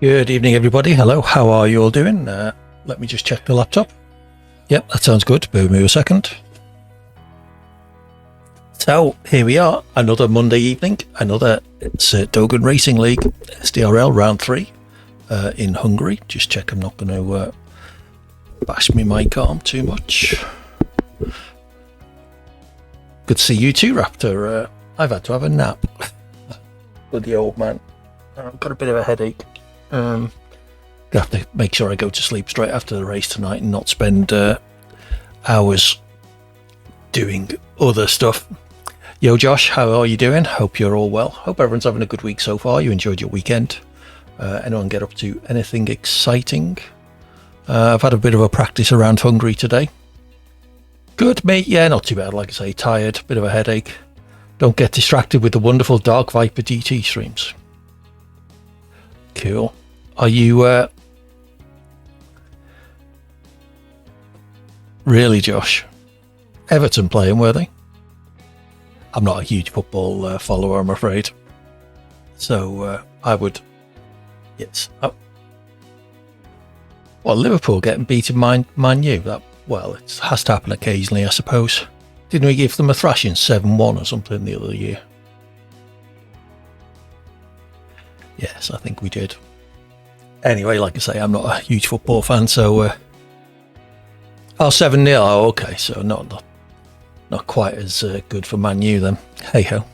Good evening, everybody. Hello, how are you all doing? Let me just check the laptop. Yep, that sounds good. Bear with me a second. So here we are, another Monday evening. It's Dogan Racing League SDRL round 3 in Hungary. Just check I'm not going to bash my mic arm too much. Good to see you too, Raptor. I've had to have a nap. With the old man. I've got a bit of a headache. I have to make sure I go to sleep straight after the race tonight and not spend hours doing other stuff. Yo Josh, how are you doing? Hope you're all well. Hope everyone's having a good week so far. You enjoyed your weekend. Anyone get up to anything exciting? I've had a bit of a practice around Hungary today. Good mate, yeah, not too bad. Like I say, tired, bit of a headache. Don't get distracted with the wonderful Dark Viper DT streams. Cool. Are you really, Josh? Everton playing, were they? I'm not a huge football follower, I'm afraid. So I would, yes. Well, Liverpool getting beaten Man U. That, well, it has to happen occasionally, I suppose. Didn't we give them a thrashing 7-1 or something the other year? Yes, I think we did. Anyway, like I say, I'm not a huge football fan, so... Oh, 7-0. Oh, okay, so not quite as good for Man U then. Hey-ho.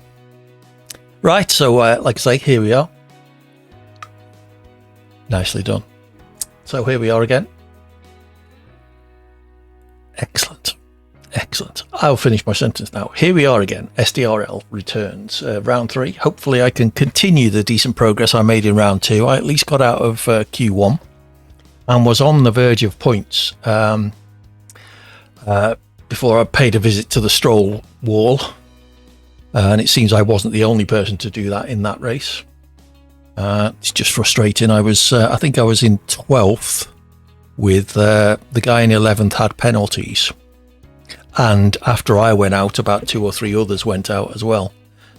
Right, so like I say, here we are. Nicely done. So here we are again. Excellent. Excellent. I'll finish my sentence now. Here we are again. SDRL returns round 3. Hopefully I can continue the decent progress I made in round 2. I at least got out of Q1 and was on the verge of points before I paid a visit to the Stroll wall. And it seems I wasn't the only person to do that in that race. It's just frustrating. I think I was in 12th with the guy in 11th had penalties. And after I went out, about 2 or 3 others went out as well.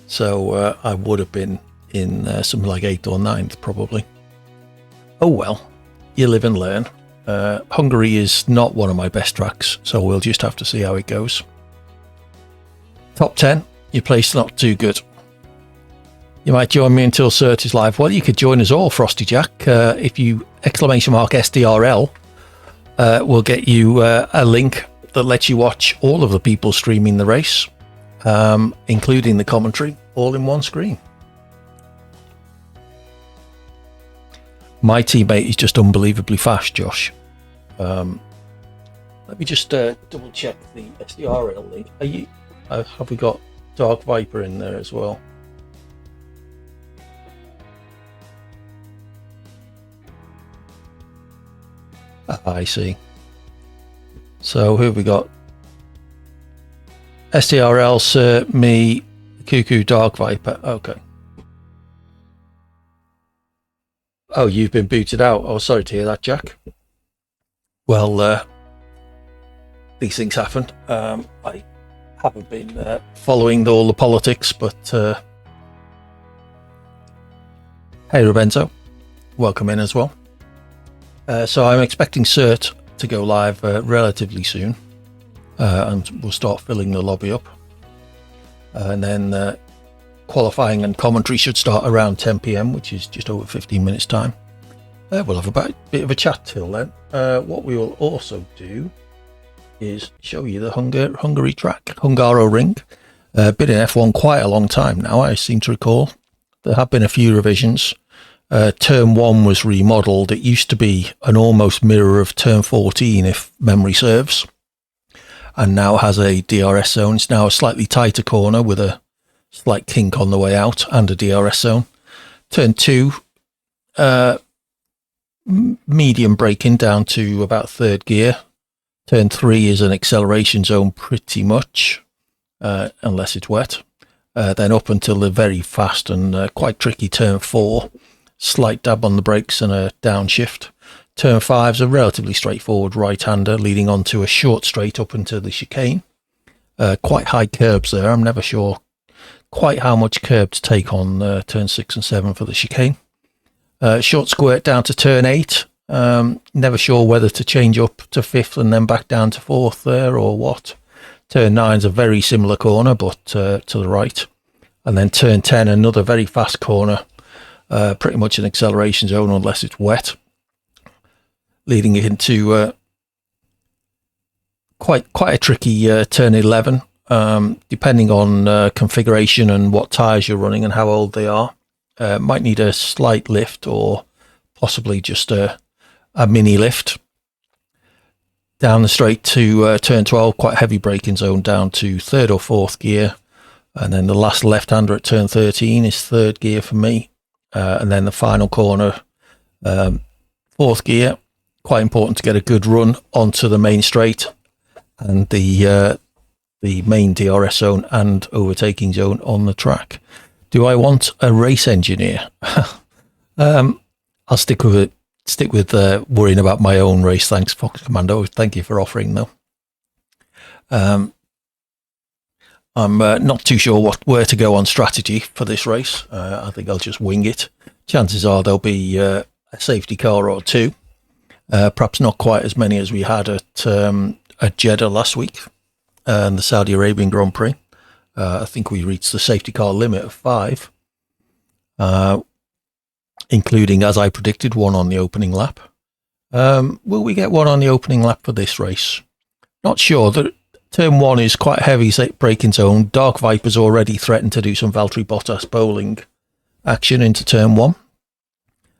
So I would have been in something like 8th or 9th, probably. Oh well, you live and learn. Hungary is not one of my best tracks, so we'll just have to see how it goes. Top 10, your place not too good. You might join me until Cert is live. Well, you could join us all, Frosty Jack. If you !SDRL, we'll get you a link that lets you watch all of the people streaming the race, including the commentary, all in one screen. My teammate is just unbelievably fast, Josh. Let me just double check the SDRL link. Have we got Dark Viper in there as well? I see. So who have we got? SDRL, Sir, me, Cuckoo, Dark Viper. Okay. Oh, you've been booted out. Oh, sorry to hear that, Jack. Well, these things happen. I haven't been following all the politics, but hey, Robenzo, welcome in as well. So I'm expecting Cert to go live relatively soon, and we'll start filling the lobby up, and then qualifying and commentary should start around 10 p.m, which is just over 15 minutes time. We'll have a bit of a chat till then. What we will also do is show you the Hungary track, Hungaro Ring. Been in F1 quite a long time now, I seem to recall. There have been a few revisions. Turn 1 was remodeled. It used to be an almost mirror of Turn 14, if memory serves, and now has a DRS zone. It's now a slightly tighter corner with a slight kink on the way out and a DRS zone. Turn 2, medium braking down to about 3rd gear. Turn 3 is an acceleration zone pretty much, unless it's wet. Then up until the very fast and quite tricky Turn 4. Slight dab on the brakes and a downshift. Turn 5 is a relatively straightforward right-hander leading on to a short straight up into the chicane. Quite high curbs there. I'm never sure quite how much curb to take on turn 6 and 7 for the chicane. Short squirt down to turn 8. Never sure whether to change up to 5th and then back down to 4th there or what. Turn 9's a very similar corner, but to the right. And then turn 10, another very fast corner. Pretty much an acceleration zone unless it's wet. Leading into quite a tricky turn 11. Depending on configuration and what tyres you're running and how old they are. Might need a slight lift or possibly just a mini lift. Down the straight to turn 12, quite heavy braking zone down to 3rd or 4th gear. And then the last left-hander at turn 13 is 3rd gear for me. And then the final corner, 4th gear. Quite important to get a good run onto the main straight and the main DRS zone and overtaking zone on the track. Do I want a race engineer? I'll stick with worrying about my own race. Thanks, Fox Commando. Thank you for offering, though. I'm not too sure where to go on strategy for this race. I think I'll just wing it. Chances are there'll be a safety car or two. Perhaps not quite as many as we had at Jeddah last week and the Saudi Arabian Grand Prix. I think we reached the safety car limit of 5, including, as I predicted, 1 on the opening lap. Will we get 1 on the opening lap for this race? Not sure. Turn 1 is quite a heavy braking zone. Dark Viper's already threatened to do some Valtteri Bottas bowling action into turn 1.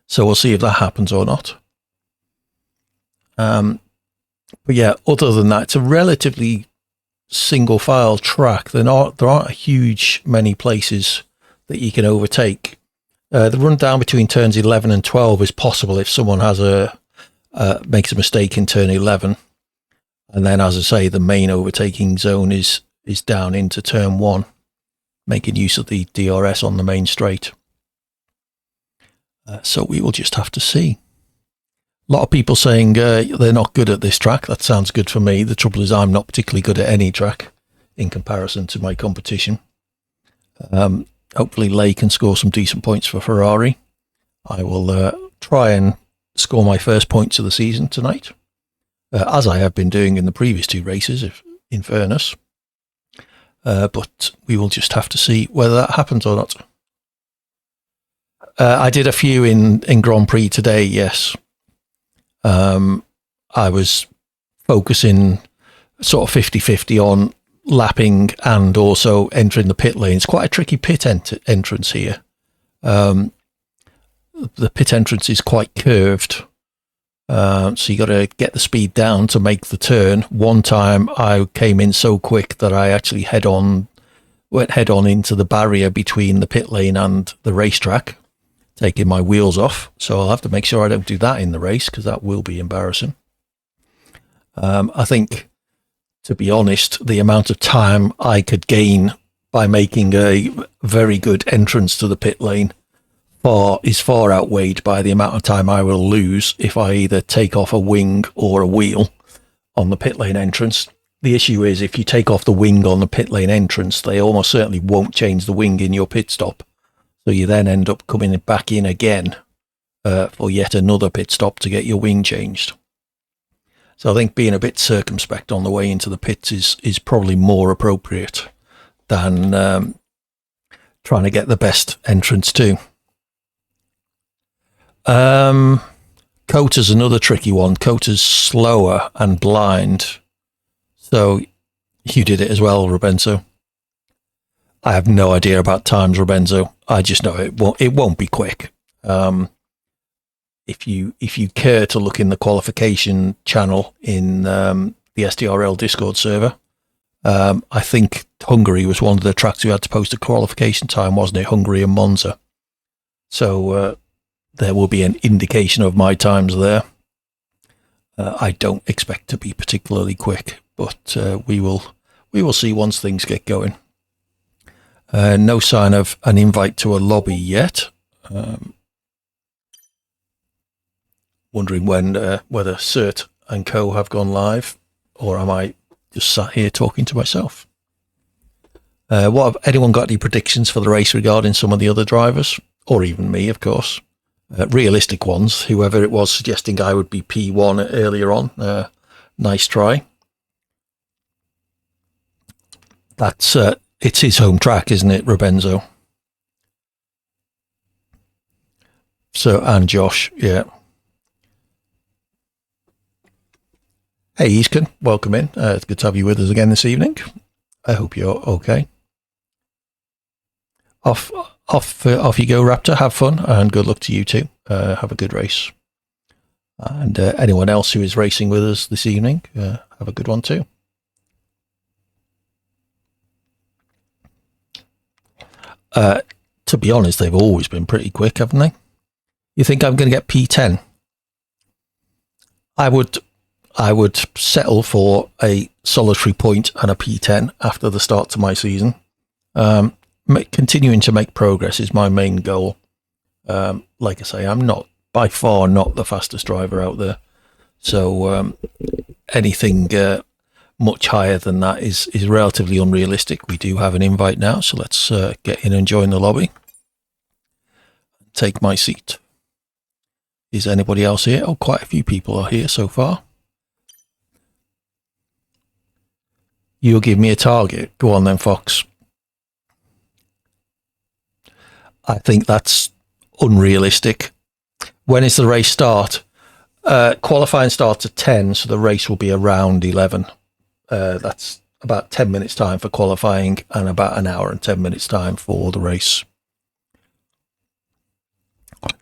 So we'll see if that happens or not. But yeah, other than that, it's a relatively single file track. There aren't a huge many places that you can overtake. The run down between turns 11 and 12 is possible if someone has makes a mistake in turn 11. And then, as I say, the main overtaking zone is down into turn 1, making use of the DRS on the main straight. So we will just have to see. A lot of people saying they're not good at this track. That sounds good for me. The trouble is I'm not particularly good at any track in comparison to my competition. Hopefully Ley can score some decent points for Ferrari. I will try and score my first points of the season tonight, as I have been doing in the previous 2 races, if in fairness. But we will just have to see whether that happens or not. I did a few in Grand Prix today, yes. I was focusing sort of 50-50 on lapping and also entering the pit lane. It's quite a tricky pit entrance here. The pit entrance is quite curved. So you got to get the speed down to make the turn. One time I came in so quick that I actually went head on into the barrier between the pit lane and the racetrack, taking my wheels off. So I'll have to make sure I don't do that in the race because that will be embarrassing. I think, to be honest, the amount of time I could gain by making a very good entrance to the pit lane is far outweighed by the amount of time I will lose if I either take off a wing or a wheel on the pit lane entrance. The issue is if you take off the wing on the pit lane entrance, they almost certainly won't change the wing in your pit stop. So you then end up coming back in again for yet another pit stop to get your wing changed. So I think being a bit circumspect on the way into the pits is probably more appropriate than trying to get the best entrance too. Cota's another tricky one. Cota's slower and blind. So you did it as well, Rubenzo. I have no idea about times, Rubenzo. I just know it won't be quick. If you care to look in the qualification channel in the SDRL Discord server, I think Hungary was one of the tracks who had to post a qualification time, wasn't it? Hungary and Monza. So there will be an indication of my times there. I don't expect to be particularly quick, but we will see once things get going. No sign of an invite to a lobby yet. Wondering whether Cert and Co have gone live, or am I just sat here talking to myself? Anyone got any predictions for the race regarding some of the other drivers, or even me, of course? realistic ones. Whoever it was suggesting I would be P1 earlier on, nice try. That's it's his home track, isn't it, Robenzo? So, and Josh, yeah. Hey, Easton, welcome in. It's good to have you with us again this evening. I hope you're okay. Off you go, Raptor. Have fun, and good luck to you too. Have a good race. And anyone else who is racing with us this evening, have a good one too. To be honest, they've always been pretty quick, haven't they? You think I'm going to get P10? I would settle for a solitary point and a P10 after the start to my season. Continuing to make progress is my main goal. Like I say, I'm not by far not the fastest driver out there. So anything much higher than that is relatively unrealistic. We do have an invite now, so let's get in and join the lobby. Take my seat. Is anybody else here? Oh, quite a few people are here so far. You'll give me a target. Go on then, Fox. I think that's unrealistic. When is the race start? Qualifying starts at 10, so the race will be around 11. That's about 10 minutes time for qualifying and about an hour and 10 minutes time for the race.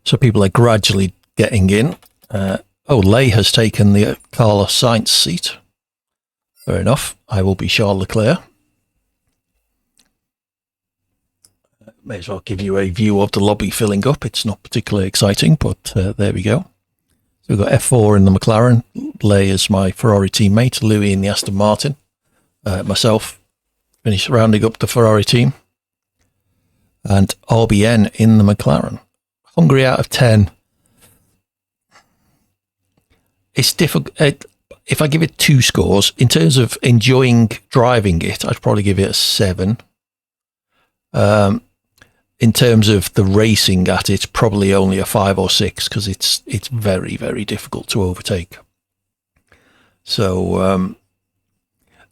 So people are gradually getting in. Lay has taken the Carlos Sainz seat. Fair enough. I will be Charles Leclerc. May as well give you a view of the lobby filling up. It's not particularly exciting, but there we go. So we've got F4 in the McLaren. Lay is my Ferrari teammate. Louis in the Aston Martin. Myself finished rounding up the Ferrari team. And RBN in the McLaren. Hungary out of 10. It's difficult. If I give it 2 scores, in terms of enjoying driving it, I'd probably give it a 7. In terms of the racing at it, probably only a 5 or 6 because it's very, very difficult to overtake. So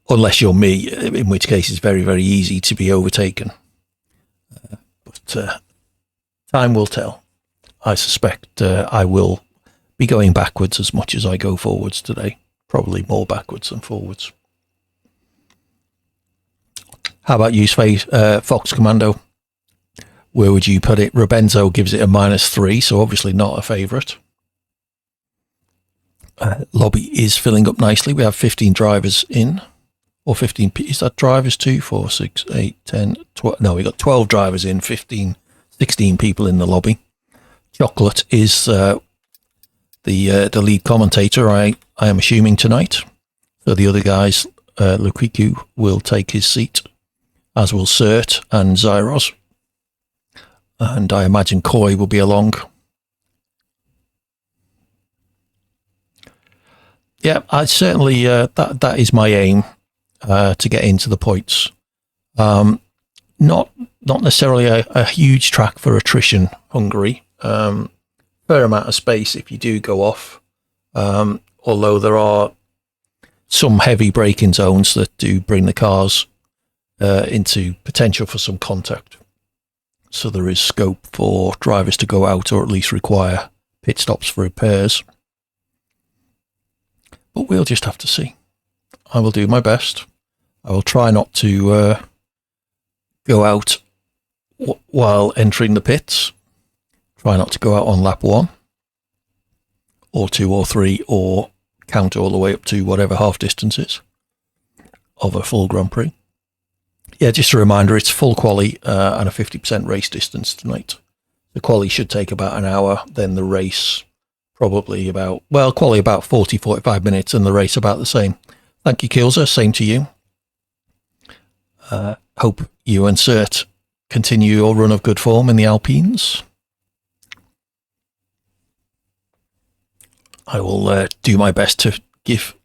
unless you're me, in which case it's very, very easy to be overtaken. But time will tell. I suspect I will be going backwards as much as I go forwards today. Probably more backwards than forwards. How about you, Fox Commando? Where would you put it? Robenzo gives it a -3, so obviously not a favourite. Lobby is filling up nicely. We have 15 drivers in. Or 15, is that drivers? 2, 4, 6, 8, 10, 12. No, we got 12 drivers in, 15, 16 people in the lobby. Chocolate is the lead commentator, I am assuming, tonight. So the other guys, Lukiku will take his seat, as will Cert and Zyros. And I imagine Koi will be along. Yeah, I certainly, that is my aim, to get into the points. Not necessarily a huge track for attrition, Hungary. Fair amount of space if you do go off. Although there are some heavy braking zones that do bring the cars into potential for some contact. So there is scope for drivers to go out or at least require pit stops for repairs. But we'll just have to see. I will do my best. I will try not to go out while entering the pits. Try not to go out on lap 1 or 2 or 3 or count all the way up to whatever half distance is of a full Grand Prix. Yeah, just a reminder, it's full quali and a 50% race distance tonight. The quali should take about an hour, then the race probably quali about 40, 45 minutes and the race about the same. Thank you, Kilza. Same to you. Hope you and Cert continue your run of good form in the Alpines. I will do my best to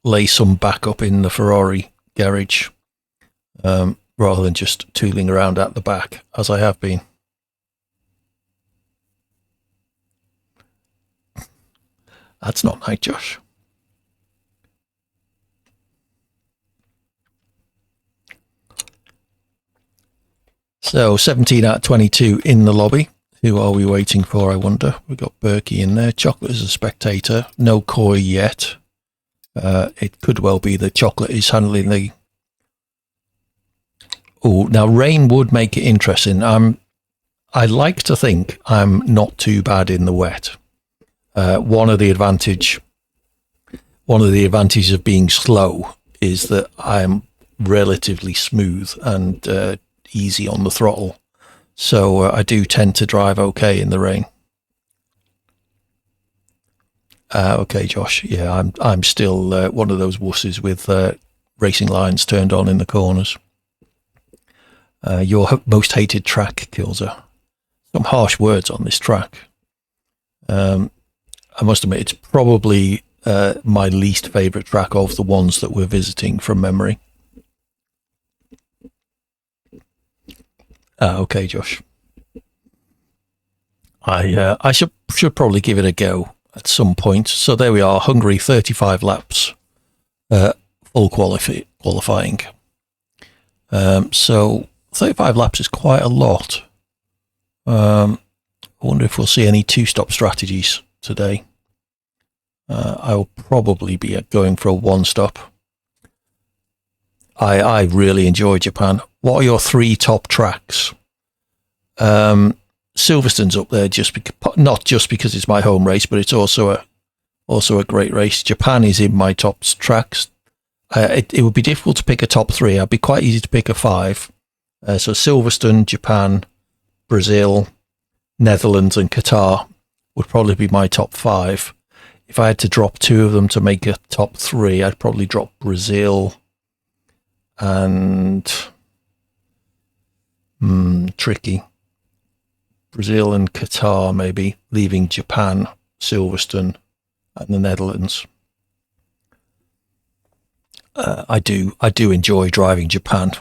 lay some backup in the Ferrari garage rather than just tooling around at the back as I have been. That's not night, Josh. So 17 out of 22 in the lobby. Who are we waiting for, I wonder? We've got Berkey in there. Chocolate is a spectator. No Koi yet. It could well be that Chocolate is handling the... Oh, now rain would make it interesting. I like to think I'm not too bad in the wet. One of the advantages of being slow is that I'm relatively smooth and easy on the throttle. So I do tend to drive okay in the rain. Okay, Josh. Yeah, I'm still one of those wusses with racing lines turned on in the corners. Your most hated track, Kilzer. Some harsh words on this track. I must admit, it's probably my least favourite track of the ones that we're visiting from memory. Okay, Josh. I should probably give it a go at some point. So there we are, Hungary, 35 laps, full qualifying. So 35 laps is quite a lot. I wonder if we'll see any two-stop strategies today. I will probably be going for a one-stop. I really enjoy Japan. What are your three top tracks? Silverstone's up there not just because it's my home race, but it's also a great race. Japan is in my top tracks. It would be difficult to pick a top three. I'd be quite easy to pick a five. So Silverstone, Japan, Brazil, Netherlands, and Qatar would probably be my top five. If I had to drop two of them to make a top three, I'd probably drop Brazil and tricky. Brazil and Qatar, maybe, leaving Japan, Silverstone, and the Netherlands. I do enjoy driving Japan.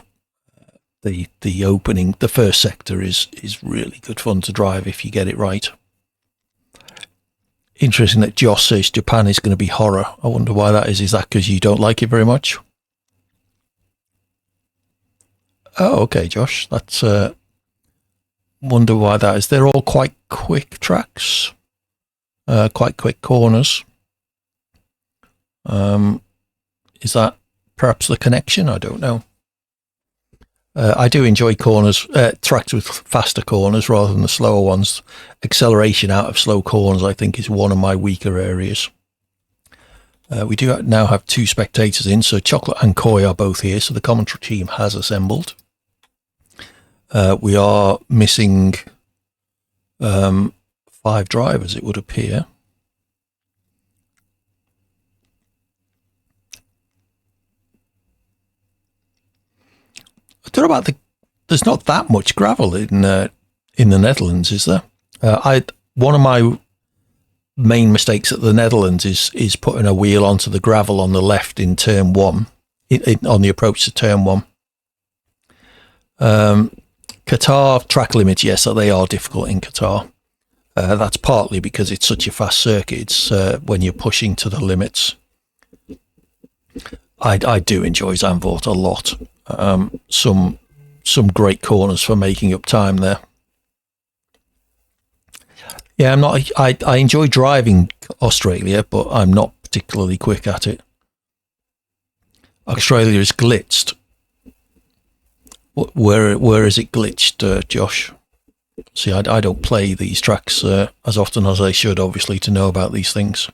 The opening, the first sector is really good fun to drive if you get it right. Interesting that Josh says Japan is going to be horror. I wonder why that is. Is that because you don't like it very much? Oh, okay, Josh. That's wonder why that is. They're all quite quick tracks, quite quick corners. Is that perhaps the connection? I don't know. I do enjoy corners, tracks with faster corners rather than the slower ones. Acceleration out of slow corners, I think, is one of my weaker areas. We do now have two spectators in, so Chocolate and Koi are both here, so the commentary team has assembled. We are missing 5 drivers, it would appear. I don't know about there's not that much gravel in the Netherlands, is there? One of my main mistakes at the Netherlands is putting a wheel onto the gravel on the left in turn 1, on the approach to turn 1. Qatar track limits, yes, they are difficult in Qatar. That's partly because it's such a fast circuit. It's when you're pushing to the limits. I do enjoy Zandvoort a lot. Some great corners for making up time there. Yeah, I enjoy driving Australia, but I'm not particularly quick at it. Australia is glitched. Where is it glitched, Josh? See, I don't play these tracks as often as I should, obviously, to know about these things.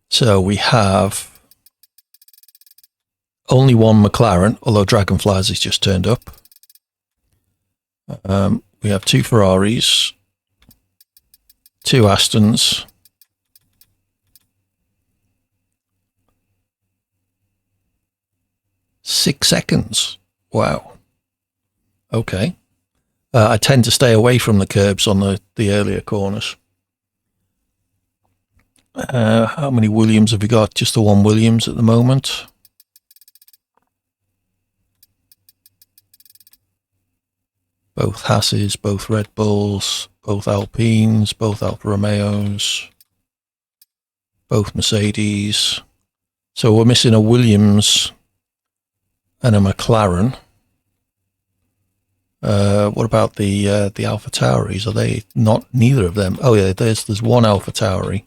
So we have only one McLaren, although Dragonflies has just turned up. We have 2 Ferraris, 2 Astons, Six seconds. Wow. Okay. I tend to stay away from the curbs on the earlier corners. How many Williams have we got? Just the one Williams at the moment. Both Hasses, both Red Bulls, both Alpines, both Alfa Romeos, both Mercedes. So we're missing a Williams and a McLaren. What about the Alpha Tauris? Are they not? Neither of them. Oh yeah, there's one Alpha Tauri.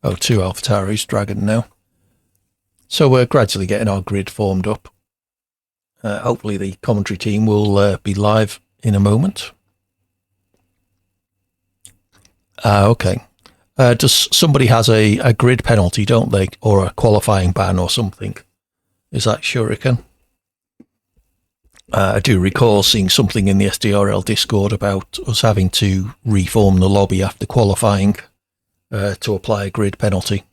Oh, two Alpha Tauris, Dragon now. So we're gradually getting our grid formed up. Hopefully the commentary team will be live in a moment. Okay. Does somebody has a grid penalty, don't they? Or a qualifying ban or something? Is that Shuriken? I do recall seeing something in the SDRL Discord about us having to reform the lobby after qualifying to apply a grid penalty.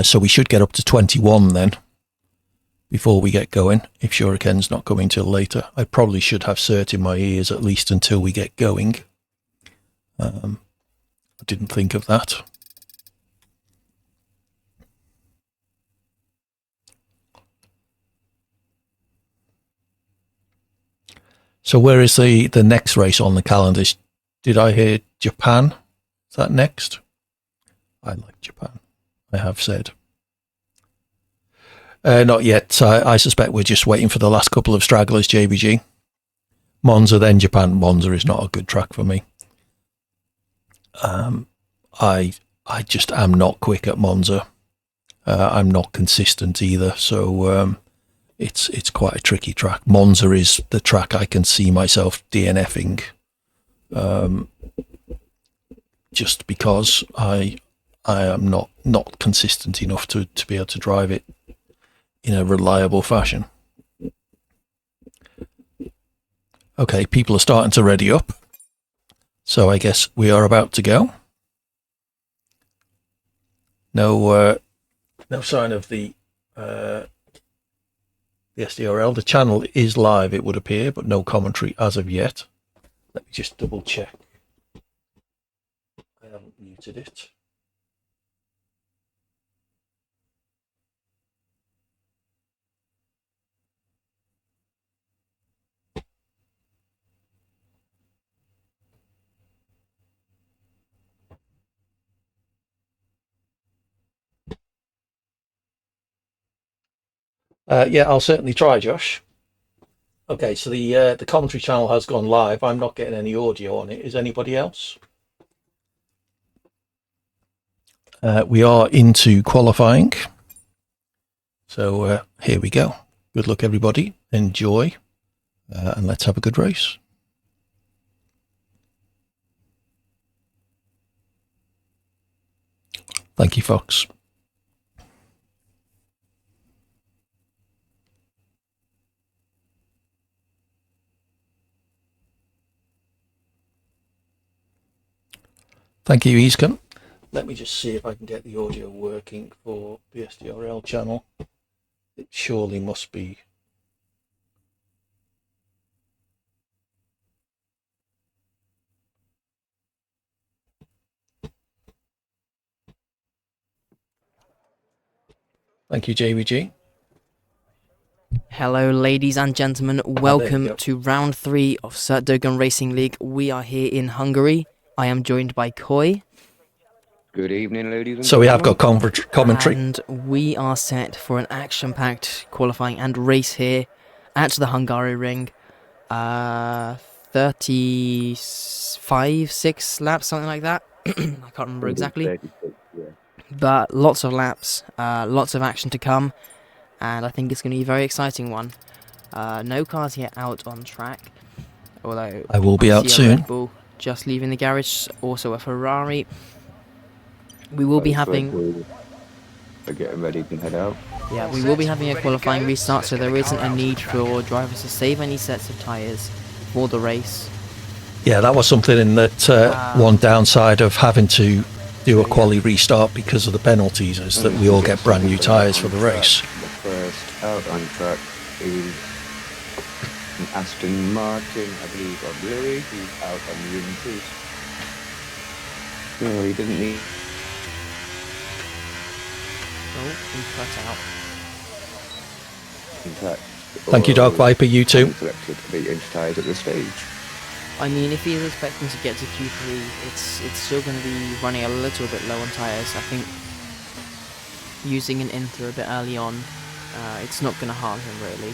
So we should get up to 21 then before we get going, if Shuriken's not coming till later. I probably should have cert in my ears at least until we get going. I didn't think of that. So where is the next race on the calendar? Did I hear Japan? Is that next? I like Japan, I have said. Not yet. I suspect we're just waiting for the last couple of stragglers, JBG. Monza, then Japan. Monza is not a good track for me. I just am not quick at Monza. I'm not consistent either, so it's quite a tricky track. Monza is the track I can see myself DNFing, just because I am not consistent enough to be able to drive it in a reliable fashion. Okay, people are starting to ready up, so I guess we are about to go. No sign of the SDRL. The channel is live, it would appear, but no commentary as of yet. Let me just double check. I haven't muted it. Yeah, I'll certainly try, Josh. Okay, so the commentary channel has gone live. I'm not getting any audio on it. Is anybody else? We are into qualifying. So here we go. Good luck, everybody. Enjoy. And let's have a good race. Thank you, Fox. Thank you, Eascom. Let me just see if I can get the audio working for the SDRL channel. It surely must be. Thank you, JVG. Hello, ladies and gentlemen. Welcome to round 3 of Sertdogan Racing League. We are here in Hungary. I am joined by Koi. Good evening, ladies and So we have got commentary. And we are set for an action-packed qualifying and race here at the Hungary ring. 35, 6 laps, something like that. I can't remember exactly. 36, yeah. But lots of laps, lots of action to come. And I think it's going to be a very exciting one. No cars yet out on track. Although I will be out soon. Red Bull just leaving the garage, also a Ferrari. We will be having... We're getting ready to head out. Yeah, we will be having a qualifying restart, so there isn't a need for drivers to save any sets of tyres for the race. Yeah, that was something in that one downside of having to do a quali restart because of the penalties is that we all get brand new tyres for the race. The first out on track is an Aston Martin, I believe, of Louis, who's out on the wing too. No, he didn't need... Oh, he cut out. In fact, Thank you, Dark Viper. You too. Selected 8-inch tyres at this stage. I mean, if he's expecting to get to Q3, it's still going to be running a little bit low on tyres. I think using an Inter a bit early on, it's not going to harm him really.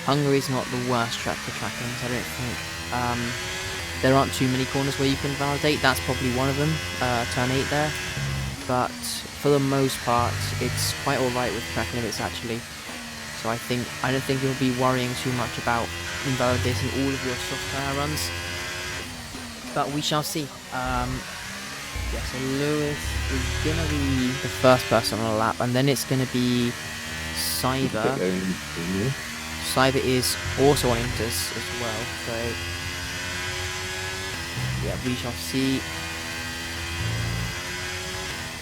Hungary's not the worst track for tracking, so I don't think there aren't too many corners where you can validate. That's probably one of them, turn 8 there. But for the most part, it's quite alright with track limits actually. So I don't think you'll be worrying too much about invalidating all of your soft tyre runs. But we shall see. Yeah, so Lewis is going to be the first person on a lap, and then it's going to be Cyber. Cyber is also on Inters as well, so yeah, we shall see.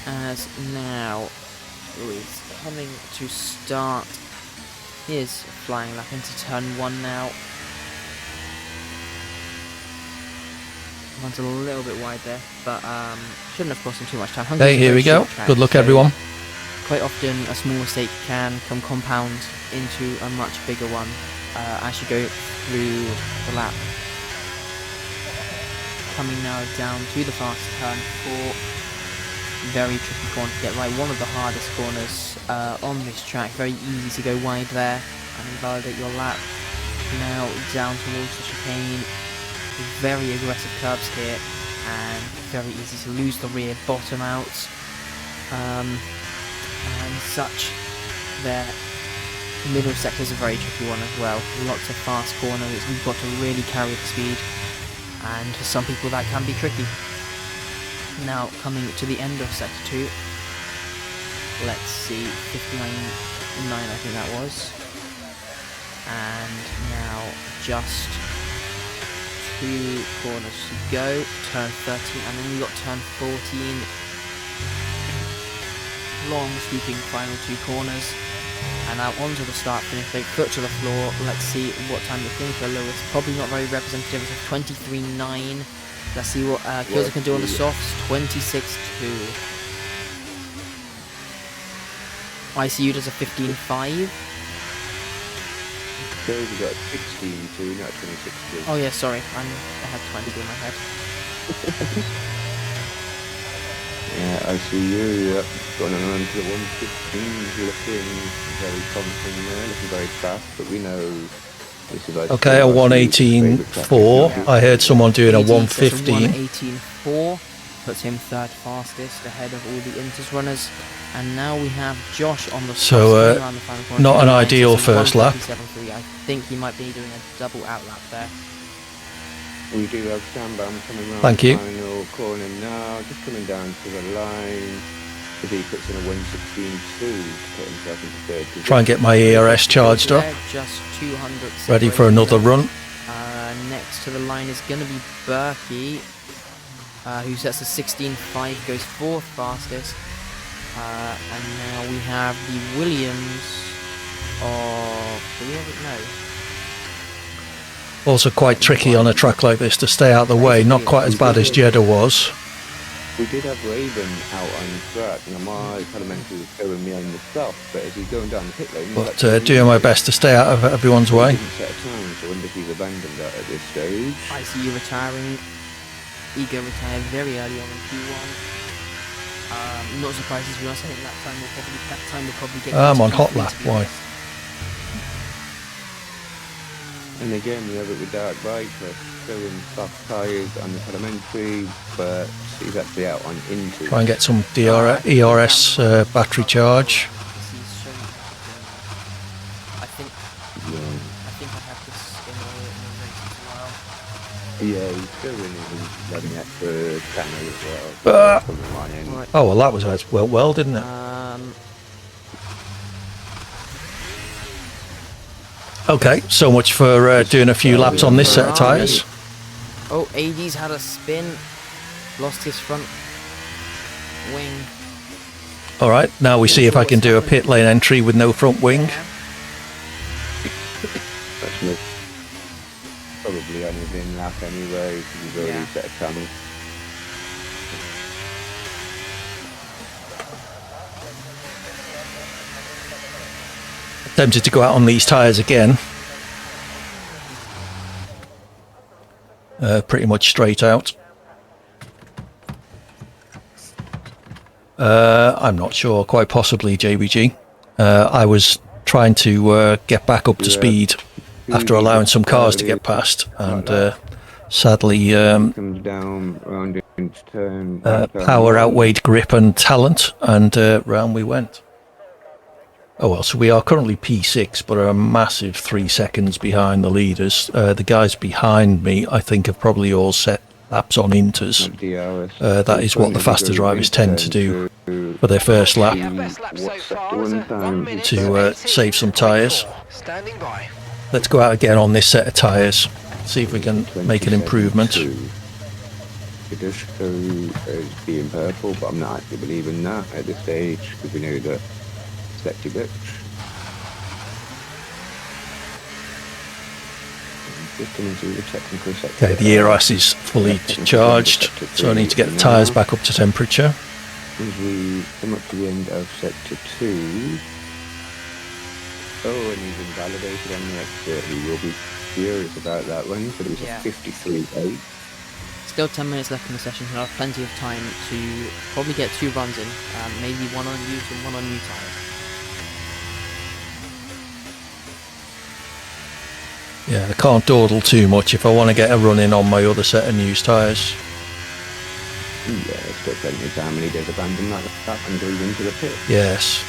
As now Lewis coming to start his flying lap into turn 1 now. Runs a little bit wide there, but shouldn't have cost him too much time. Hey, here we go. Track, Good luck, so everyone. quite often a small mistake can compound into a much bigger one as you go through the lap. Coming now down to the fast turn 4. Very tricky corner to get right. One of the hardest corners on this track. Very easy to go wide there and invalidate your lap. Now down towards the chicane. Very aggressive curbs here and very easy to lose the rear bottom out. And such, their middle sector is a very tricky one as well. Lots of fast corners. You've got to really carry the speed, and for some people that can be tricky. Now coming to the end of sector 2. Let's see, 59.9 I think that was. And now just 2 corners to go. Turn 13 and then we've got turn 14. Long sweeping final 2 corners. And now onto the start finish straight, foot to the floor. Let's see what time the finish for Lewis. Probably not very representative of 23.9. Let's see what Kilser can do on the softs. 26.2. ICU does a 15.5. Kilser got 16.2, not 26.2. Oh yeah, sorry, I had 20 in my head. Yeah, ICU, yep. Going on to the 115, looking very promising there, looking very fast, but we know this is ICU. Okay, a 118.4. I heard someone doing a 115. 118.4 puts him 3rd fastest ahead of all the Inters runners. And now we have Josh on the So, around the final corner. not an ideal first lap. 137.3. I think he might be doing a double out lap there. We do have Sambam coming round Thank the you. final corner now, just coming down to the line. If he puts in a 116.2 to put himself into 3rd position. Try and get my ERS charged up. Just 200. Ready for another run. Next to the line is going to be Berkey, who sets a 16.5, goes 4th fastest. And now we have the Williams of... Do we have it? No. Also quite tricky on a track like this to stay out of the way. Not quite as bad as Jeddah was. We did have Raven out on track, and my parliamentary was showing me on the stuff, but as he's going down the pit lane... But doing my best to stay out of everyone's way. He didn't set a time, so I wonder if he's abandoned that at this stage. I see you retiring. Ego retired very early on in Q1. Not surprised to be honest. I think that time will probably get... I'm on hot lap, why? And again, we have it with Dark Viper, showing soft tyres on the parliamentary, but he's actually out on into. Try and get some ERS battery charge. I think I have this in a race as well. Yeah, he's still winning. He's running extra channel as well. From the line in. Right. Oh, well, that was well, didn't it? Okay, so much for doing a few laps on this set of tyres. Oh, AD's had a spin. Lost his front wing. All right, now we see if I can do a pit lane entry with no front wing. That's probably on his in lap anyway, because he's already set a channel. Tempted to go out on these tyres again. Pretty much straight out. I'm not sure, quite possibly JBG. I was trying to get back up to speed after allowing some cars to get past, and sadly Comes down round into turn. power outweighed grip and talent, and round we went. Oh well, so we are currently P6, but are a massive 3 seconds behind the leaders. The guys behind me, I think, have probably all set laps on inters. That is what the faster drivers tend to do for their first lap, to save some tyres. Let's go out again on this set of tyres, see if we can make an improvement. It does show as being purple, but I'm not actually believing that at this stage, because we know that selective glitch. Just coming through the technical sector. Okay, the ERS is fully charged, so I need to get the tyres back up to temperature. As we come up to the end of sector 2. Oh, and he's invalidated on the exit. He will be furious about that one, but it was a 53.8. Still 10 minutes left in the session, so I'll have plenty of time to probably get 2 runs in, maybe one on used and one on new tyres. Yeah, I can't dawdle too much if I want to get a run in on my other set of news tyres. Yeah, there's still plenty of time, and he does abandon that and goes into the pit. Yes.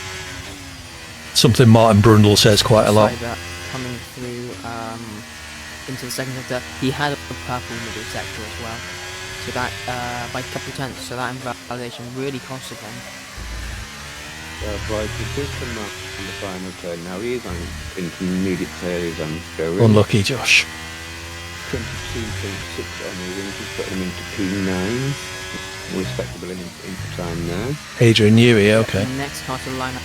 Something Martin Brundle says quite a lot. Coming through into the second sector, he had a purple middle sector as well. So that, by a couple tenths, so that invalidation really costed him. Right, he did come up in the final turn. Now he is on intermediate phase and going. Unlucky, Josh. 22.6 on the wings, he's putting him into P9. Respectable into time there. Adrian Newey, okay. The next car to the line,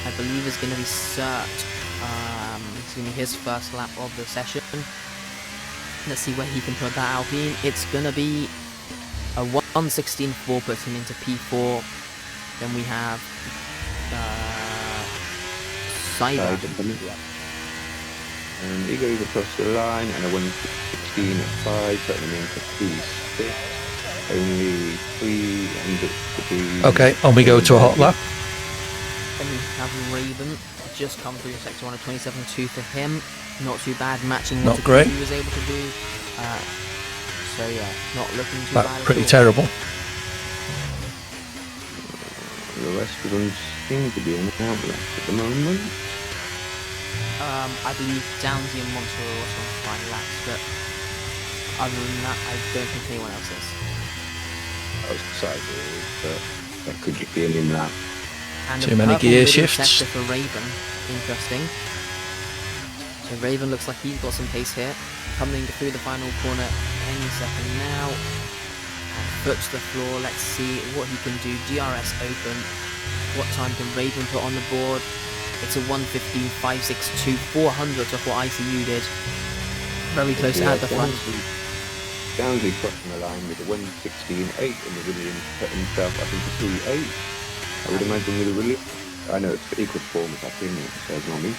I believe, is going to be Cert. It's going to be his first lap of the session. Let's see where he can put that Alpine. It's going to be a 1:16.4 putting into P4. Then we have Cyber. And he goes across the line, and a 1:16.5 putting him into P6. Only 300 to be. Okay, on we go to a hot lap. Then we have Raven just come through sector 1 of 27.2 for him. Not too bad, matching what he was able to do. So yeah, not looking too bad. Pretty terrible. The rest of them seem to be on the outlet at the moment. I believe Downsy and Monster are also on fine laps, but other than that, I don't think anyone else is. Outside, but that could just be an in lap. And too many gear shifts for Raven. Interesting. So Raven looks like he's got some pace here. Coming through the final corner any second now. And foot to the floor. Let's see what he can do. DRS open. What time can Raven put on the board? It's a 1:15.562, 400 of what ICU did. Very close at the front. Downsy crossing the line with a 1:16.8 and the Williams put himself up into P8. I would imagine with a Williams. I know it's equal performance, I think it says on me.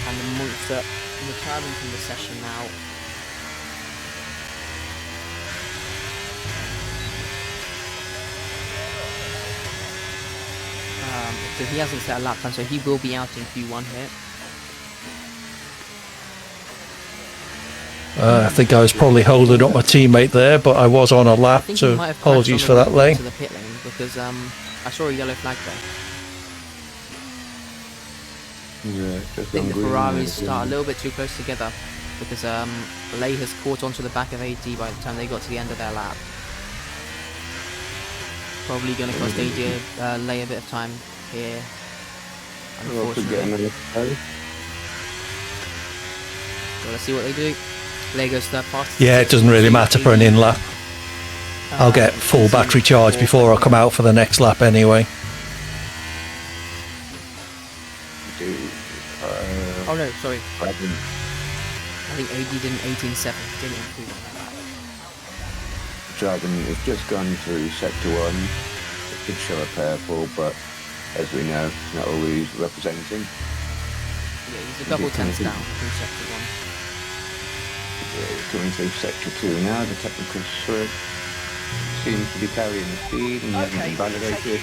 And the Monster returning from the session now. So he hasn't set a lap time, so he will be out in Q1 here. I think I was probably holding up my teammate there, but I was on a lap, so apologies for that, Lane. To the pit lane because I saw a yellow flag there. Yeah, I think the Ferraris start a little bit too close together because Lay has caught onto the back of AD by the time they got to the end of their lap. Probably going to cost AD Lay a bit of time here, unfortunately. So let's see what they do. Lay goes third fastest. Yeah, it doesn't really matter for an in lap. I'll get full battery charge before I come out for the next lap anyway. Oh no, sorry. I think AD did an 18.7. Didn't improve on that. Dragon has just gone through sector 1. It did show a purple, but as we know, it's not always representing. Yeah, he's a couple tenths down from sector 1. Coming through sector 2 now. The technical switch seems to be carrying the speed and he hasn't been validated.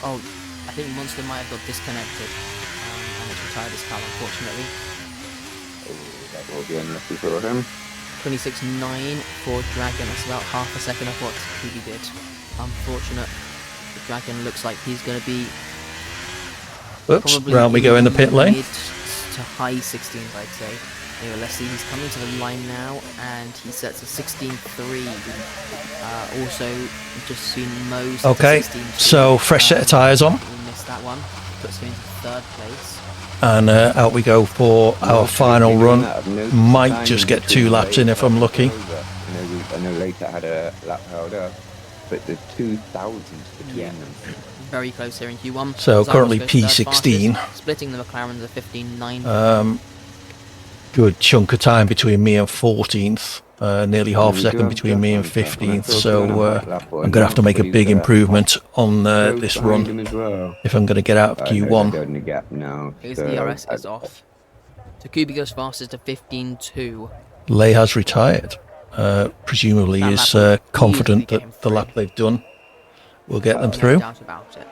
Oh, I think Monster might have got disconnected and it's retired his car, unfortunately. Oh, that will be unlucky for him. 26.9 for Dragon. That's about half a second of what Kubi did. Unfortunate. The Dragon looks like he's going to be. Oops, round we go in the pit lane. Mid to high 16s, I'd say. Anyway, let's see. He's coming to the line now, and he sets a 16.3. Also, just seen Mo's. Okay, so fresh set of tyres on. He missed that one. Puts him into 3rd place. And out we go for our final run. Might just get 2 laps in if I'm lucky. I know later had a lap held up, but the 2,000s between them. Very close here in Q1. So Zyros currently goes third P16. fastest, splitting the McLaren to 15.9. Good chunk of time between me and 14th. Nearly half a second between me and 15th. So I'm going to have to make a big improvement on this run if I'm going to get out of Q1. His ERS is off. So Kubi goes fastest to 15.2. Lay has retired. Presumably That is lap will confident easily get that him the through. lap they've done will get them No through. doubt about it.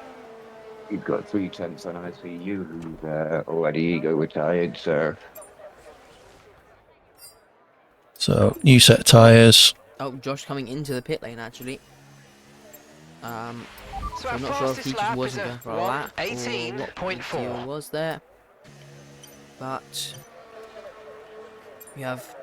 You've got 3 tenths on ICU who's already ego retired, so. So new set of tyres. Oh, Josh coming into the pit lane actually. So I'm not sure if he just wasn't going for a lap or what the deal was there. But we have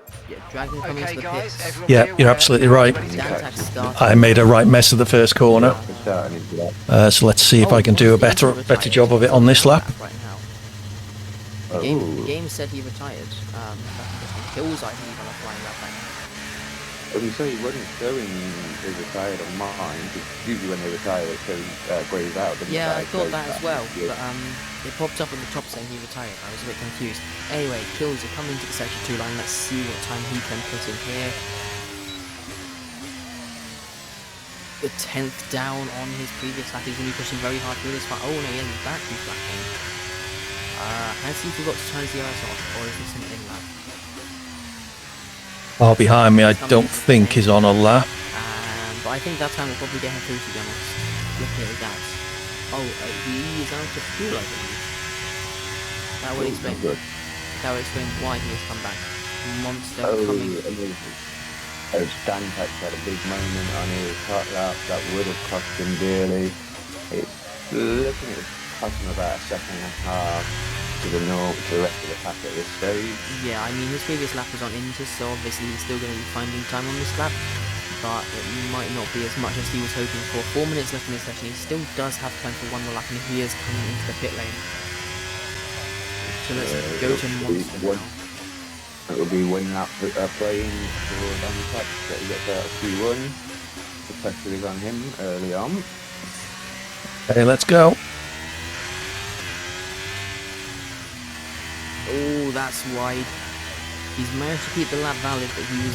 Dragon coming to the pits. Yeah, you're absolutely right. Dantac started. I made a right mess of the first corner. So let's see if I can do a better job of it on this lap. Right now. The game said he retired. Kills I think on a flying lap right now. When you say he wasn't showing he retired on mine, because usually when they retire it shows grays out. Yeah, I thought that as well, but it popped up on the top saying he retired. I was a bit confused. Anyway, Kills are coming to the sector 2 line. Let's see what time he can put in here. The 10th down on his previous lap. He's going to be pushing very hard through this fight. Oh no, he hasn't back he's lapping. Has he forgot to turn his ERS off, or is this an in lap? Far behind me, I don't think is on a lap. But I think that time will probably get him through, to be honest. Looking at the gas. Oh, he is out of fuel, I believe. That would explain. That would explain why he has come back. Monster coming. As Dantac had a big moment on his hot lap, that would have cost him dearly. It's looking at it cost him about a second and a half to the rest of the pack at this stage. Yeah, I mean his previous lap was on Inter, so obviously he's still going to be finding time on this lap. But it might not be as much as he was hoping for. 4 minutes left in his session. He still does have time for one more lap, and he is coming into the pit lane. So let's go to Monster now. It will be 1 lap playing for Dantac that he gets out of Q1. The pressure is on him early on. Okay, let's go. Oh, that's wide. He's managed to keep the lap valid, but he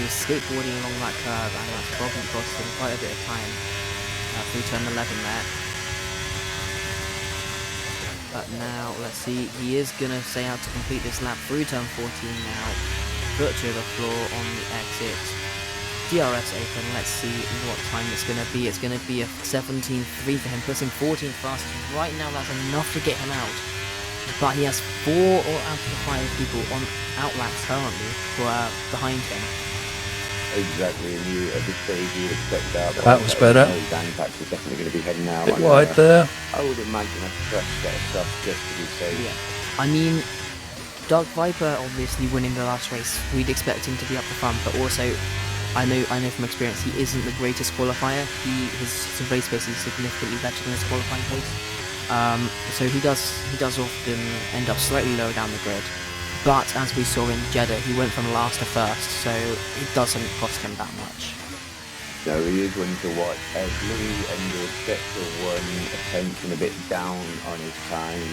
was skateboarding along that curve, and that's probably cost him quite a bit of time through turn 11 there. But now, let's see, he is going to stay out to complete this lap through turn 14 now. Butcher the floor on the exit. DRS open, let's see what time it's going to be. It's going to be a 17.3 for him, puts him 14th fastest. Right now, that's enough to get him out. But he has 4 out of the 5 people on outlaps currently who are behind him. Exactly, and you at this stage you would expect that. That was better. Dantac is definitely going to be heading out. Bit wide there. I would imagine a fresh set of stuff just to be safe. Yeah. I mean, Dark Viper obviously winning the last race. We'd expect him to be up the front, but also I know from experience he isn't the greatest qualifier. His race pace is significantly better than his qualifying pace. So he does often end up slightly lower down the grid. But as we saw in Jeddah, he went from last to first, so it doesn't cost him that much. No, he is one to watch. Louis ended sector 1 attention a bit down on his time.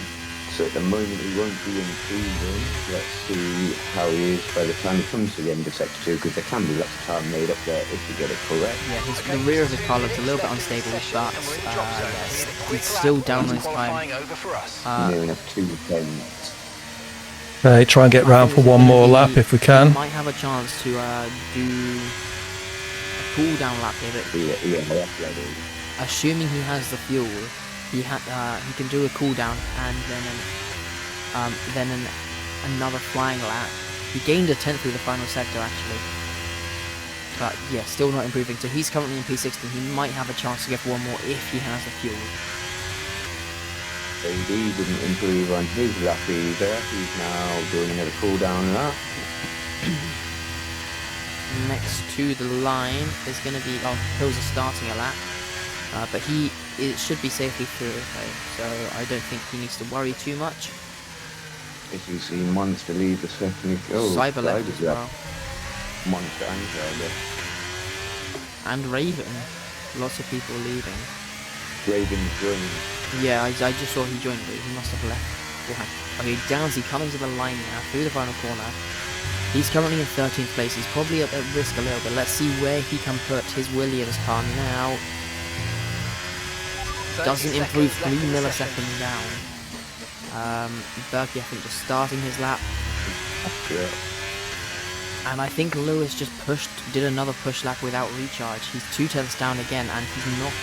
So at the moment he won't be improving. Let's see how he is by the time he comes to the end of Sector 2, because there can be lots of time made up there if you get it correct. Yeah, the rear of his car looks a little bit unstable, but yes, it's still down on his time. Near enough 2 tenths. Okay, try and get round for one more lap if we He can. might have a chance to do a cool down lap here, but Yeah, that's ready. assuming he has the fuel, he can do a cool down and then another flying lap. He gained a 10th through the final sector actually, but yeah, still not improving. So he's currently in P16. He might have a chance to get one more if he has the fuel. AD didn't improve on his lap either. He's now doing another cool down lap. Next to the line is going to be Hills is starting a lap, but it should be safely through. Okay, so I don't think he needs to worry too much. As you see, Monster leave the second. Cyber left as well. Monster and Cyber. And Raven. Lots of people leaving. Raven joined. Yeah, I just saw he joined, but he must have left. Yeah. Okay, Downsy coming to the line now, through the final corner. He's currently in 13th place. He's probably at risk a little bit. Let's see where he can put his Williams car now. Doesn't improve 3 milliseconds down. Berkey, I think, just starting his lap. Yeah. And I think Lewis just did another push lap without recharge. He's 2 tenths down again, and he's not.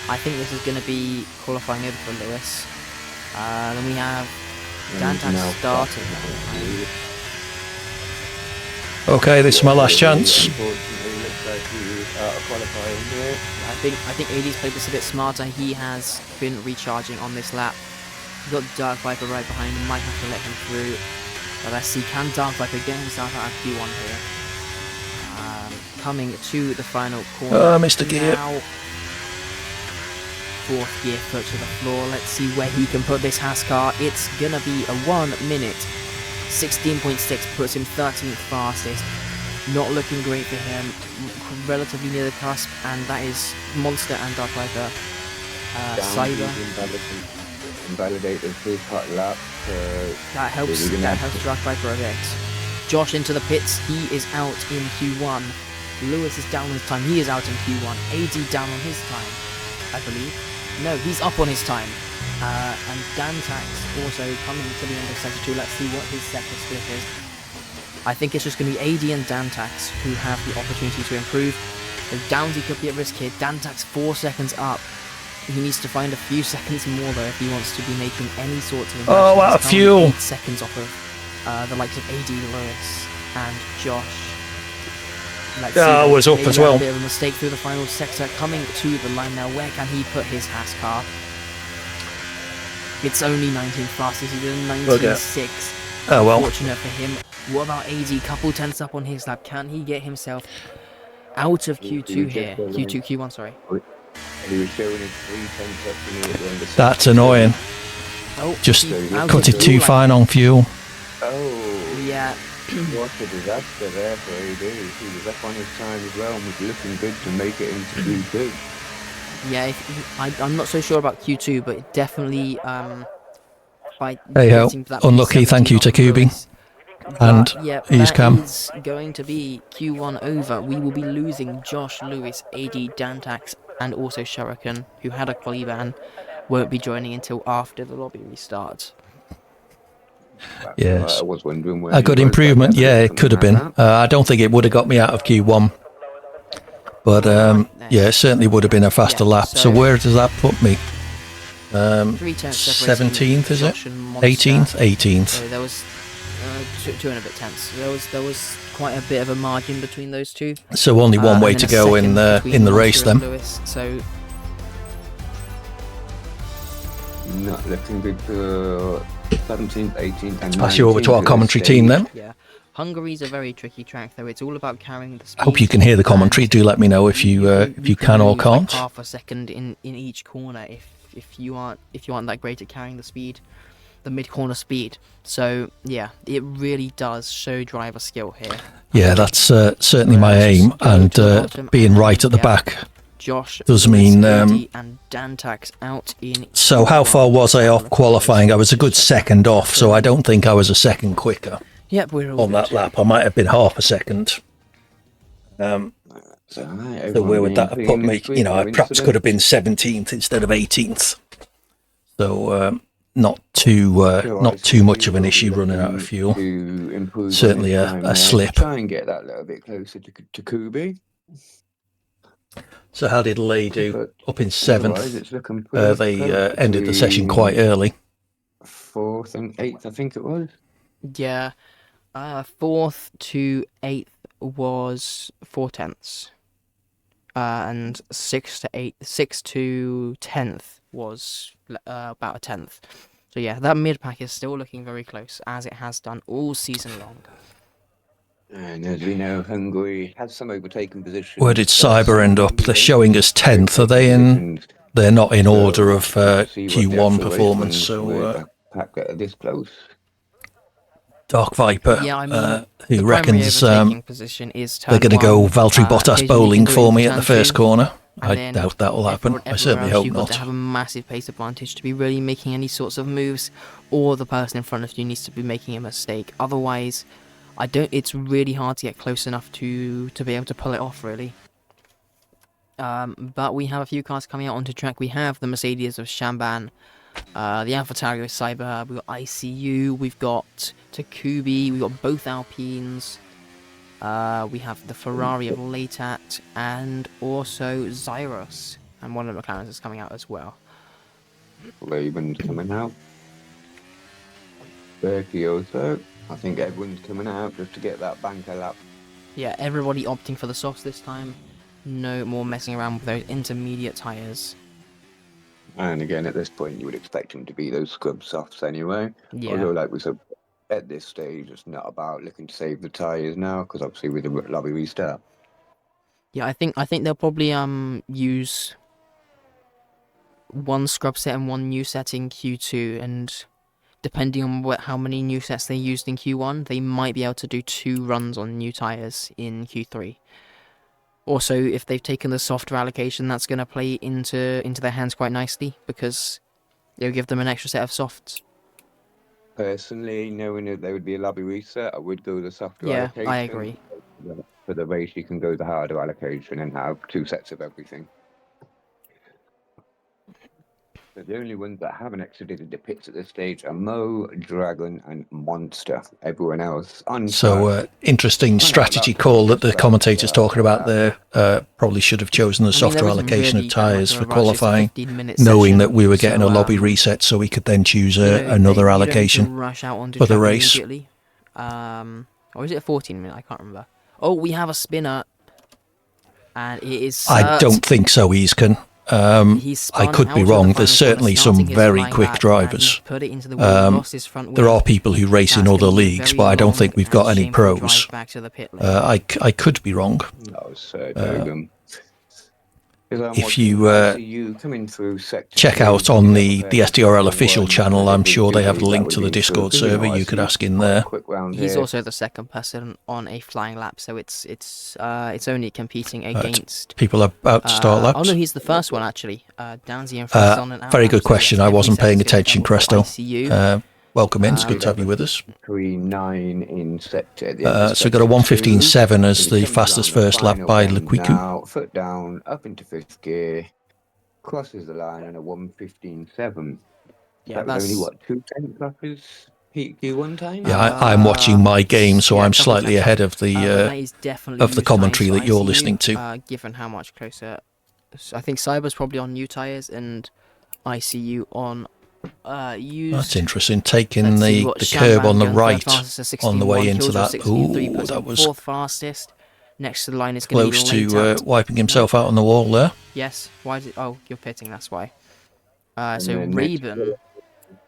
I think this is going to be qualifying over for Lewis. Then we have Dantax starting. Okay, this is my last chance. Unfortunately, looks like he's out of qualifying here. I think AD's played this a bit smarter. He has been recharging on this lap. Got Dark Viper right behind him. Might have to let him through. But let's see, can Dark Viper get himself out of Q1 here? Coming to the final corner. Mr. Gear. Now, 4th gear foot to the floor. Let's see where he can put this Haas car. It's gonna be a 1 minute 16.6, puts him 13th fastest. Not looking great for him. Relatively near the cusp, and that is Monster and Dark Viper. Cyber. Invalidated his hot lap. That helps Dark Viper a bit. Josh into the pits. He is out in Q1. Lewis is down on his time. He is out in Q1. AD down on his time, I believe. No, he's up on his time. And Dantax also coming to the end of Sector 2. Let's see what his sector split is. I think it's just going to be AD and Dantax who have the opportunity to improve. So Downsy could be at risk here. Dantax 4 seconds up. He needs to find a few seconds more though if he wants to be making any sorts of impressions. Oh, wow, fuel! 8 seconds off of the likes of AD, Lewis, and Josh. I was up as well. A bit of a mistake through the final sector. Coming to the line now. Where can he put his Haas car? It's only 19 fastest. He did a 19.6. Oh well. Fortunate for him. What about AD? Couple tenths up on his lap. Can he get himself out of Q2 here? Q1, sorry. He was showing his 3 tenths up to me at the end of That's annoying. Oh, Just cut it too fine on fuel. Oh. Yeah. What a disaster there for AD. He was up on his time as well and was looking good to make it into Q2. Yeah, I'm not so sure about Q2, but definitely by Hey ho, getting to that unlucky, thank you Takubi. And yeah, he's Cam. Is going to be Q1 over. We will be losing Josh, Lewis, AD, Dantax, and also Shuriken, who had a quali ban, won't be joining until after the lobby restarts. Yes, I was wondering where a good improvement. Yeah, it could have been. I don't think it would have got me out of Q1, but yeah, it certainly would have been a faster lap. So where does that put me? 17th, is it? 18th, 18th. So there was 2 and a bit tenths. There was quite a bit of a margin between those two. So only one way to go in the race then. Lewis, so not looking good for 17th, 18th, and 19th. Pass you over to our commentary team then. Yeah, Hungary's a very tricky track though. It's all about carrying the speed. I hope you can hear the commentary. Do let me know if you can or can't. Like half a second in each corner if you aren't that great at carrying the speed, the mid corner speed. So yeah, it really does show driver skill here. Yeah, that's certainly my aim, and being right at the back Josh, Does Lewis, mean, Cody and Dantax out in. So how far was I off qualifying? I was a good second off, so I don't think I was a second quicker Yep, we're all on good. that lap. I might have been half a second. So where would that have put me? You know, I perhaps could have been 17th instead of 18th. So not too much of an issue running out of fuel. Certainly a slip. Try and get that a little bit closer to Kubi. So how did Lay do? Up in 7th. It's looking they ended the session quite early. 4th and 8th, I think it was. Yeah, 4th to 8th was 4/10, and 6th to 10th was about a 10th. So yeah, that mid pack is still looking very close, as it has done all season long. And as we know, Hungary has some overtaken positions. Where did Cyber end up? They're showing us 10th. Are they in? They're not in order of Q1 performance. So pack that are this close. Dark Viper, Yeah, I mean, who reckons position is they're going to go Valtteri Bottas occasionally bowling you can go for into me at the turn first 2, corner. and I then doubt that will happen. I certainly hope you've got not. to have a massive pace advantage to be really making any sorts of moves, or the person in front of you needs to be making a mistake. Otherwise, it's really hard to get close enough to be able to pull it off, really. But we have a few cars coming out onto track. We have the Mercedes of Shamban, the AlphaTauri of Cyber, we've got ICU, we've got Takubi, we've got both Alpines, we have the Ferrari of Latat, and also Zyros, and one of the McLarens is coming out as well. Laban's coming out. Berkey also. I think everyone's coming out just to get that banker lap. Yeah, everybody opting for the softs this time. No more messing around with those intermediate tyres. And again, at this point, you would expect them to be those scrub softs anyway. Yeah. Although, like we said, at this stage, it's not about looking to save the tyres now, because obviously with the lobby restart. Yeah, I think they'll probably use one scrub set and one new set in Q2, and depending on how many new sets they used in Q1, they might be able to do 2 runs on new tyres in Q3. Also, if they've taken the software allocation, that's going to play into their hands quite nicely, because they'll give them an extra set of softs. Personally, knowing that there would be a lobby reset, I would go the software allocation. Yeah, I agree. For the race, you can go the harder allocation and have 2 sets of everything. But the only ones that haven't exited the pits at this stage are Mo, Dragon, and Monster. Everyone else on. So interesting strategy call that the commentator's talking about there. Probably should have chosen the softer allocation of tyres for qualifying, knowing that we were getting a lobby reset, so we could then choose another allocation for the race. Or is it a 14-minute? I can't remember. Oh, we have a spinner, and it is. I don't think so, Eascan. I could be wrong. There's certainly some very quick drivers. There are people who race in other leagues, but I don't think we've got any pros. I could be wrong. If you check out on the SDRL official channel, I'm sure they have a link to the Discord server. You could ask in there. He's also the second person on a flying lap, so it's only competing against. People are about to start laps. Oh no, he's the first one actually. Downsy and Frost on an out. Very good question. I wasn't paying attention, Cresto. Welcome in. It's good to have you with us. 3.9 in sector. So we've got a 1:15.7 as the fastest first lap by Lequiku. Now, foot down, up into 5th gear, crosses the line and a 1:15.7. Yeah, that's only what, 2/10 off his peak Q1 time. Yeah, I'm watching my game, so I'm slightly ahead of the commentary that you're listening to. Given how much closer, I think Cyber's probably on new tyres and ICU on. That's interesting. Taking the curb on the right on the way into that. Ooh, that was 4th fastest. Next to the line is going close to wiping himself out on the wall there. Yes. Why did? Oh, you're pitting. That's why. So Raven.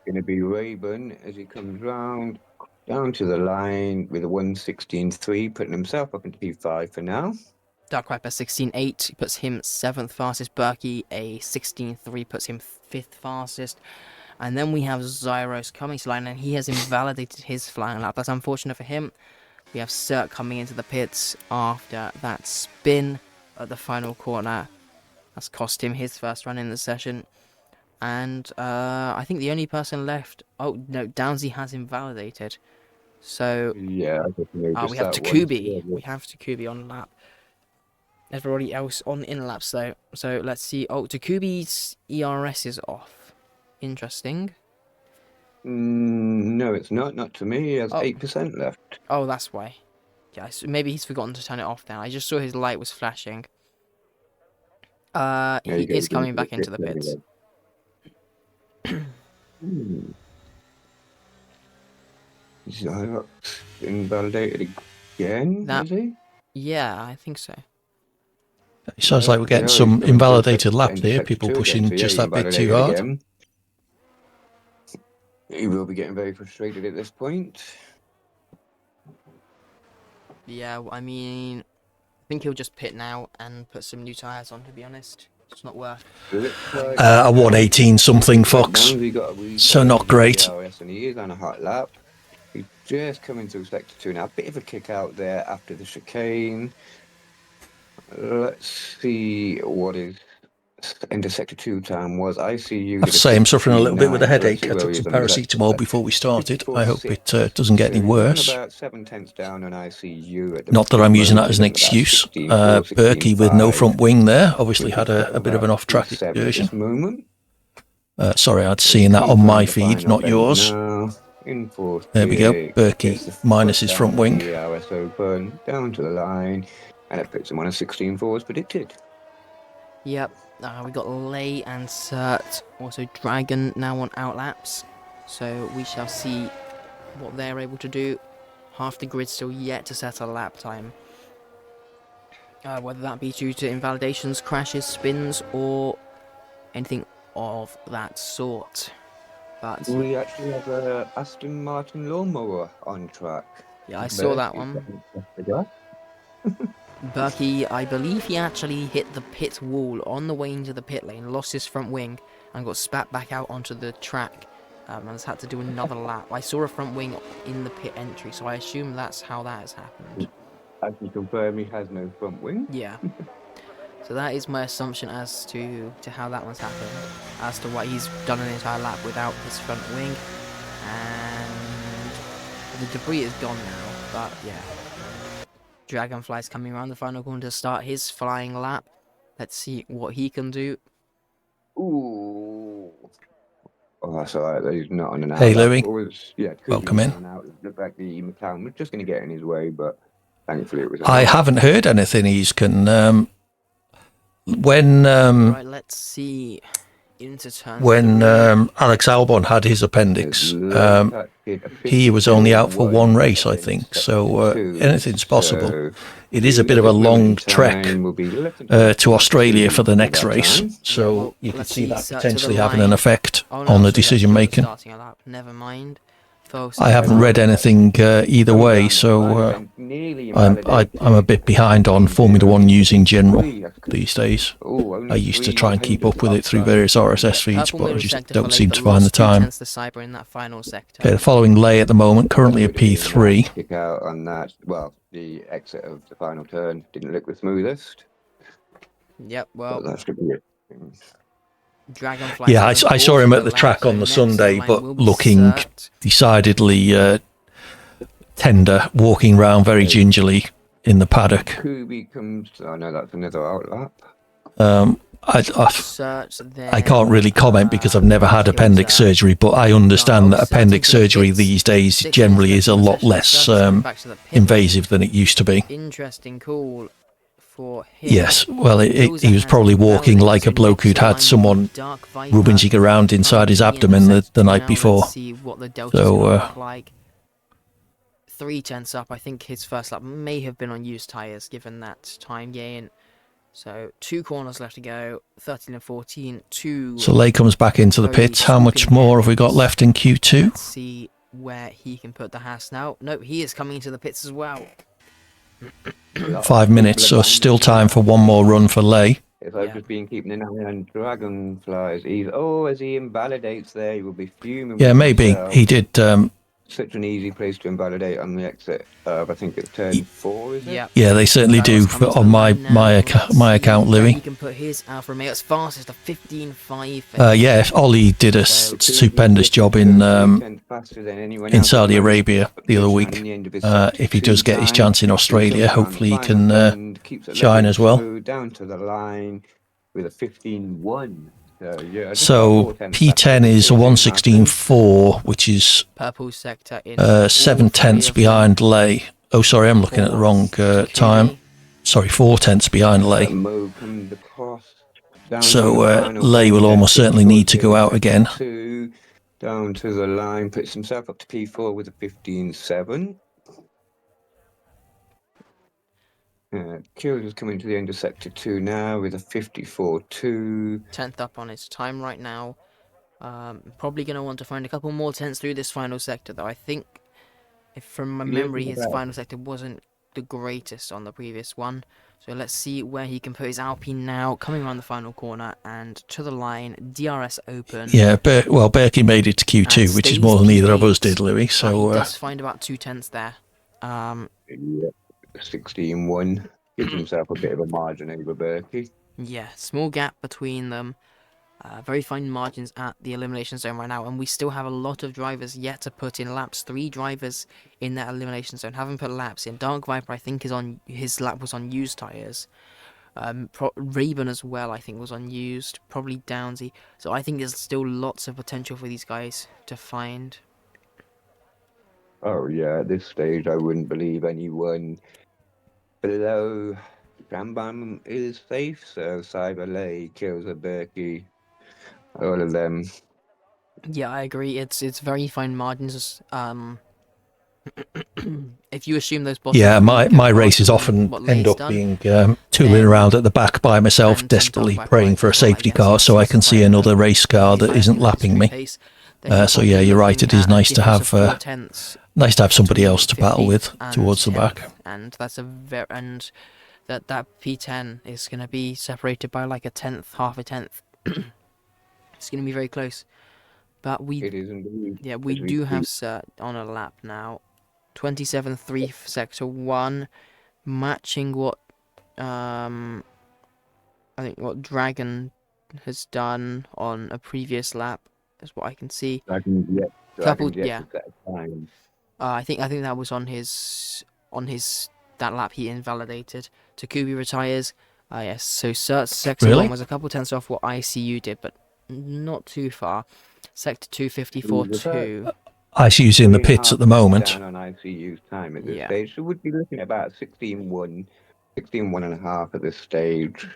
Going to be Raven as he comes round down to the line with a 1:16.3, putting himself up into P5 for now. Dark Viper 16.8 puts him 7th fastest. Berkey a 16.3 puts him 5th fastest. And then we have Zyros coming to line, and he has invalidated his flying lap. That's unfortunate for him. We have Cert coming into the pits after that spin at the final corner. That's cost him his first run in the session. And I think the only person left... Oh, no, Downsy has invalidated. So Yeah, I just noticed we have that one. Takubi. We have Takubi on lap. Everybody else on in laps though. So let's see. Oh, Takubi's ERS is off. Interesting. No, it's not. Not to me. He has Oh. 8% left. Oh, that's why. Yeah, so maybe he's forgotten to turn it off then. I just saw his light was flashing. He is coming back into the pits. Zyrox invalidated again, is he? Yeah, I think so. It sounds like we're getting some invalidated laps here. People pushing just that bit too hard. Again. He will be getting very frustrated at this point. Yeah, I mean, I think he'll just pit now and put some new tyres on, to be honest. It's not worth. A 118 something Fox. So not great. And he is on a hot lap. He's just coming through sector 2 now. Bit of a kick out there after the chicane. Let's see what his into sector 2 time was. ICU. I have to say, I'm suffering a little bit with a headache. I took some paracetamol before we started. I hope it doesn't get any worse. About 7/10 down on ICU. Not that I'm using that as an excuse. Berkey with no front wing there. Obviously had a bit of an off-track excursion. Sorry, I'd seen that on my feed, not yours. There we go. Berkey minus his front wing. RS open, down to the line, and it puts him on a 16.4 as predicted. Yep. We got Lay and Cert, also Dragon now on outlaps, so we shall see what they're able to do. Half the grid still yet to set a lap time, whether that be due to invalidations, crashes, spins, or anything of that sort. But we actually have a Aston Martin lawnmower on track. Yeah, I saw that one. Berkey, I believe he actually hit the pit wall on the way into the pit lane, lost his front wing, and got spat back out onto the track, and has had to do another lap. I saw a front wing in the pit entry, so I assume that's how that has happened. I can confirm he has no front wing. Yeah. So that is my assumption as to how that one's happened, as to why he's done an entire lap without his front wing, and the debris is gone now, but yeah. Dragonfly's coming around the final corner to start his flying lap. Let's see what he can do. Ooh. Oh, that's alright. He's not on an outlet. Hey, Louis. Yeah, welcome in. Looked like the McLaren was just going to get in his way, but thankfully it was. I haven't heard anything. He's when right, let's see. Into turn when Alex Albon had his appendix, he was only out for one race, I think. So anything's possible. It is a bit of a long trek to Australia for the next race, so you could see that potentially having an effect on the decision making. Never mind. I haven't read anything either way, so I'm a bit behind on Formula 1 news in general these days. I used to try and keep up with it through various RSS feeds, but I just don't seem to find the time. Okay, the following Lay at the moment, currently a P3. Kick out on that. Well, the exit of the final turn didn't look the smoothest. Yep, well, that's good to be it. Dragonfly, yeah, I saw him at the track on the Sunday, but looking decidedly tender, walking around very gingerly in the paddock. Kubi comes. Oh no, that's another outlap. I can't really comment because I've never had appendix surgery, but I understand that appendix surgery these days generally is a lot less invasive than it used to be. Interesting call. Yes, well, he was probably walking like a bloke who'd had someone rummaging around inside his abdomen the night before. So, 3/10 up, I think his first lap may have been on used tyres, given that time gain. So, 2 corners left to go, 13 and 14, 2... So Lay comes back into the pits. How much more have we got left in Q2? Let's see where he can put the Haas now. No, he is coming into the pits as well. 5 minutes, so still time for one more run for Lay. If I've just been keeping an eye on Dragonflies, as he invalidates there, he will be fuming. Yeah, maybe. He did such an easy place to invalidate on the exit of, I think it's turn 4, is it? Yeah. Yeah, they certainly do on my account, Louis. He can put his Alfa Romeo as fastest of 15.5. Yeah, Ollie did a stupendous job in Saudi Arabia the other week. If he does get his chance in Australia, hopefully he can shine as well. Down to the line with a 15.1. So P10 is a 1:16.4, which is purple sector in 7/10 behind Lay. Oh, sorry, I'm looking at the wrong time. Sorry, 4/10 behind Lay. So Lay will almost certainly need to go out again. Down to the line, puts himself up to P4 with a 15.7. Kyrgios coming to the end of sector 2 now with a 54.2. 10th up on his time right now. Probably going to want to find a couple more tenths through this final sector, though. I think, if from my memory, his final sector wasn't the greatest on the previous one. So let's see where he can put his Alpine now, coming around the final corner and to the line. DRS open. Yeah, well, Berkey made it to Q2, which is more than either of us did, Louis. So he does find about 2 tenths there. 16.1. Gives himself a bit of a margin over Berkey. Yeah, small gap between them. Very fine margins at the elimination zone right now, and we still have a lot of drivers yet to put in laps. 3 drivers in that elimination zone haven't put laps in. Dark Viper, I think, his lap was on used tyres. Rayburn as well, I think, was on used. Probably Downsy. So I think there's still lots of potential for these guys to find. Oh yeah, at this stage I wouldn't believe anyone below Grambam is safe. So Cyber Lay, Kills a Berkey, all of them. Yeah, I agree. It's very fine margins. If you assume those bottom, yeah, my races often end up being tooling around at the back by myself, desperately praying for a safety car so I can see another race car that isn't lapping me. So yeah, you're right. It is nice to have somebody else to battle with towards the back. And that's that P10 is going to be separated by like a tenth, half a tenth. It's going to be very close. But we do have Cert on a lap now. 27.3 for sector 1, matching what I think what Dragon has done on a previous lap. Is what I can see. I think that was on his that lap he invalidated. Takubi retires. Yes, so Cert's sector 1 was a couple tenths off what ICU did, but not too far. Sector 2, 54.2. ICU's in the pits at the moment. Down on ICU's time at this stage, so we'd be looking at about 16.1, 16.1.5 at this stage.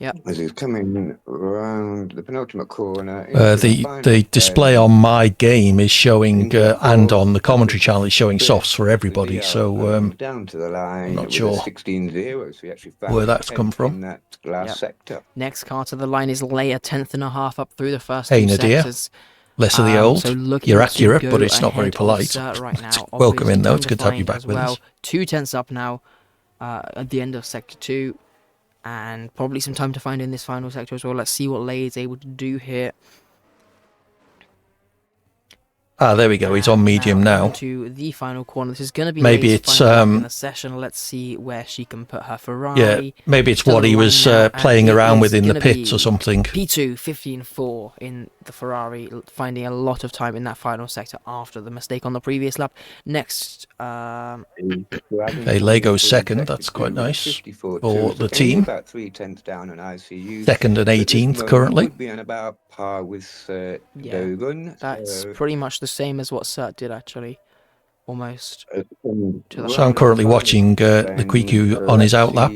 Yeah. As he's coming around the penultimate corner. The display on my game is showing, and on the commentary channel is showing softs for everybody. So down to the line. I'm not sure 16.0, so he actually where that's come from. In that last sector. Next car to the line is Lay, a 10.5 up through the first 2 sectors. Less of the old. So you're accurate, but it's not very polite. Right now, welcome in, though. It's good to have you back with us. 2 tenths up now at the end of sector 2. And probably some time to find in this final sector as well. Let's see what Lay is able to do here. There we go. He's on medium now. To the final corner. This is going to be maybe Lay's it's in the session. Let's see where she can put her Ferrari. Yeah, maybe it's what he was playing around with in the pits or something. P2 15.4 in the Ferrari, finding a lot of time in that final sector after the mistake on the previous lap. Next, Lego's second. That's quite nice for the team. About 3 tenths down on ICU. Second and 18th currently. Would be on about par with Dogan. That's pretty much the same as what Cert did, actually. Almost. So I'm currently watching the Quiku on his outlap.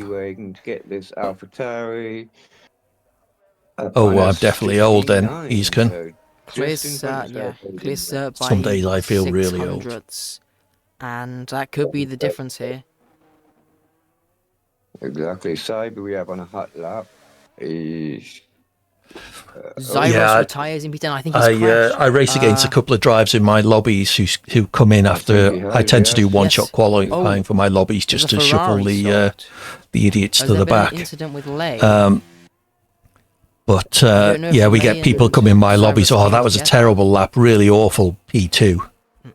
Oh, I'm definitely old then. He's can. Some days I feel really old. And that could be the difference here. Exactly. Cyber we have on a hot lap. Zyros retires in P10. I think I race against a couple of drives in my lobbies who come in after. I tend to do one-shot qualifying for my lobbies just to shuffle the idiots to the back. Incident with Lay? But yeah, we get people come in my lobbies. Oh, that was a terrible lap, really awful P2.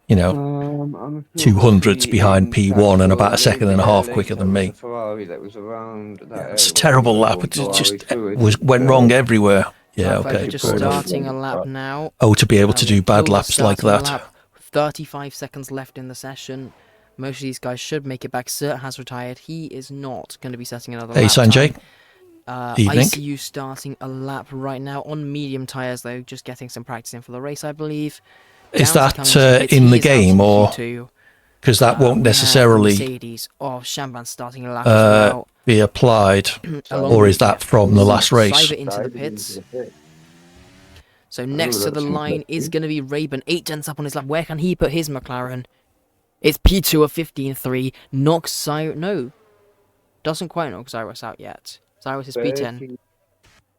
you know, I'm sure 200s Berkey behind in P1 and about a little second and bit a half later quicker than was me. a Ferrari that was around that area. It's a What terrible was lap. it? It Ferrari just fluid. went wrong everywhere. Yeah, Right, folks, okay, we're just fair enough. starting a lap now. Oh, to be able to We have do bad Kilser laps like starting a that. lap, 35 seconds left in the session. Most of these guys should make it back. Cert has retired. He is not going to be setting another Hey, lap Sanjay. time. Evening. ICU starting a lap right now on medium tyres, though, just getting some practice in for the race, I believe. Is Downs that coming to pits. in He the is out game, in or Q2. because that won't We have necessarily Mercedes. Oh, Shamban starting a lap as well. be applied, Along or with, is that from the last race? Cyber into the pits. So next to the line is going to be Raben. 8 tenths up on his lap. Where can he put his McLaren? It's P2 of 15.3. Knocks Cyrus... No. Doesn't quite knock Cyrus out yet. Cyrus is P10.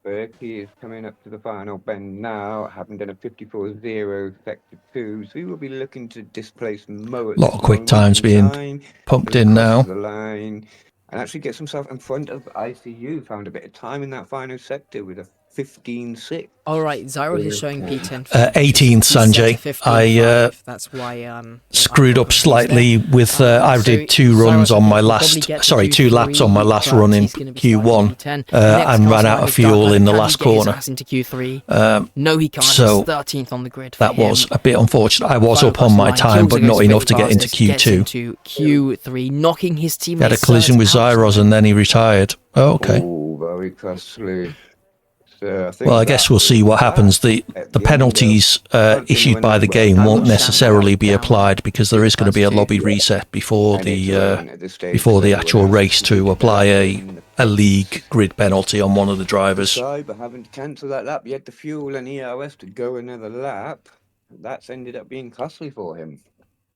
Berkey is coming up to the final bend now, having done a 54.0 sector 2, so he will be looking to displace Mo at A lot this of quick moment times in being time, pumped and in crosses now. the line and actually gets himself in front of ICU. Found a bit of time in that final sector with a 15.6. Alright, Cyrus is showing P10. 18th, Sanjay. That's why Screwed up slightly with I did 2 runs on my last, sorry, 2 laps on my last run in Q1 and ran out of fuel in the last corner. Into Q3? No, he can't. So He's 13th on the grid. That was a bit unfortunate. I was up on my time, but not enough to get into Q2. Into Q3, knocking his teammate. He had a collision with Zyros and then he retired. Oh, okay. Oh, very costly. So I guess we'll see what happens. The penalties issued by the game won't necessarily be applied because there is going to be a lobby reset before the actual race to apply a league grid penalty on one of the drivers. But having to cancel that lap, he had the fuel and ERS to go another lap. That's ended up being costly for him.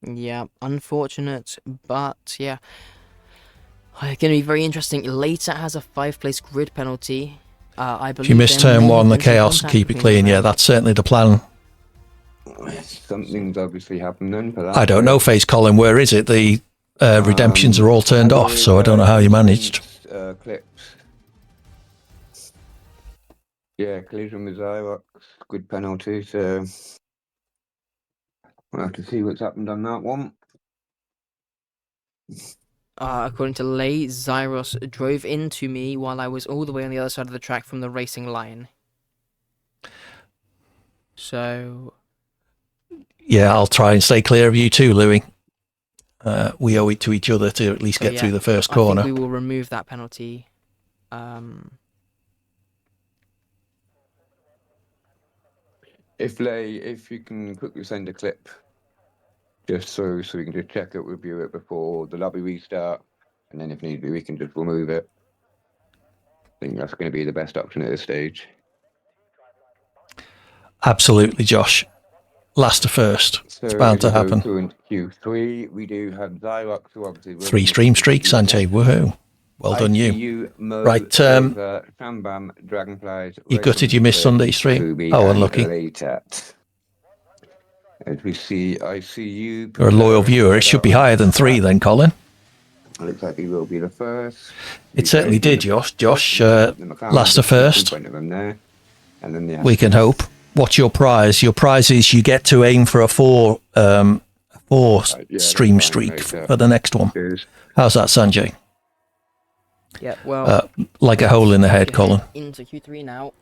Yeah, unfortunate, but yeah. It's going to be very interesting. Later has a 5-place grid penalty. I believe if you miss turn 1, the chaos, keep it clean. Yeah, that's certainly the plan. Something's obviously happened then for that. I don't know, Face Colin, where is it? The redemptions are all turned off, so I don't know how you managed. Clips. Yeah, collision with Zyrox, good penalty, so we'll have to see what's happened on that one. According to Lay, Zyros drove into me while I was all the way on the other side of the track from the racing line. So... Yeah, I'll try and stay clear of you too, Louis. We owe it to each other to at least get through the first corner. I think we will remove that penalty. If you can quickly send a clip, just so we can just check it, review it before the lobby restart, and then if need be, we can just remove it. I think that's going to be the best option at this stage. Absolutely, Josh. Last to first. So it's bound to happen. Into Q3, we do have Zyrox, who obviously 3 stream streaks, Sanjay. Woohoo. Well done, you. Right, Shambam, Dragonflies, you gutted you missed Sunday stream? Oh, unlucky. As we see ICU... You're a loyal viewer. It should be higher than 3 then, Colin. Looks like he will be the first. It certainly did, Josh. Last to first. We can hope. What's your prize? Your prize is you get to aim for a 4 stream streak for the next one. How's that, Sanjay? Yeah, well... like a hole in the head, Colin. Into Q3 now.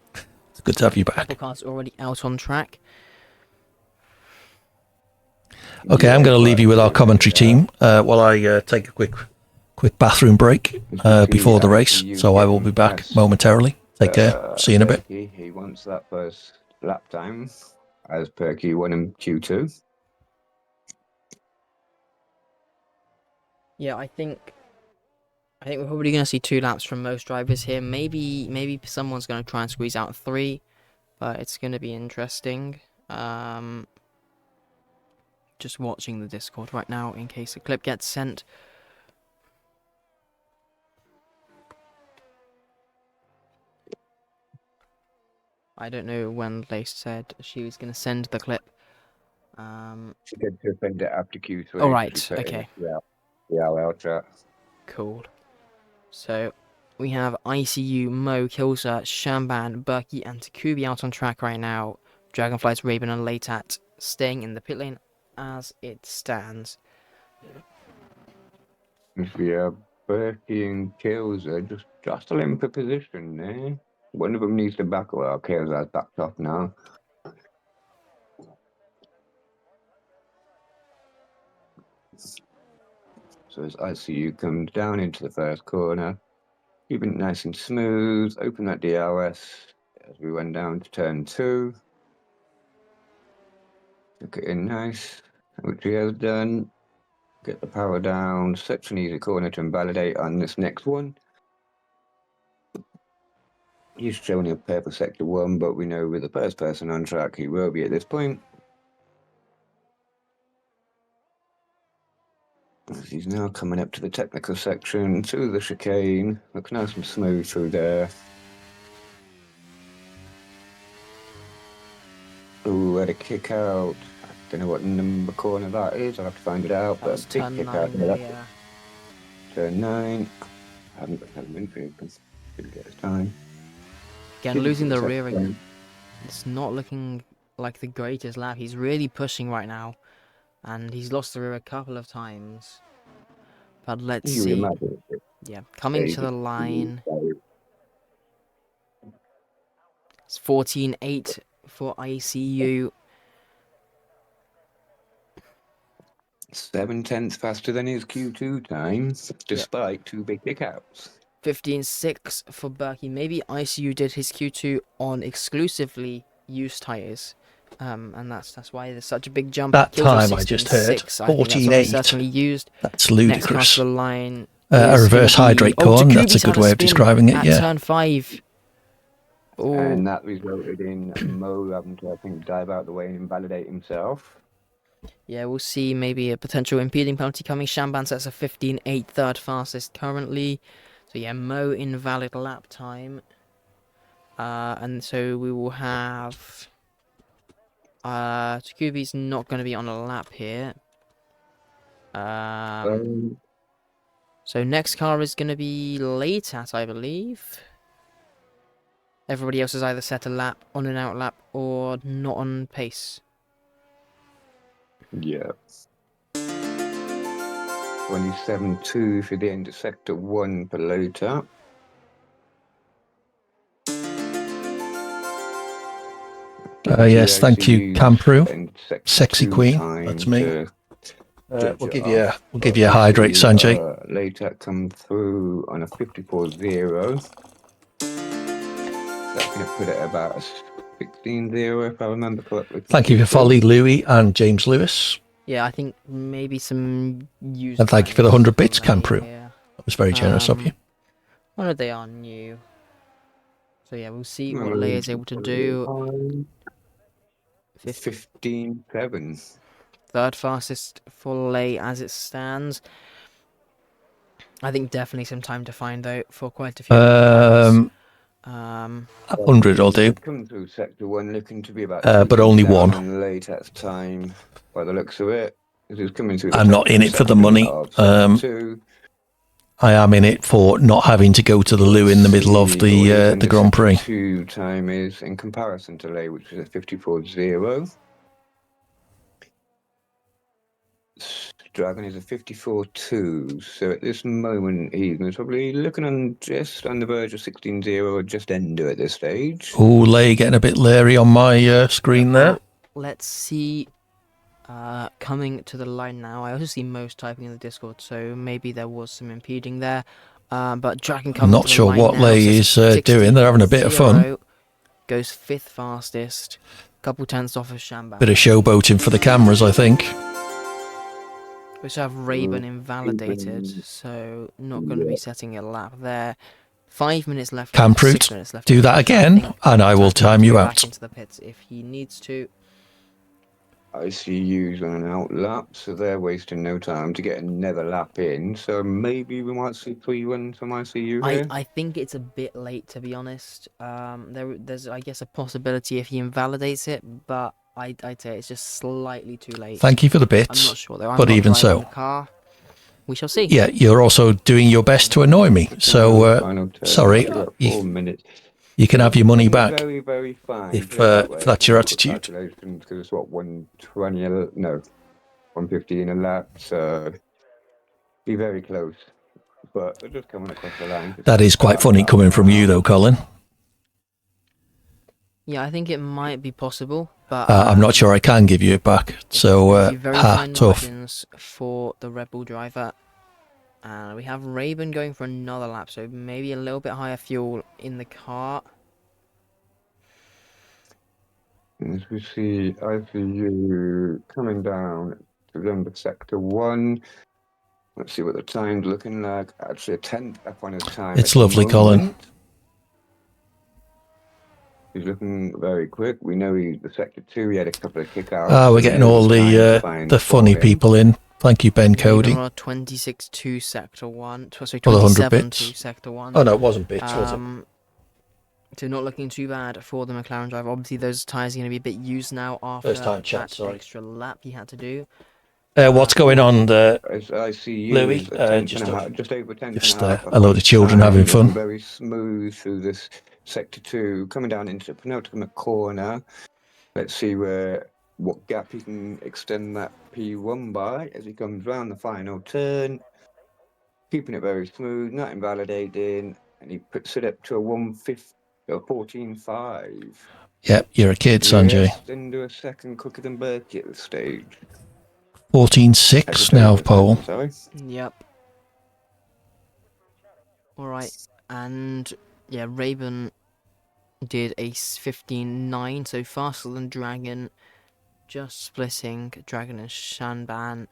It's good to have you back. Couple cars already out on track. Okay, I'm going to leave you with our commentary team while I take a quick bathroom break before the race. So I will be back momentarily. Take care. See you in a bit. He wants that first lap time as per Q1 and Q2. Yeah, I think we're probably going to see 2 laps from most drivers here. Maybe someone's going to try and squeeze out 3, but it's going to be interesting. Just watching the Discord right now in case a clip gets sent. I don't know when Lace said she was going to send the clip. She did send it after Q3. Oh, right, okay. Yeah, chat. Cool. So, we have ICU, Mo, Kilser, Shamban, Berkey, and Takubi out on track right now. Dragonflies, Raven, and Latat staying in the pit lane. as it stands. Yeah, Berkey and Kills are just jostling for position there. One of them needs to back away. Kills has backed off now. So as ICU comes down into the first corner, keep it nice and smooth, open that DRS as we went down to turn 2. Look it in nice, which he has done. Get the power down, such an easy corner to invalidate on this next one. He's showing a purple sector 1, but we know with the first person on track he will be at this point. He's now coming up to the technical section, through the chicane. Looks nice and smooth through there. Ooh, had a kick out. I don't know what number corner that is. I'll have to find it out. That But was a big turn kick 9 out there, there. yeah. Turn 9. I haven't got him in for it because didn't get his time. Again, Didn't losing get the his rear, time. it's not looking like the greatest lap. He's really pushing right now, and he's lost the rear a couple of times. But let's You see. imagine it. Yeah, coming to the line. It's 14.8 for ICU. 7/10 faster than his Q2 time, despite 2 big kickouts. 15.6 for Berkey. Maybe ICU did his Q2 on exclusively used tyres. And that's why there's such a big jump. That Kills are time I just heard, 16.6. I think that's almost 14.8. certainly used. That's Next car ludicrous. to the line. A is reverse gonna be- hydrate oh, corn, that's a Takubi's had good way of spin describing it, at yeah. turn 5. Oh, And that resulted in Mo having to, I think, dive out the way and invalidate himself. yeah, we'll see maybe a potential impeding penalty coming. Shamban sets a 15.8, third fastest currently. So yeah, Mo invalid lap time. And so we will have... Takubi's not going to be on a lap here. So next car is going to be late at, I believe. Everybody else has either set a lap, on and out lap, or not on pace. Yeah. 27.2 for the end of sector 1 for later. Yes, thank you, Camprue. Sexy Queen, that's me. We'll give you a hydrate, Sanjay. Later come through on a 54.0. That's going to put it about a 16.0 if I remember correctly. Thank you for Folly, Louis, and James Lewis. Yeah, I think maybe some used. And thank you for the 100 bits, from Camprue. here. That was very generous of you. Well, they are new. So yeah, we'll see what Lay is able to do. 15.7. Third fastest for Lay as it stands. I think definitely some time to find out for quite a few. 100 will do. Come through sector 1 looking to be about but only one. on late at time by the looks of it. Coming through I'm not in it for the money. I am in it for not having to go to the loo in the middle of the Grand Prix. 2 time is in comparison to Lay, which is a 54.0. Dragon is a 54.2, so at this moment he's probably looking on just on the verge of 16.0 or just under at this stage. Oh, Lay getting a bit leery on my screen there. Let's see. Coming to the line now. I also see most typing in the Discord, so maybe there was some impeding there. But Dragon coming Not to the sure line what now, Lay is doing. They're having a bit of fun. Goes 5th fastest. Couple tenths off of Shamban. Bit of showboating for the cameras, I think. We also have Raven invalidated, so not going to be setting a lap there. 5 minutes left. Camprue, 6 minutes left. do that again, and I will time you out. Back into the pits if he needs to. ICU's on an out lap, so they're wasting no time to get another lap in. So maybe we might see 3-1 from ICU here. I think it's a bit late, to be honest. There's, I guess, a possibility if he invalidates it, but I'd say it's just slightly too late. Thank you for the bits. I'm not sure, though. I'm but not even driving so. the car. We shall see. Yeah, you're also doing your best to annoy me. So, sorry. 4 minutes. You can have your money back Very, very fine. if that's your attitude. Congratulations, because it's what, 120, no, 1:15 a lap, so be very close. But they're just coming across the line. That is quite funny coming from you, though, Colin. Yeah, I think it might be possible, but I'm not sure I can give you it back. So, very fine tough. margins for the Red Bull driver. And we have Raven going for another lap, so maybe a little bit higher fuel in the car. As we see ICU coming down to number sector 1. Let's see what the time's looking like. Actually, a 10th up on his time. It's lovely, Colin. He's looking very quick. We know he's the sector 2. He had a couple of kickouts. Ah, we're getting all the funny people in. Thank you, Ben Cody. 26-2 sector 1. Sorry, For the 100 bits. 27-2 sector 1. Oh, no, it wasn't bits, was it? So not looking too bad for the McLaren driver. Obviously, those tyres are going to be a bit used now after First time chat, that sorry. extra lap he had to do. What's going on there, I see you, Louis? just over 10. Just a load of children having fun. Very smooth through this sector 2, coming down into the penultimate corner. Let's see what gap he can extend that P1 by as he comes round the final turn. Keeping it very smooth, not invalidating, and he puts it up to a 14.5. Yep, you're a kid, Sanjay. Yes, into a second quicker than Berkey at the stage. 14.6 now, Paul. Sorry. Yep. Alright, and yeah, Raven did a 15.9, so faster than Dragon. Just splitting Dragon and Shanban.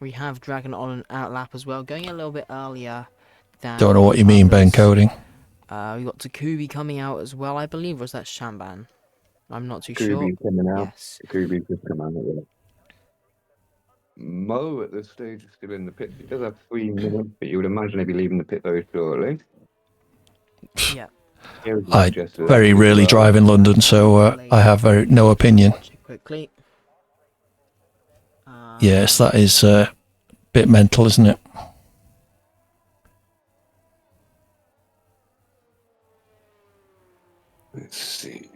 We have Dragon on an outlap as well, going a little bit earlier than... Don't know what you mean, Ben Cody. We got Takubi coming out as well, I believe. Was that Shanban? I'm not too Takubi's sure. Coming out. Yes. Takubi's just come out. Mo at this stage is still in the pit. He does have 3 minutes, but you would imagine he'd be leaving the pit very shortly. Yeah. I very rarely drive in London, so I have no opinion. Check quickly. Yes, that is a bit mental, isn't it? Let's see.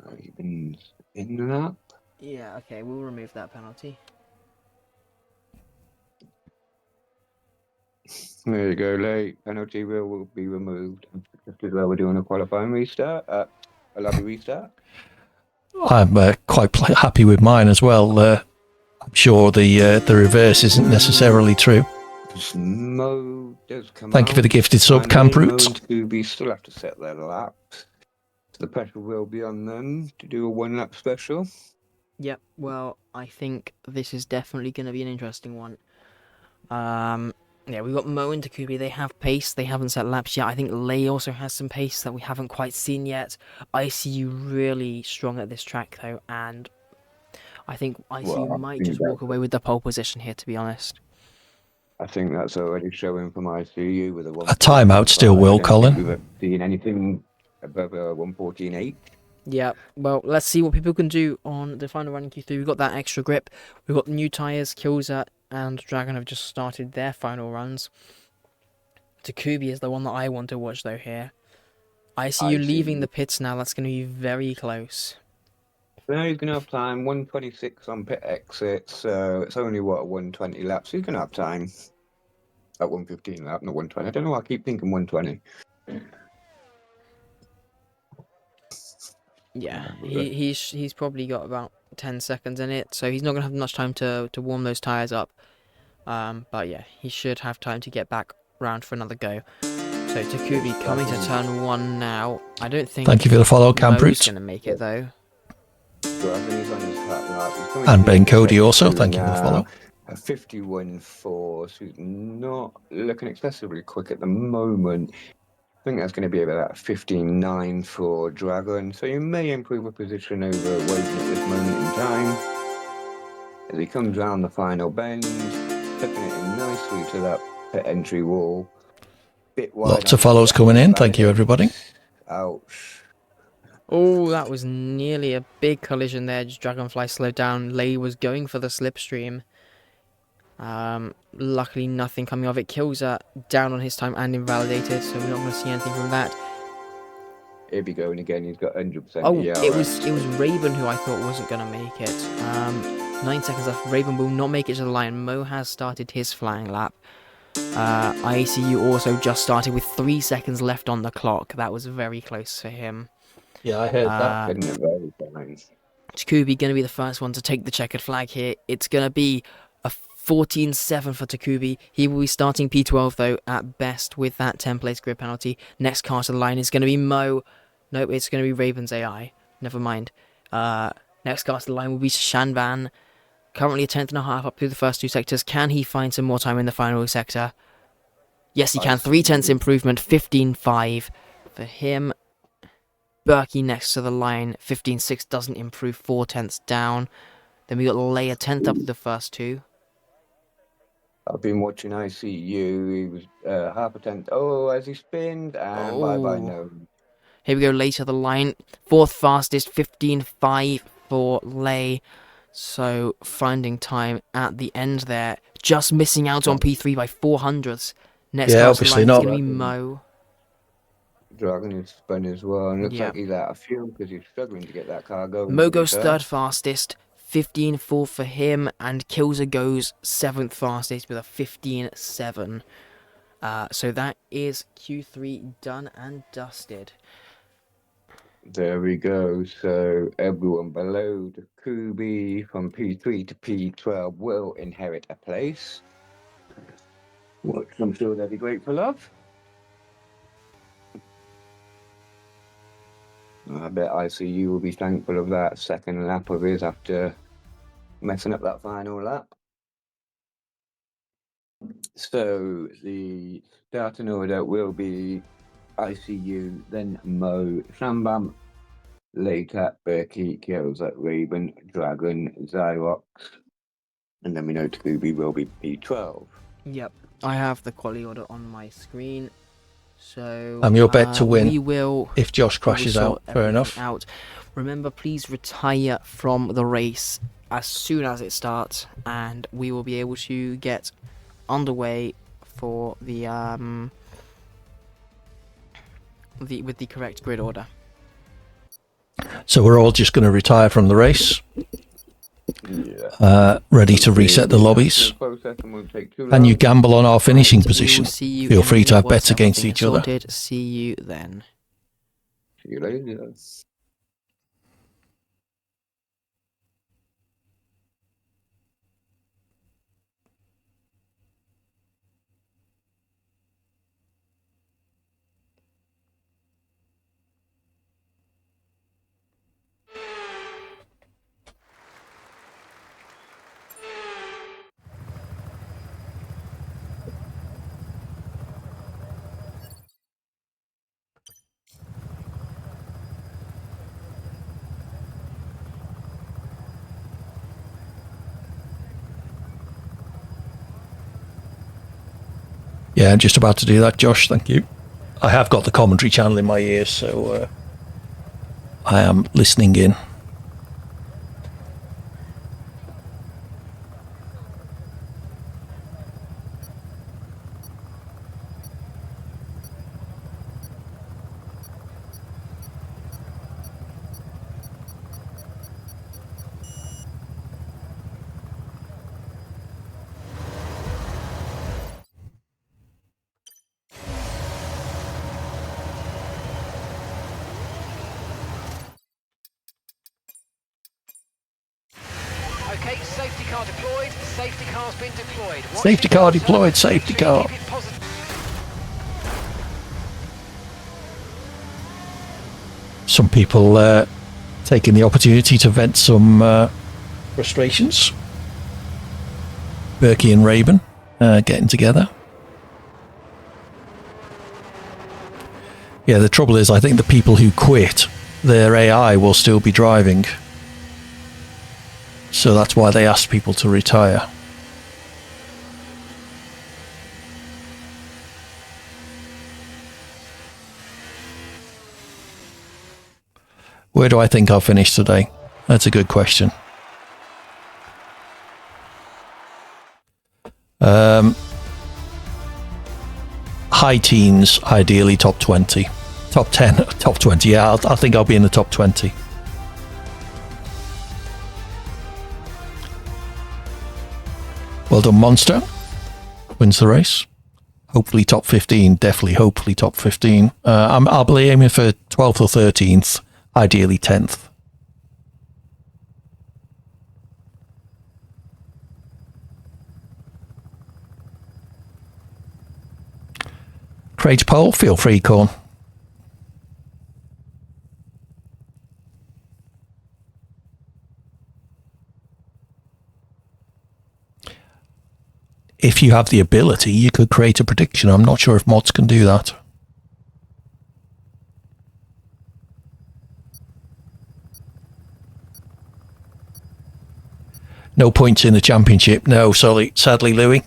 Raven's in that. Yeah, okay, we'll remove that penalty. There you go, late. Penalty will be removed. Just as well we're doing a qualifying restart. A lobby restart. I'm quite happy with mine as well. I'm sure the reverse isn't necessarily true. Mo does come Thank you for the gifted sub, Camp Roots. Scooby still have to set their laps. So the pressure will be on them to do a 1-lap special. Yep, well, I think this is definitely going to be an interesting one. Yeah, we've got Mo and Takubi. They have pace. They haven't set laps yet. I think Lei also has some pace that we haven't quite seen yet. ICU really strong at this track, though, and I think ICU might just walk away with the pole position here, to be honest. I think that's already showing from ICU with a timeout still will, Colin. We've seen anything above 1:14.8. Yeah, well, let's see what people can do on the final run in Q3. We've got that extra grip. We've got the new tyres. Killzat and Dragon have just started their final runs. Takubi is the one that I want to watch, though, here. ICU leaving the pits now. That's going to be very close. No, he's going to have time. 1:26 on pit exit, so it's only, a 1:20 lap. So he's going to have time at 1:15 lap, not 1:20. I don't know why I keep thinking 1:20. Yeah, he's probably got about 10 seconds in it, so he's not going to have much time to warm those tyres up. But yeah, he should have time to get back round for another go. So Takubi coming to turn 1 now. I don't think... Thank you for the follow, Camp Roots. Going to make it, though. And Ben Cody also, thank you for the follow. 51.4, so he's not looking excessively quick at the moment. I think that's going to be about 15.9 for Dragon, so you may improve a position over Woken at this moment in time. As he comes round the final bend, tucking it in nicely to that pit entry wall. Bit wide. Lots of follows coming in, thank you everybody. Ouch. Oh, that was nearly a big collision there. Just Dragonfly slowed down. Lei was going for the slipstream. Luckily nothing coming of it. Killzat down on his time and invalidated, so we're not going to see anything from that. Here we go, and again, he's got 100%. Oh, Yeah, it was Raven who I thought wasn't going to make it. 9 seconds left. Raven will not make it to the line. Mo has started his flying lap. ICU also just started with 3 seconds left on the clock. That was very close for him. Yeah, I heard that. Getting it very fine. Takubi going to be the first one to take the checkered flag here. It's going to be a 14-7 for Takubi. He will be starting P12 though at best with that 10 place grid penalty. Next car to the line is going to be Mo. Nope, it's going to be Raven's AI. Never mind. Next car to the line will be Shanvan. Currently a 10th.5 up through the first 2 sectors. Can he find some more time in the final sector? Yes, he can. 3/10 improvement. 15.5 for him. Berkey next to the line. 15.6 doesn't improve. 4/10 down. Then we got Leia 10th up to the first 2. I've been watching ICU. He was half a tenth. Oh, as he spinned, and bye no. Here we go, later the line. 4th fastest, 15.5 for Lei. So finding time at the end there. Just missing out on P3 by 400ths. Next Yeah, car obviously to the line not. is going to be Mo. Dragon is spun as well, and looks Yeah. like he's out of fuel because he's struggling to get that car going. Mo goes 3rd fastest, 15.4 for him, and Kilza goes 7th fastest with a 15.7. So that is Q3 done and dusted. There we go. So everyone below the Kubi from P3 to P12 will inherit a place, which I'm sure they'll be grateful of. I bet ICU will be thankful of that second lap of his after messing up that final lap. So the starting order will be ICU, then Mo, Shambam, later Berkey, Kills Raven, Dragon, Zyrox, and then we know Takubi will be P12. Yep, I have the quality order on my screen. So I'm your bet to win. We will If Josh crashes out, fair enough. Remember, please retire from the race as soon as it starts, and we will be able to get underway for the with the correct grid order. So we're all just going to retire from the race. Yeah. Ready to reset the lobbies. And you gamble on our finishing position. Feel free to have bets against each other. See you then. See you later. Yeah, I'm just about to do that, Josh. Thank you. I have got the commentary channel in my ears, so I am listening in. Okay, safety car deployed. Safety car's been deployed. Safety car deployed. Safety car. Some people taking the opportunity to vent some frustrations. Berkey and Raven getting together. Yeah, the trouble is, I think the people who quit, their AI will still be driving. So that's why they asked people to retire. Where do I think I'll finish today? That's a good question. High teens, ideally top 20. Top 10, top 20. Yeah, I think I'll be in the top 20. Well done, Monster. Wins the race. Hopefully top 15. Definitely, hopefully top 15. I'll be aiming for 12th or 13th. Ideally 10th. Create a poll. Feel free, Corn. If you have the ability, you could create a prediction. I'm not sure if mods can do that. No points in the championship. No, sorry, sadly, Louis.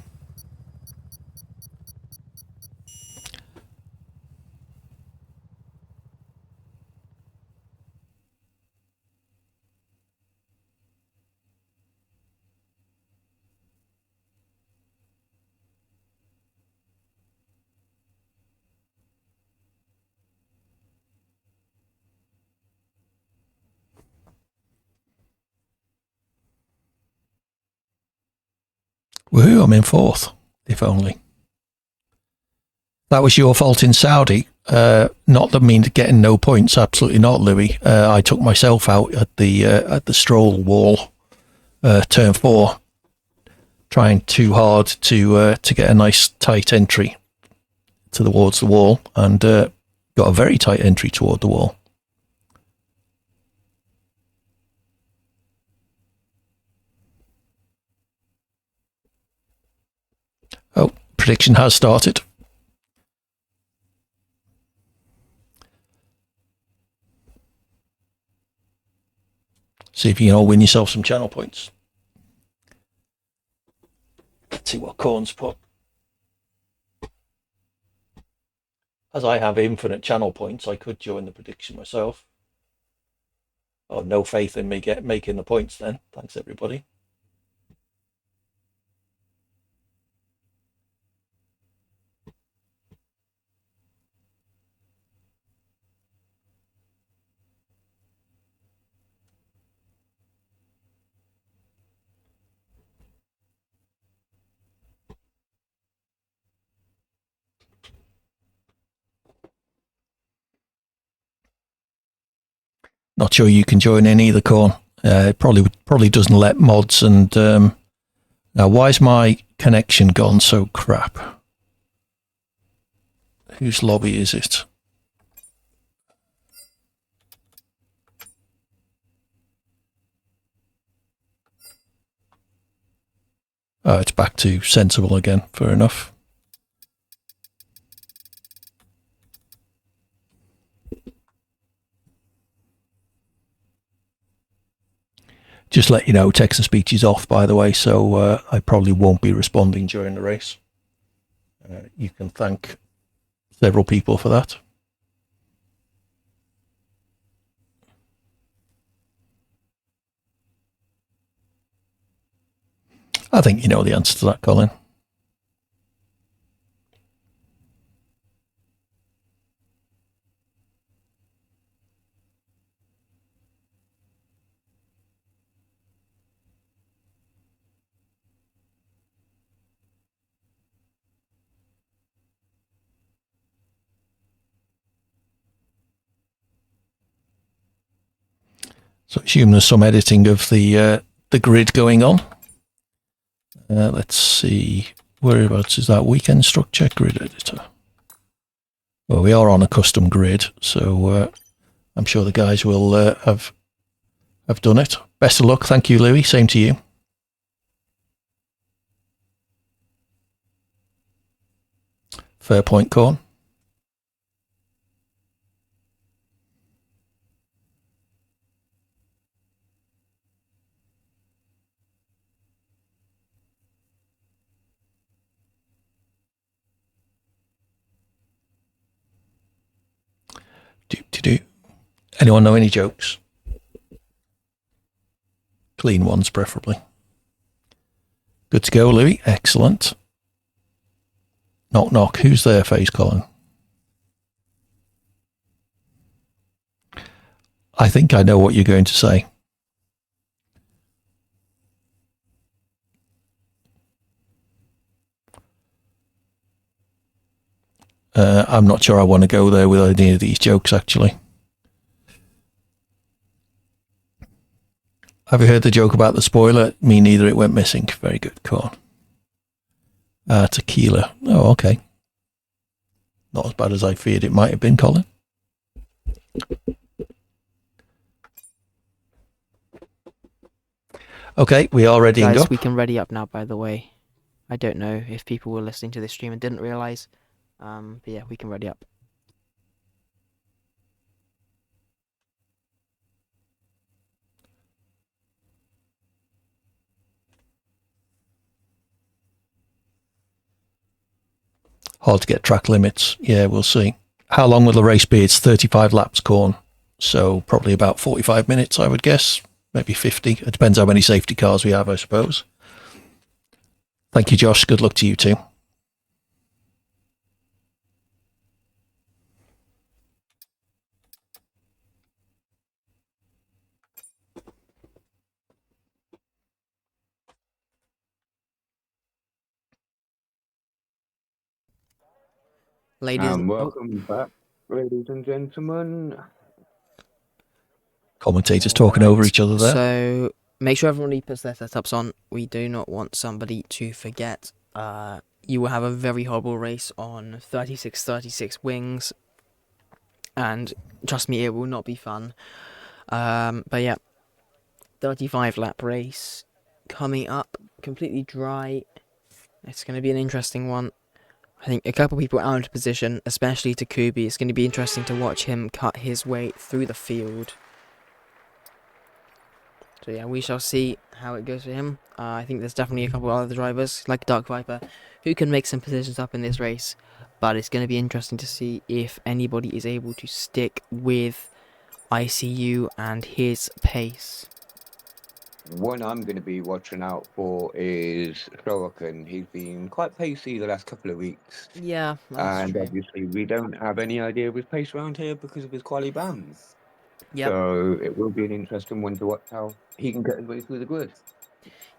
Woohoo, I'm in 4th. If only. That was your fault in Saudi. Not that mean getting no points. Absolutely not, Louis. I took myself out at the stroll wall, turn 4, trying too hard to get a nice tight entry towards the wall, and got a very tight entry toward the wall. Oh, prediction has started. See if you can all win yourself some channel points. Let's see what Corn's put. As I have infinite channel points, I could join the prediction myself. Oh, no faith in me making the points then. Thanks, everybody. Not sure you can join in either, Corn. It probably doesn't let mods. And now, why is my connection gone so crap? Whose lobby is it? Oh, it's back to sensible again. Fair enough. Just let you know, text-to-speech is off, by the way, so I probably won't be responding during the race. You can thank several people for that. I think you know the answer to that, Colin. So I assume there's some editing of the grid going on. Let's see, whereabouts is that weekend structure grid editor? Well, we are on a custom grid, so I'm sure the guys will have done it. Best of luck. Thank you, Louis. Same to you. Fair point, Corn. Do. Anyone know any jokes? Clean ones, preferably. Good to go, Louis. Excellent. Knock, knock. Who's there, Face Colin? I think I know what you're going to say. I'm not sure I want to go there with any of these jokes, actually. Have you heard the joke about the spoiler? Me neither, it went missing. Very good, Corn. Tequila. Oh, okay. Not as bad as I feared it might have been, Colin. Okay, we are readying Guys, up. we can ready up now, by the way. I don't know if people were listening to this stream and didn't realise. But yeah, we can ready up. Hard to get track limits. Yeah, we'll see. How long will the race be? It's 35 laps, Corn. So probably about 45 minutes, I would guess. Maybe 50. It depends how many safety cars we have, I suppose. Thank you, Josh. Good luck to you too. Ladies and welcome back, ladies and gentlemen. Commentators talking over each other there. So make sure everybody puts their setups on. We do not want somebody to forget. You will have a very horrible race on 36 wings, and trust me, it will not be fun. But yeah, 35 lap race coming up, completely dry. It's going to be an interesting one. I think a couple people out of position, especially Takubi. It's going to be interesting to watch him cut his way through the field. So yeah, we shall see how it goes for him. I think there's definitely a couple of other drivers, like Dark Viper, who can make some positions up in this race. But it's going to be interesting to see if anybody is able to stick with ICU and his pace. One I'm going to be watching out for is Sorokin. He's been quite pacey the last couple of weeks. Yeah, that's and true. obviously we don't have any idea of his pace around here because of his quali bans. Yep. So it will be an interesting one to watch how he can get his way through the grid.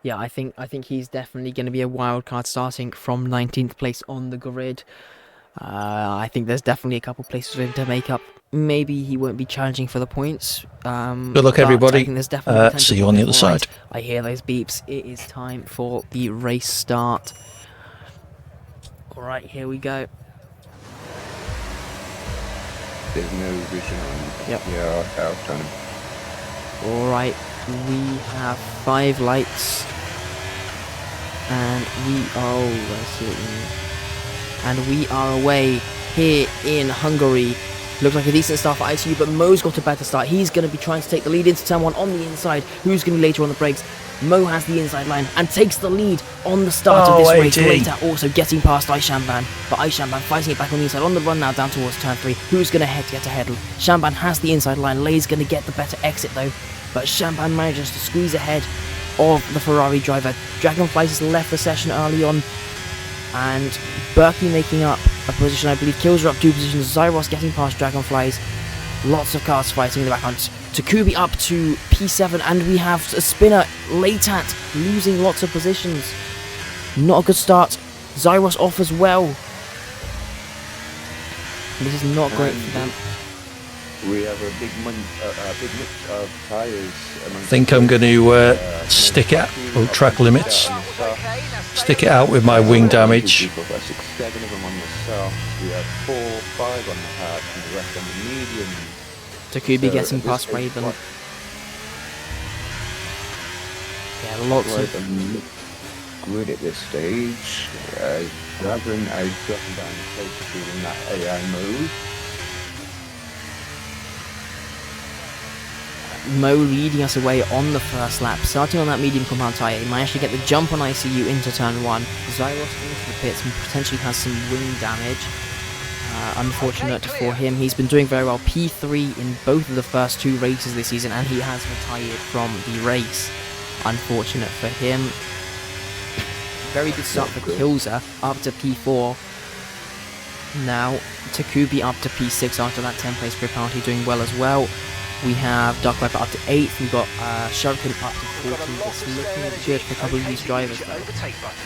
Yeah, I think he's definitely going to be a wild card starting from 19th place on the grid. I think there's definitely a couple places for him to make up. Maybe he won't be challenging for the points. Good luck, everybody. I think there's definitely See you on the other side. I hear those beeps. It is time for the race start. Alright, here we go. There's no vision on. Yep. Yeah, out time. Alright, we have 5 lights. And we let's see what we need. And we are away here in Hungary. Looks like a decent start for ICU, but Mo's got a better start. He's going to be trying to take the lead into turn 1 on the inside. Who's going to be later on the brakes? Mo has the inside line and takes the lead on the start of this race. Later also getting past Aishamban, but Aishamban fighting it back on the inside. On the run now down towards turn 3. Who's going to get ahead? Shamban has the inside line. Lay's going to get the better exit though, but Shamban manages to squeeze ahead of the Ferrari driver. Dragonflies has left the session early on, and Berkey making up a position, I believe. Kills are up 2 positions. Zyros getting past Dragonflies. Lots of cars fighting in the background. Takubi up to P7, and we have a spinner, Latat, losing lots of positions. Not a good start. Zyros off as well. This is not great for them. We have a big mix of tyres. I think I'm going to stick it out, track limits. Stick it out with my wing damage. We've got 6, 7 of them on the soft. We have 4, 5 on the hard, and the rest on the medium. Takubi getting past Raven. Yeah, lots of grid at this stage. Dragon is dropping down close to in that AI mode. Mo leading us away on the first lap, starting on that medium compound tyre. He managed to get the jump on ICU into turn 1. Zyros into the pits and potentially has some wing damage. Unfortunate for him. He's been doing very well. P3 in both of the first 2 races this season, and he has retired from the race. Unfortunate for him. Very good start for Kilza, up to P4. Now Takubi up to P6 after that 10 place grid penalty, doing well as well. We have Dark Viper up to 8th. We've got Shuriken up to 14th. It's looking good for a couple of these drivers. Overtake button.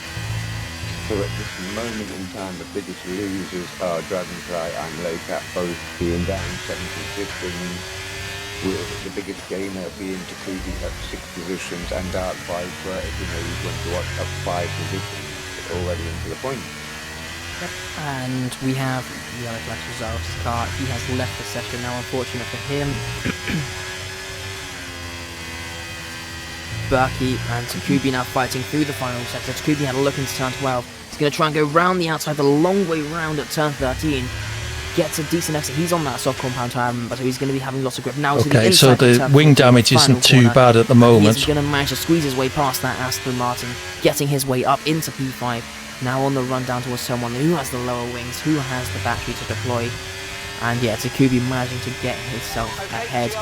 So at this moment in time, the biggest losers are Dragonfly and Lowcat both being down 7 positions, with the biggest gainer being Takubi up 6 positions, and Dark Viper, if you know he's going to watch, up 5 positions already into the point. Yep. And we have the other Flash Results car. He has left the session now, unfortunate for him. Berkey and Takubi now fighting through the final sector. Takubi had a look into turn 12. He's going to try and go round the outside the long way round at turn 13. Gets a decent exit. He's on that soft compound tire, remember, so he's going to be having lots of grip. Now to the Okay, inside so of the turn wing 14, damage isn't final too corner. bad at the He's moment. going to manage to squeeze his way past that Aston Martin, getting his way up into P5. Now on the run down towards someone who has the lower wings, who has the battery to deploy. And yeah, Takubi managing to get himself ahead.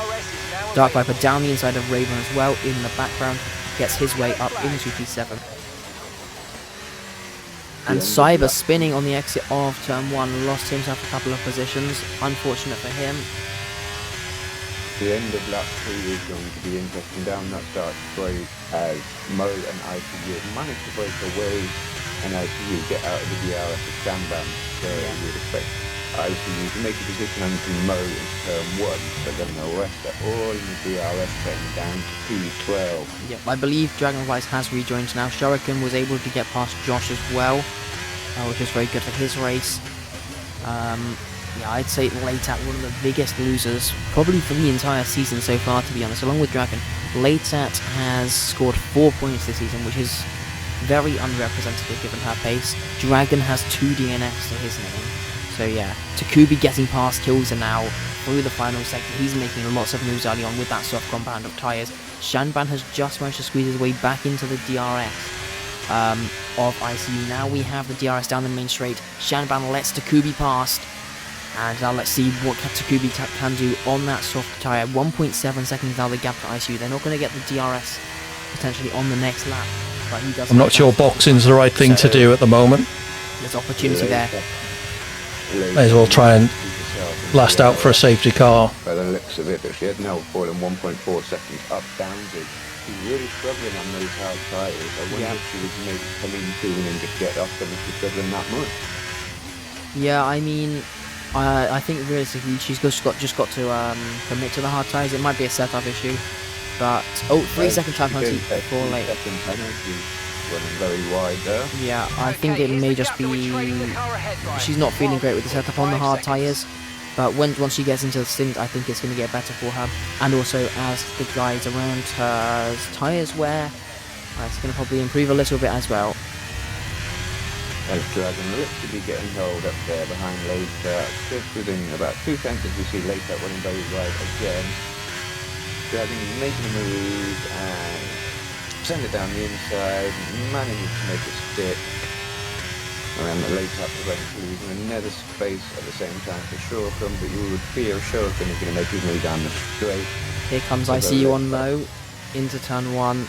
Dark Viper down the inside of Raven as well in the background. Gets his way up into P7. And Cyber spinning on the exit of turn 1, lost himself a couple of positions. Unfortunate for him. The end of lap 2 is going to be interesting down that start straight as Mo and ICU manage to break away, and ICU get out of the DRS of Sandbam. So you would expect ICU to make a decision onto Mo in turn 1, but then the rest are all in the DRS turn down to P12. Yep, I believe Dragonflies has rejoined now. Shuriken was able to get past Josh as well, which is very good for his race. Yeah, I'd say Latat, one of the biggest losers, probably for the entire season so far, to be honest, along with Dragon. Latat has scored 4 points this season, which is very unrepresentative given her pace. Dragon has 2 DNFs to his name. So yeah, Takubi getting past Kilza now through the final sector. He's making lots of moves early on with that soft compound of tyres. Shanban has just managed to squeeze his way back into the DRS of ICU. Now we have the DRS down the main straight. Shanban lets Takubi past. And now let's see what Takubi can do on that soft tyre. 1.7 seconds now the gap to ICU. They're not going to get the DRS potentially on the next lap. But he does. I'm not sure boxing's the right thing to do at the moment. There's opportunity there. May as well try and last out for a safety car. By the looks of it, but she had now fallen 1.4 seconds up down to. She's really struggling on those hard tyres. I wonder if she was maybe coming to and just get off them if she's struggling that much. Yeah, I mean, I think realistically she's just got to commit to the hard tyres. It might be a setup issue, but 3 second time penalty for late. Running very wide there. Yeah, I think it may just be she's not feeling great with the setup on the hard tyres. But once she gets into the stint, I think it's going to get better for her. And also, as the guys around her tyres wear, it's going to probably improve a little bit as well. As Dragon looks to be getting held up there behind Later, just within about 2 seconds we see Later running very wide again. Dragon making a move and send it down the inside, managing to make it stick. And the Later eventually losing another space at the same time for Shuriken, but you would fear Shuriken is going to make his move down the straight. Here comes ICU on low, into turn 1,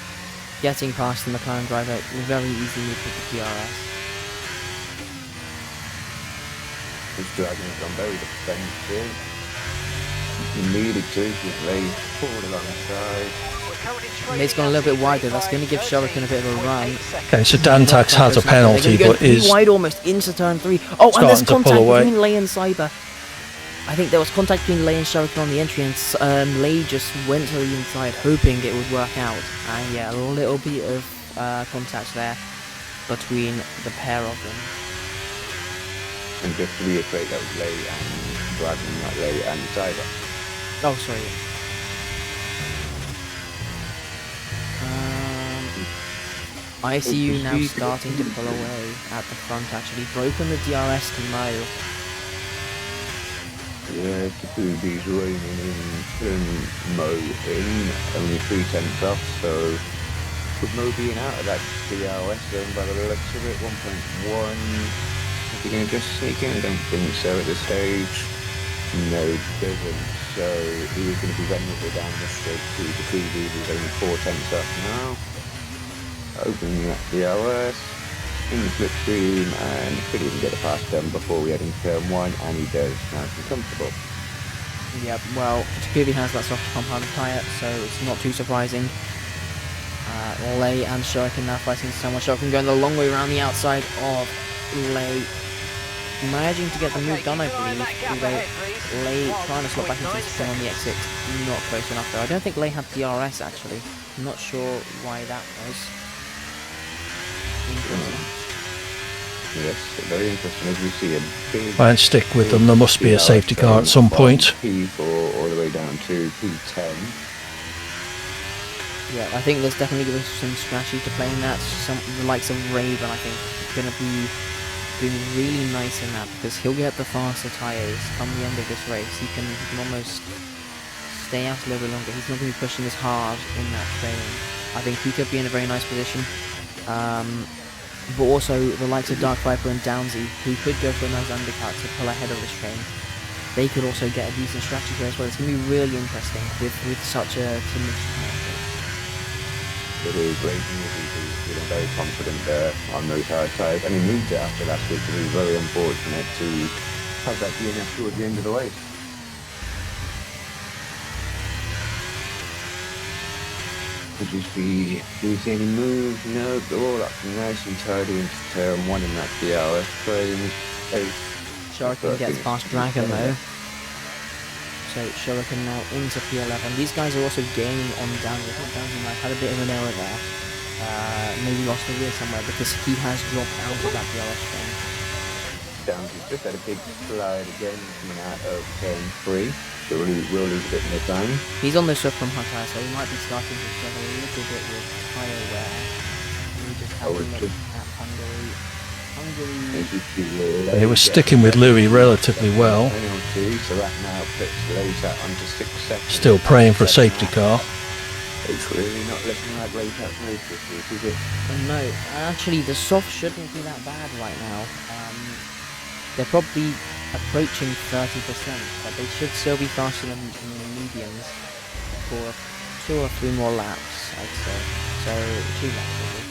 getting past the McLaren driver, very easy move with the DRS. This Dragon has gone very defensive. He needed to, because they pulled alongside. It's gone a little bit wider, that's going to give Shuriken a bit of a run. Okay, so Dantax has a penalty, but is wide almost into turn 3. Oh, and there's starting to pull contact away. between Lei and Cyber. I think there was contact between Lei and Shuriken on the entry, and Lei just went to the inside, hoping it would work out. And yeah, a little bit of contact there between the pair of them. And just to reiterate, that was Lei and Dragon, not Lei and Cyber. Oh, sorry. ICU now starting to pull away at the front, actually. Broken the DRS to Mo. Yeah, Takubi's reining in Mo in, only 3 tenths off, so with Mo being out of that DRS zone by the looks of it, 1.1, is he going to just sneak in? I don't think so at this stage. No, he doesn't. So he is going to be vulnerable down the straight to Takubi, who's only 4 tenths up now. Opening that DRS in the slipstream, and could even get a pass done before we head into turn 1, and he does. Now it's comfortable. Yeah, well, Takubi has that soft compound tyre, so it's not too surprising. Lei and Shuriken now fighting someone. Shuriken going the long way around the outside of Lei, managing to get the move done, I believe, although Lei trying to slot back into the spin on the exit, not close enough though. I don't think Lei had DRS actually, I'm not sure why that was. Interesting. Yes, very interesting. As we see a big... Try and stick with them. There must be a safety car at some point. P4 all the way down to P10. Yeah, I think there's definitely going to be some strategy to playing that. The likes of Raven, I think, going to be doing really nice in that, because he'll get the faster tyres come the end of this race. He can almost stay out a little bit longer. He's not going to be pushing as hard in that training. I think he could be in a very nice position. But also the likes of Dark Viper and Downsy, who could go for a nice undercut to pull ahead of this train. They could also get a decent strategy here as well. It's going to be really interesting with such a timid character. It is Raven will be feeling very confident there on those hard tyres, and he needs it after last week, because it was very unfortunate to have that DNF towards the end of the race. Could you see any moves? No, they're all up nice and tidy into turn one in that DRS train. Shuriken gets past Dragon though. So Shuriken now into P11. These guys are also gaining on Downsy. I think Downsy might have had a bit of an error there. Maybe lost the wheel somewhere, because he has dropped out of that DRS train. Downsy just had a big slide again coming out of turn 3. So we'll lose a bit more time. He's on the swift from Hunter, so he might be starting to struggle a little bit with tyre wear. We just have a look at Hungary. They were sticking with Louis relatively well. So that now puts Leighton onto 6 seconds. Still praying for a safety car. It's really not looking like Leighton's race this week, is it? No, actually the soft shouldn't be that bad right now. They're probably approaching 30%, but they should still be faster than the mediums for 2 or 3 more laps, I'd say. So 2 laps maybe.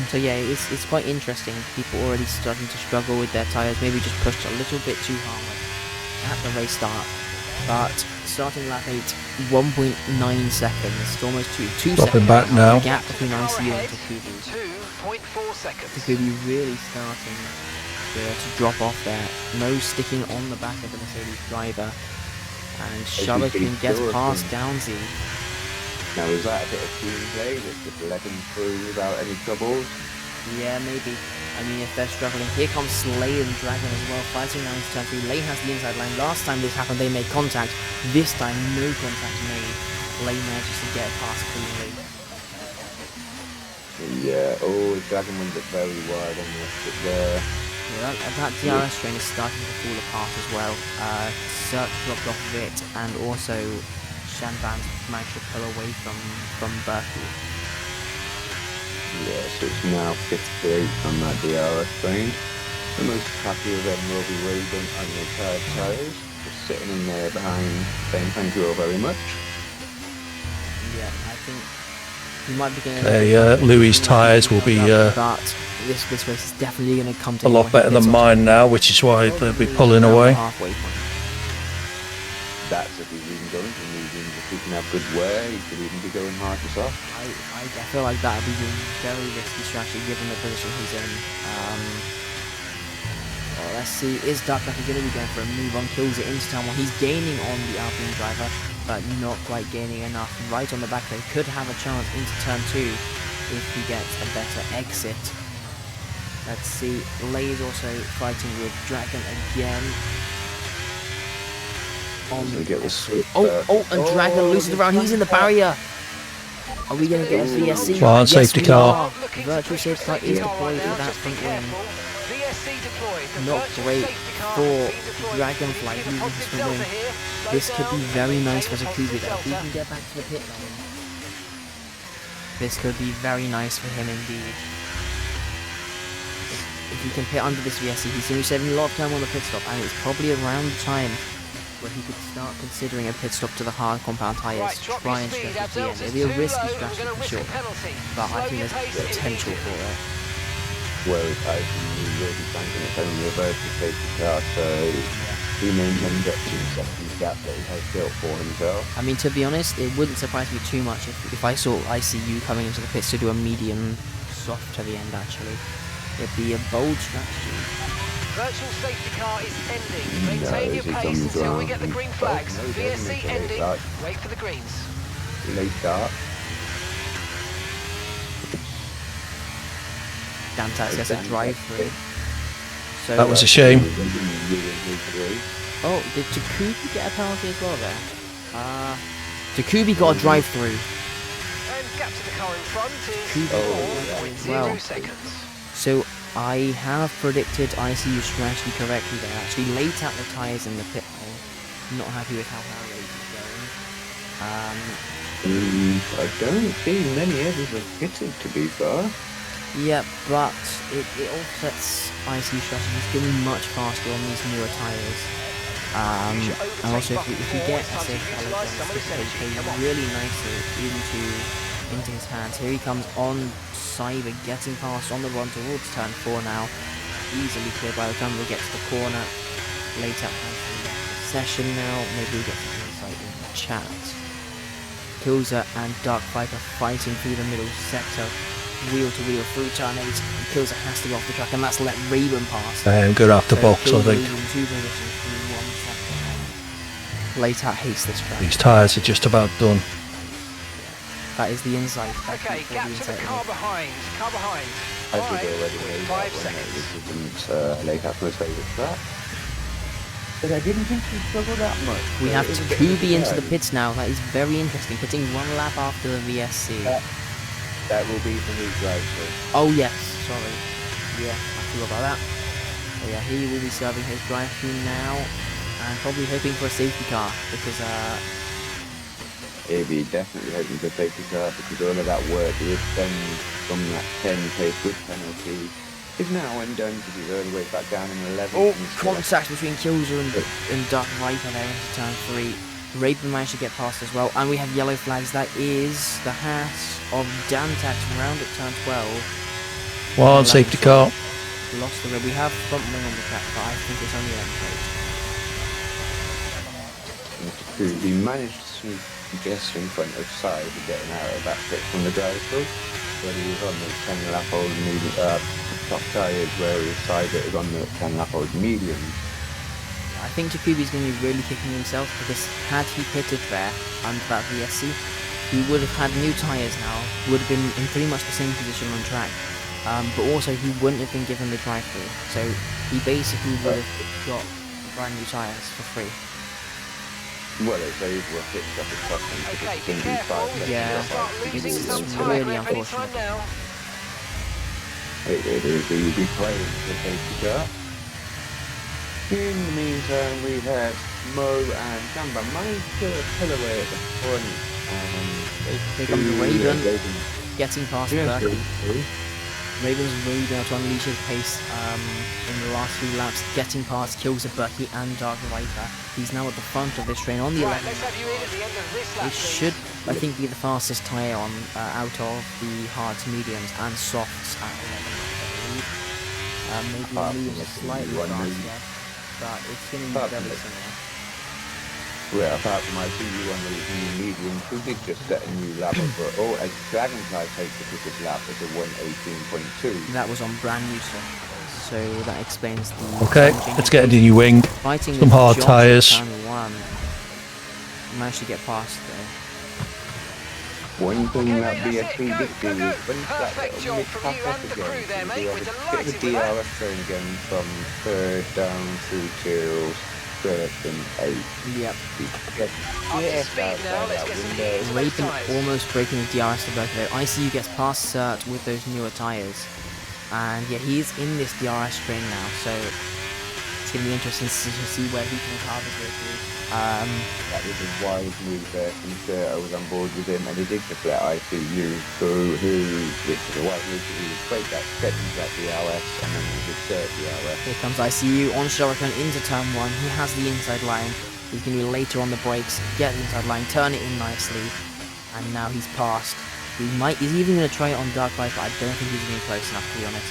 So yeah, it's quite interesting. People already starting to struggle with their tyres, maybe just pushed a little bit too hard at the race start. But starting lap 8, 1.9 seconds, it's almost 2 seconds. Dropping back now. The gap between ICU and Takubi. 2.4 seconds. Takubi really starting to drop off there. No sticking on the back of the Mercedes driver. And Shuriken gets past Downsy. Now, is that a bit of team play that just let him through without any troubles? Yeah, maybe. I mean, if they're struggling. Here comes Slay and Dragon as well, fighting down into turn 3. Lei has the inside line. Last time this happened, they made contact. This time, no contact made. Lei manages to get past cleanly. Yeah, oh, Dragon went it very wide on the exit there. Yeah, that DRS train is starting to fall apart as well. Cirque dropped off a bit, and also Shanban's managed to pull away from Berkey. Yeah, so it's now 58 on that DRS train. The most happy of them will be Raven on the tired tyres, just sitting in there behind, saying thank you all very much. Yeah, I think he might be getting Louis' tyres will be but this race is definitely going to come to a lot better than mine now, which is why they'll be pulling away. Halfway point. That's if he's even going to mediums. If he can have good wear, he could even be going hard to soft. I feel like that would be a very risky strategy given the position he's in. Well, let's see, is Dark Viper going to be going for a move on, kills it into turn 1. He's gaining on the Alpine driver, but not quite gaining enough. Right on the back, they could have a chance into turn 2 if he gets a better exit. Let's see, Lei is also fighting with Dragon again. Get the switch And Dragon loses the round. He's in the barrier. Are we going to get a VSC? Well, safety car. Virtual safety car is deployed with that front wing. Not great for Dragonfly using his front wing. This could be very nice for Takubi though. If he can get back to the pit lane, this could be very nice for him indeed. If he can pit under this VSC, he's going to be saving a lot of time on the pit stop, and it's probably around time where he could start considering a pit stop to the hard compound tyres to try and stretch it to the end. It'll be a risky strategy for sure, but I think there's potential for it. Well, I think he will be banking it on the reverse to safety car, so he may end up to accept the gap that he has built for himself. I mean, to be honest, it wouldn't surprise me too much if I saw ICU coming into the pits to do a medium soft to the end, actually. It'd be a bold strategy. Virtual safety car is ending. Maintain your pace until we get the green flags. VSC ending. Wait for the greens. Late start. Dantas gets a drive-through. So, That was a shame. oh, did Takubi get a penalty as well there? Takubi got a drive-through. And gap to the car in front is well. 4.0 seconds. So I have predicted ICU strategy correctly there. Actually laid out the tyres in the pit lane. Not happy with how Harry is going. I don't see many others are fitted, to be fair. Yeah, but it offsets ICU strategy. It's getting much faster on these newer tyres. And also if we get a safe balance really nicely into his hands. Here he comes on Cyber, getting past on the run towards turn 4 now. Easily clear by the time we get to the corner. Later session now. Maybe we'll get some insight in the chat. Kilzer and Dark Viper fighting through the middle sector. Wheel to wheel through turn 8. Kilzer has to go off the track, and that's let Raven pass. Good after box, I think. Later hates this track. These tyres are just about done. That is the inside. Okay, gap to the car behind. Car behind. I think already made 5 that seconds. This isn't late after his favourite track. But I didn't think he'd struggle that much. We have Takubi into the pits now. That is very interesting. Pitting 1 lap after the VSC. That will be for his drive-through. Oh yes, sorry. Yeah, I forgot about that. Oh yeah, he will be serving his drive-through now, and probably hoping for a safety car because He'll be definitely hoping for a safety car because all of that work he would spend from that 10 pace with penalty is now undone because he's all the way back down in 11th. oh, contact between Kilzer and Dark Viper there into turn 3. Raven managed to get past as well, and we have yellow flags. That is the hat of Dantax round at turn 12. One safety car. Lost the red. We have front wing on the track, but I think it's only end plate. He managed to sneak just in front of side to get an out of that pit from the drive-through, but he was on the 10 lap old medium, top tyres, where his side is on the 10 lap old medium. I think Takubi's going to be really kicking himself because had he pitted there under that VSC, he would have had new tyres now, would have been in pretty much the same position on track, but also he wouldn't have been given the drive-through, so he basically would have got brand new tyres for free. Well, it's over a pit stop is costing Okay, because be it's going to be careful. 5 You're Yeah, going to start losing it's some time really at any unfortunate. time now. It is, you'll be playing for safety car. In the meantime, we have Mo and Gamba managed to pull away at the front. Here comes Raven, getting past Berkey. Raven's really been able to unleash his pace in the last few laps, getting past Kills Berkey and Dark Viper. He's now at the front of this train on the 11th. Let's have you in at the end of this lap. It should, I think, be the fastest tyre on out of the hards, mediums, and softs at 11. Maybe mediums are slightly faster, but it's going to be very similar. Well, apart from I see you on the medium, who did just set a new lap but as Dragonfly takes the quickest lap at a 1:18.2. That was on brand new stuff, so that explains the... Okay, let's get a new wing. Fighting Some with hard Josh tyres. at turn 1. Managed to get past there. One thing that Okay, that's BSP it. did Go, do go, is go. when he got Perfect that job mid from pass you off and the again, crew there, mate. he We're had a bit delighted of a with that. DRS turn again from 3rd down through to 1st and 8th. Yep. Up to speed now. Let's get some gears. Raven almost breaking the DRS to both of them. ICU gets past Cert with those newer tyres. And yeah, he's in this DRS train now, so it's going to be interesting to see where he can carve his way through. That was a wise move there from Sir. I was on board with him, and he did just let ICU go, which is a wise move because he was straight that second that DRS, and then he did third DRS. Here comes ICU on Shuriken into turn 1. He has the inside line. He's going to be later on the brakes, get the inside line, turn it in nicely, and now he's passed. He's even going to try it on Dark Viper, but I don't think he's going to be close enough, to be honest.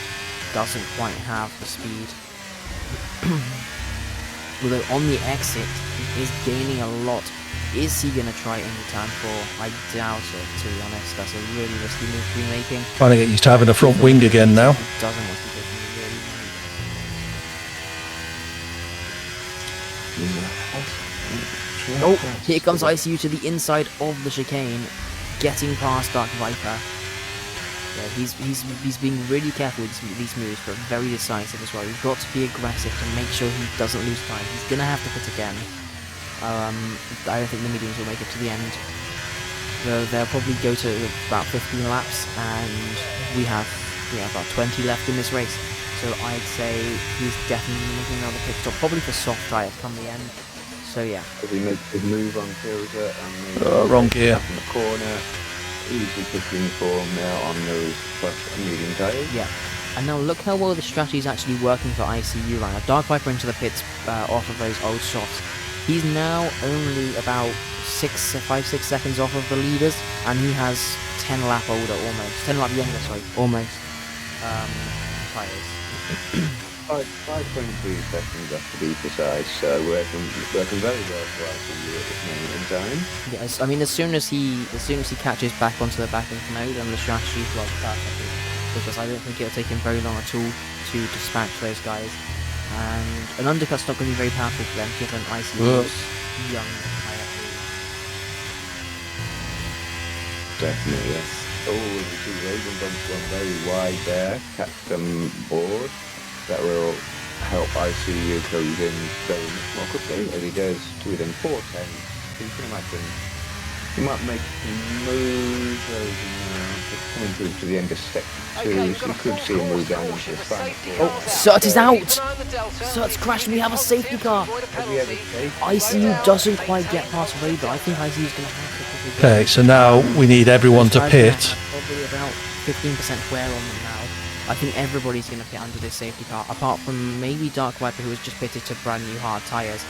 Doesn't quite have the speed. Although on the exit, he is gaining a lot. Is he going to try any time 4? I doubt it, to be honest. That's a really risky move to be making. Trying to get used to having a front wing again now. He doesn't want to be taking a really Oh, here comes ICU to the inside of the chicane, getting past Dark Viper. Yeah, he's being really careful with these moves, but very decisive as well. You've got to be aggressive to make sure he doesn't lose time. He's gonna have to pit again. I don't think the mediums will make it to the end. They'll probably go to about 15 laps, and we have about 20 left in this race. So I'd say he's definitely making another pit stop, probably for soft tyres come the end. So yeah. If he makes his move on Filter and wrong gear. in the corner, easy picking form there on those medium tyres. Yeah. And now look how well the strategy is actually working for ICU right now. Dark Viper into the pits off of those old softs. He's now only about 5-6 seconds off of the leaders, and he has 10 lap older almost. 10 lap younger, sorry, almost. Tyres. 5.3 seconds to be precise, so working very well for ICU at this moment in time. Yes, I mean as soon as he catches back onto the back of the node, and the strategy is like perfect, because I don't think it'll take him very long at all to dispatch those guys. And an undercut's not going to be very powerful for them, given ICU's young tyre pool. Definitely, yes. Oh, the two Raven bumps gone very wide there. Catch them board. That will help ICU close in very much more quickly, as he does to within 4 tenths. You can imagine he might make moves coming through to the end of sector 2, so you could see him move down into the final. Oh, Surt is out! Surt's crashed, we have a safety car! ICU doesn't quite get past Raven. I think ICU's going to have to... Okay, so now we need everyone to pit. Probably about 15% wear on them now. I think everybody's going to pit under this safety car, apart from maybe Dark Viper, who has just pitted to brand new hard tyres.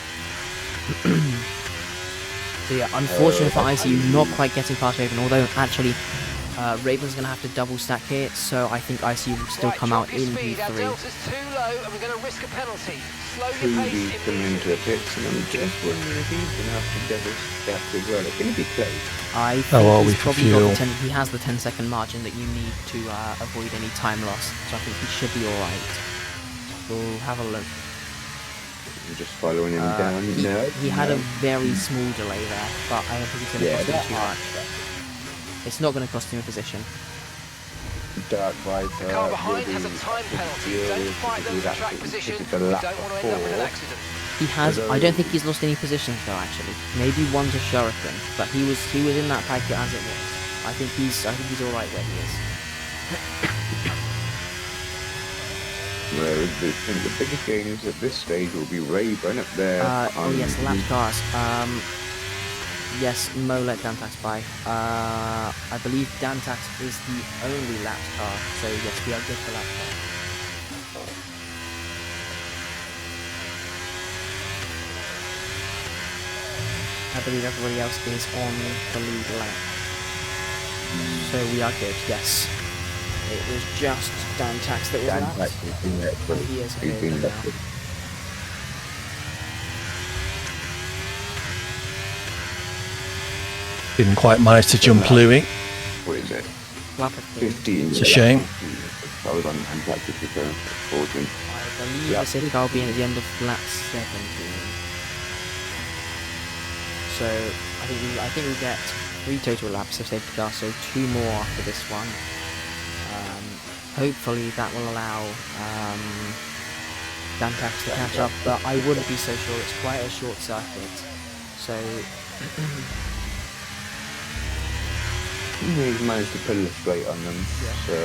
So yeah, unfortunately for ICU, not quite getting past Raven, although actually Raven's going to have to double stack here, so I think ICU will still come out in P3. Trudy coming into the pits, and I'm just wondering if he's going to have to double stack as well. It's going to be close. I think he's probably got he has the 10-second margin that you need to avoid any time loss, so I think he should be alright. We'll have a look. I'm just following him down. No, he had a very small delay there, but I don't think it's going to cost him too much. It's not going to cost him a position. Dark Viper. The car behind has a time penalty. Don't fight those track positions. You don't want to end up in an accident. He has. I don't think he's lost any positions though. Actually, maybe one to Shuriken, but he was in that packet as it was. I think he's all right where he is. Well, the biggest gains at this stage will be Raven up there. Oh yes, lap cars. Yes, Mo let Dantax by. I believe Dantax is the only lap car, so yes, we are good for lap car. I believe everybody else is on the lead lap. So we are good, yes. It was just Dantax that was Dantax has been there, but he is he's been now. there. Didn't quite manage to jump Louis. What is it? Lap 15. It's a shame. I was on Dantax with the fortune. I believe the safety car will be in at the end of lap 17. So I think we get 3 total laps of safety car, so 2 more after this one. Hopefully that will allow Dantax to catch up, but I wouldn't be so sure. It's quite a short circuit, so He's managed to pull the straight on them, so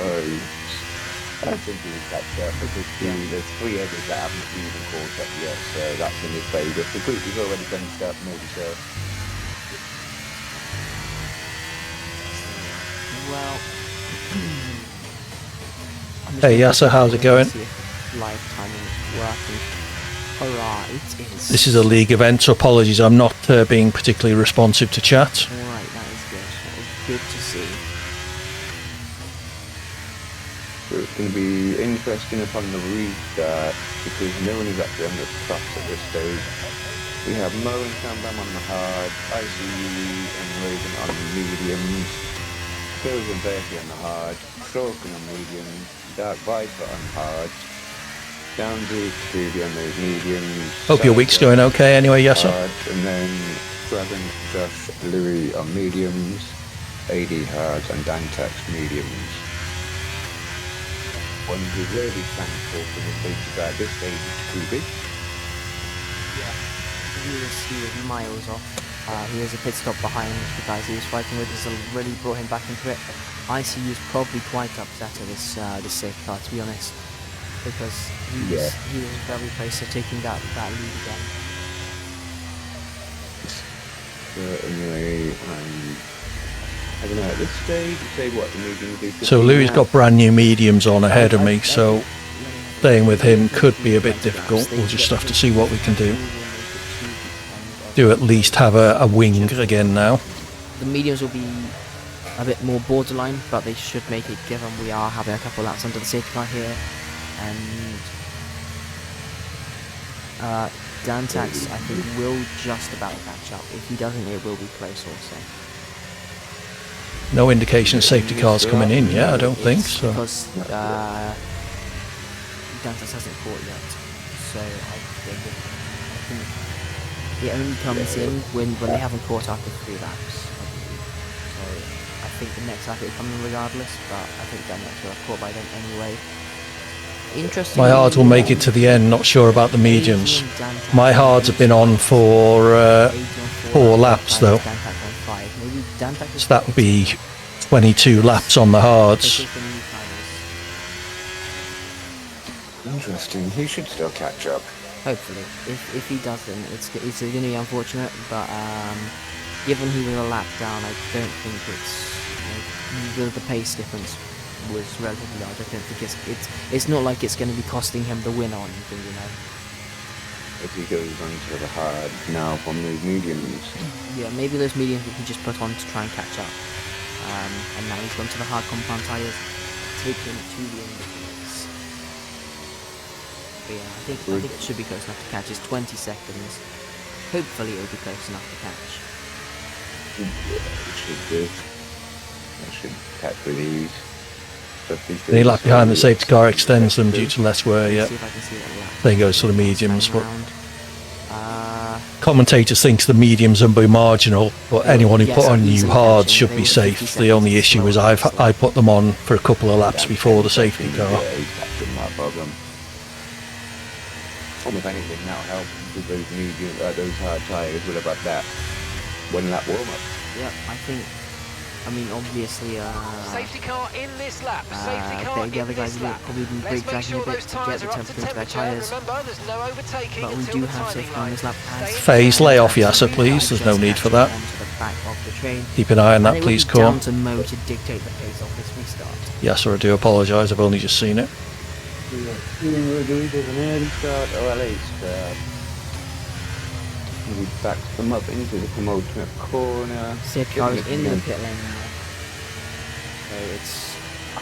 I think he'll catch up, because there's 3 others that haven't even caught up yet, so that's in his favour. If the group is already finished up, maybe so. well. Hey Yasser, how's it going? Live timing working. Alright, This is a league event, so apologies, I'm not being particularly responsive to chat. Alright, that is good. That is good to see. So it's going to be interesting upon the restart because no one is actually on the tops at this stage. We have Mo and Shambam on the hard, ICU and Raven on the mediums, Kills and Bertie on the hard, Shulkin on mediums, Dark Viper on hard, Downsy, Scooby on those mediums. Hope your week's going okay anyway, yes sir. Hard, and then Dragon, Josh, Louis on mediums, AD hards and Dantax mediums. One who's really thankful for the safety guy at this stage is Scooby. He was miles off. He was a pit stop behind the guys he was fighting with. This really brought him back into it. ICU is probably quite upset at this safety car, to be honest, because he was very close to taking that lead again. Anyway, I don't know, at this stage, say what the mediums do. So Louis got brand new mediums on ahead of me, so staying with him could be a bit difficult. We'll just have to see what we can do. Do at least have a wing again now. The mediums will be a bit more borderline, but they should make it, given we are having a couple laps under the safety car here. And Dantax, I think, will just about catch up. If he doesn't, it will be close also. No indication safety cars coming in yet, I don't think so. Because Dantax hasn't caught yet, so I think it only comes in when they haven't caught after 3 laps, I believe. So I think the next lap it will come in regardless, but I think Dantax will have caught by then anyway. Interesting. My hards will make it to the end, not sure about the mediums. My hards have been on for 4 laps though. So that would be 22 laps on the hards. Interesting, he should still catch up. Hopefully. If he doesn't, it's going to be unfortunate, but given he was a lap down, I don't think it's... the pace difference was relatively large. I don't think it's not like it's going to be costing him the win or anything, you know. If he goes onto the hard now from those mediums. Yeah, maybe those mediums we can just put on to try and catch up. And now he's gone to the hard compound tyres, take him to the end of the race. But yeah, I think it should be close enough to catch. It's 20 seconds. Hopefully it'll be close enough to catch. Yeah, it should do. I should catch with ease. Any lap behind the safety car extends them due to less wear, yeah. Then goes to the mediums. But commentators think the mediums will be marginal, but anyone who put on new hards should be safe. The only issue is I put them on for a couple of laps before the safety car. Yeah, he's catching that problem. And if anything, that'll help with those medium, those hard tyres. We'll have had that 1 lap warm up. Yeah, I mean, obviously, safety car in this lap. Safety car the other guys will probably be brake dragging a bit to get the temperature into their tyres. But we do have safety car in this lap. Phase, lay off Yasser, please. There's no need for that. Keep an eye on that, please, Corn. Down to Mo to dictate the pace of this restart. Yasser, I do apologise. I've only just seen it. We're doing an early start or a late start. We back them up into the penultimate corner. Safety car is in the pit lane now. So it's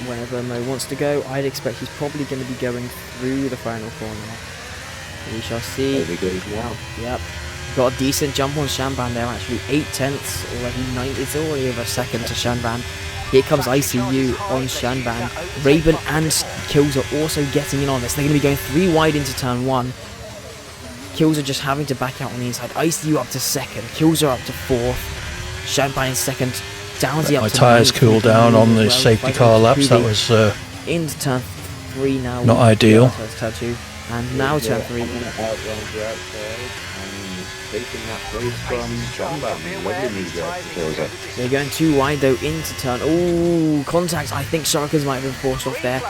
whenever Mo wants to go. I'd expect he's probably going to be going through the final corner. We shall see. There he goes now. Yep. Got a decent jump on Shanban there actually. 8/10 already. 9. It's already over a second to Shanban. Here comes ICU on Shanban. Raven and Kills are also getting in on this. They're going to be going 3 wide into turn 1. Kills are just having to back out on the inside. ICU up to 2nd. Kills are up to 4th. Shanban in 2nd. Downsy up My to tyres cooled down on the safety car laps. That was into turn 3 now. not ideal. First turn 2. And now turn 3. They're going too wide though into turn. Oh, contacts. I think Sharkers might have been forced off there.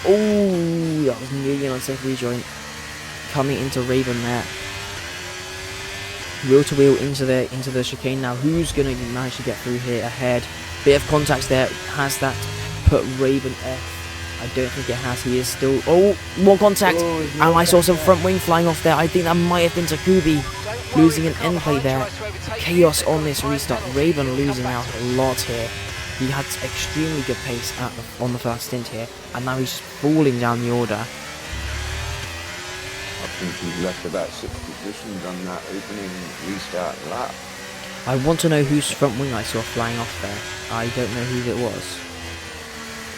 Oh, that was nearly an unsafe rejoin. Coming into Raven there. Wheel to wheel into the chicane now. Who's going to manage to get through here ahead? Bit of contacts there. Has that put Raven off? I don't think it has. He is still... Oh, more contact. And I saw some front wing flying off there. I think that might have been Takubi losing an end plate there. Chaos on this restart. Raven losing out a lot here. He had extremely good pace on the first stint here, and now he's falling down the order. I think he's left about 6 positions on that opening restart lap. I want to know whose front wing I saw flying off there. I don't know who it was.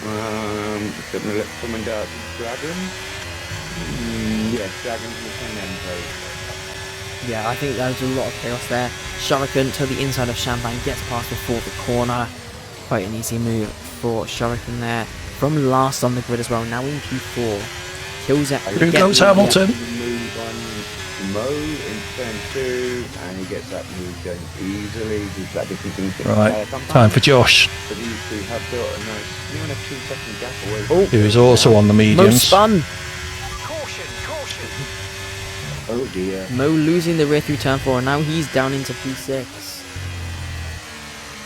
Gonna let someone down. Dragon? Yes, Dragon from the 10M plate. Yeah, I think there's a lot of chaos there. Shuriken to the inside of Champagne, gets past before the corner. Quite an easy move for Shuriken there. From last on the grid as well, now in Q4. Kills it. Here goes Hamilton. Move on Mo in turn 2, and he gets that move done easily. He's that difference in Right, time for Josh, But these two have built a nice, nearly a 2-second gap away. who is also on the Mo mediums. spun. Caution, caution. Oh dear. Mo losing the rear through turn 4, and now he's down into P6.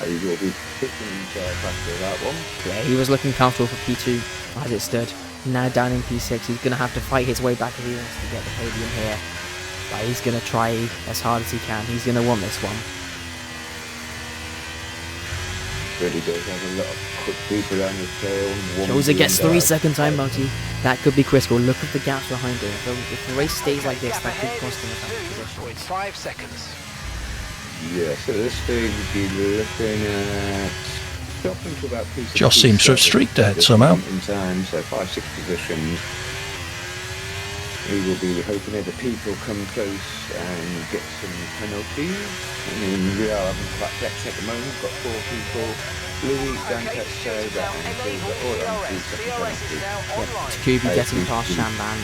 He will be picking himself after that one. Yeah, he was looking comfortable for P2 as it stood. Now down in P6, he's going to have to fight his way back if he wants to get the podium here. But he's going to try as hard as he can. He's going to want this one. Really does have a lot of quick people around his tail. Kilza gets 3-second time bounty. That could be critical. Look at the gaps behind him. If the race stays like this, that could cost him a couple of positions. 2.5 seconds. Yeah, so this stage would be looking at dropping to about P6. Josh seems to have streaked ahead somehow. In time, so 5-6 positions. We will be hoping that the people come close and get some penalties. I mean, we are having quite flex at the moment. We've got 4 people. Louis, Dantek, Soda, and Silver all on 2-second penalties. Takubi getting past Shamban.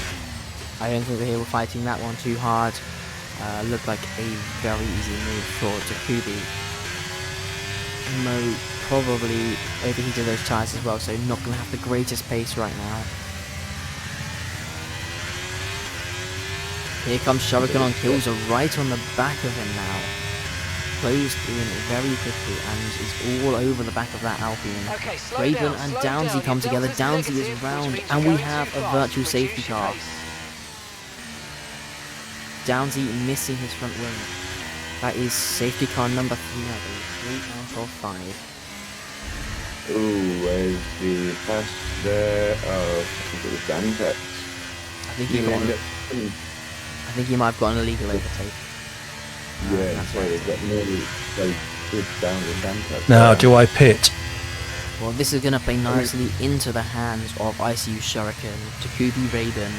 I don't think they were fighting that one too hard. Looked like a very easy move for Takubi. Mo probably overheated those tyres as well, so not going to have the greatest pace right now. Here comes Shuriken on Kilza right on the back of him now. Closed in very quickly and is all over the back of that Alpine. Okay, slow Raven down, and slow Downsy down. come Your together. delta's Downsy negative, is round, which means and you're we going have too a fast. virtual Reduce safety your car. pace. Downsy missing his front wing. That is safety car number 3, I believe. 3 out of 5. Ooh, where's the pass there? Oh, I think it was Dantek. I think he might have got an illegal overtake. Yeah, That's so right. they've got nearly so good down in Dantek. Now, do I pit? Well, this is going to play nicely into the hands of ICU Shuriken, Takubi Raven,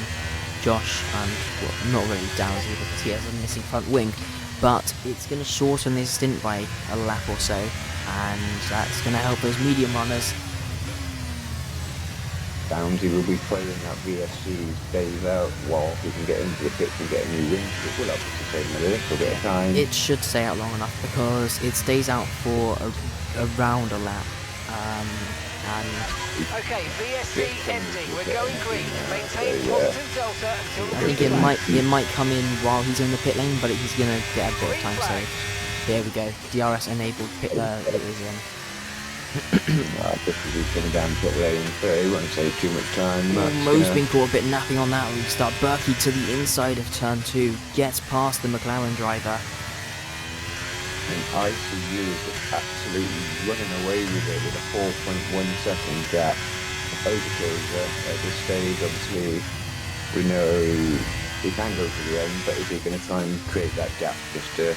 Josh, and, well, not really Dowsy because he has a missing front wing, but it's going to shorten his stint by a lap or so, and that's going to help those medium runners. Downsy will be playing that VSC days out while he can get into the pits and get a new wing. It will obviously take him a little bit of time. It should stay out long enough because it stays out for around a lap. And Okay, VSC ending. We're going green. Maintain positive delta until the I think it might come in while he's in the pit lane, but he's gonna get a bit of time. So there we go. DRS enabled pit. It is in. Just as he's coming down pit lane, so he won't save too much time. Mo's been caught a bit napping on that restart. Berkey to the inside of turn 2, gets past the McLaren driver. And ICU is absolutely running away with it with a 4.1 second gap over Kilza at this stage. Obviously, we know he can go to the end, but is he going to try and create that gap just to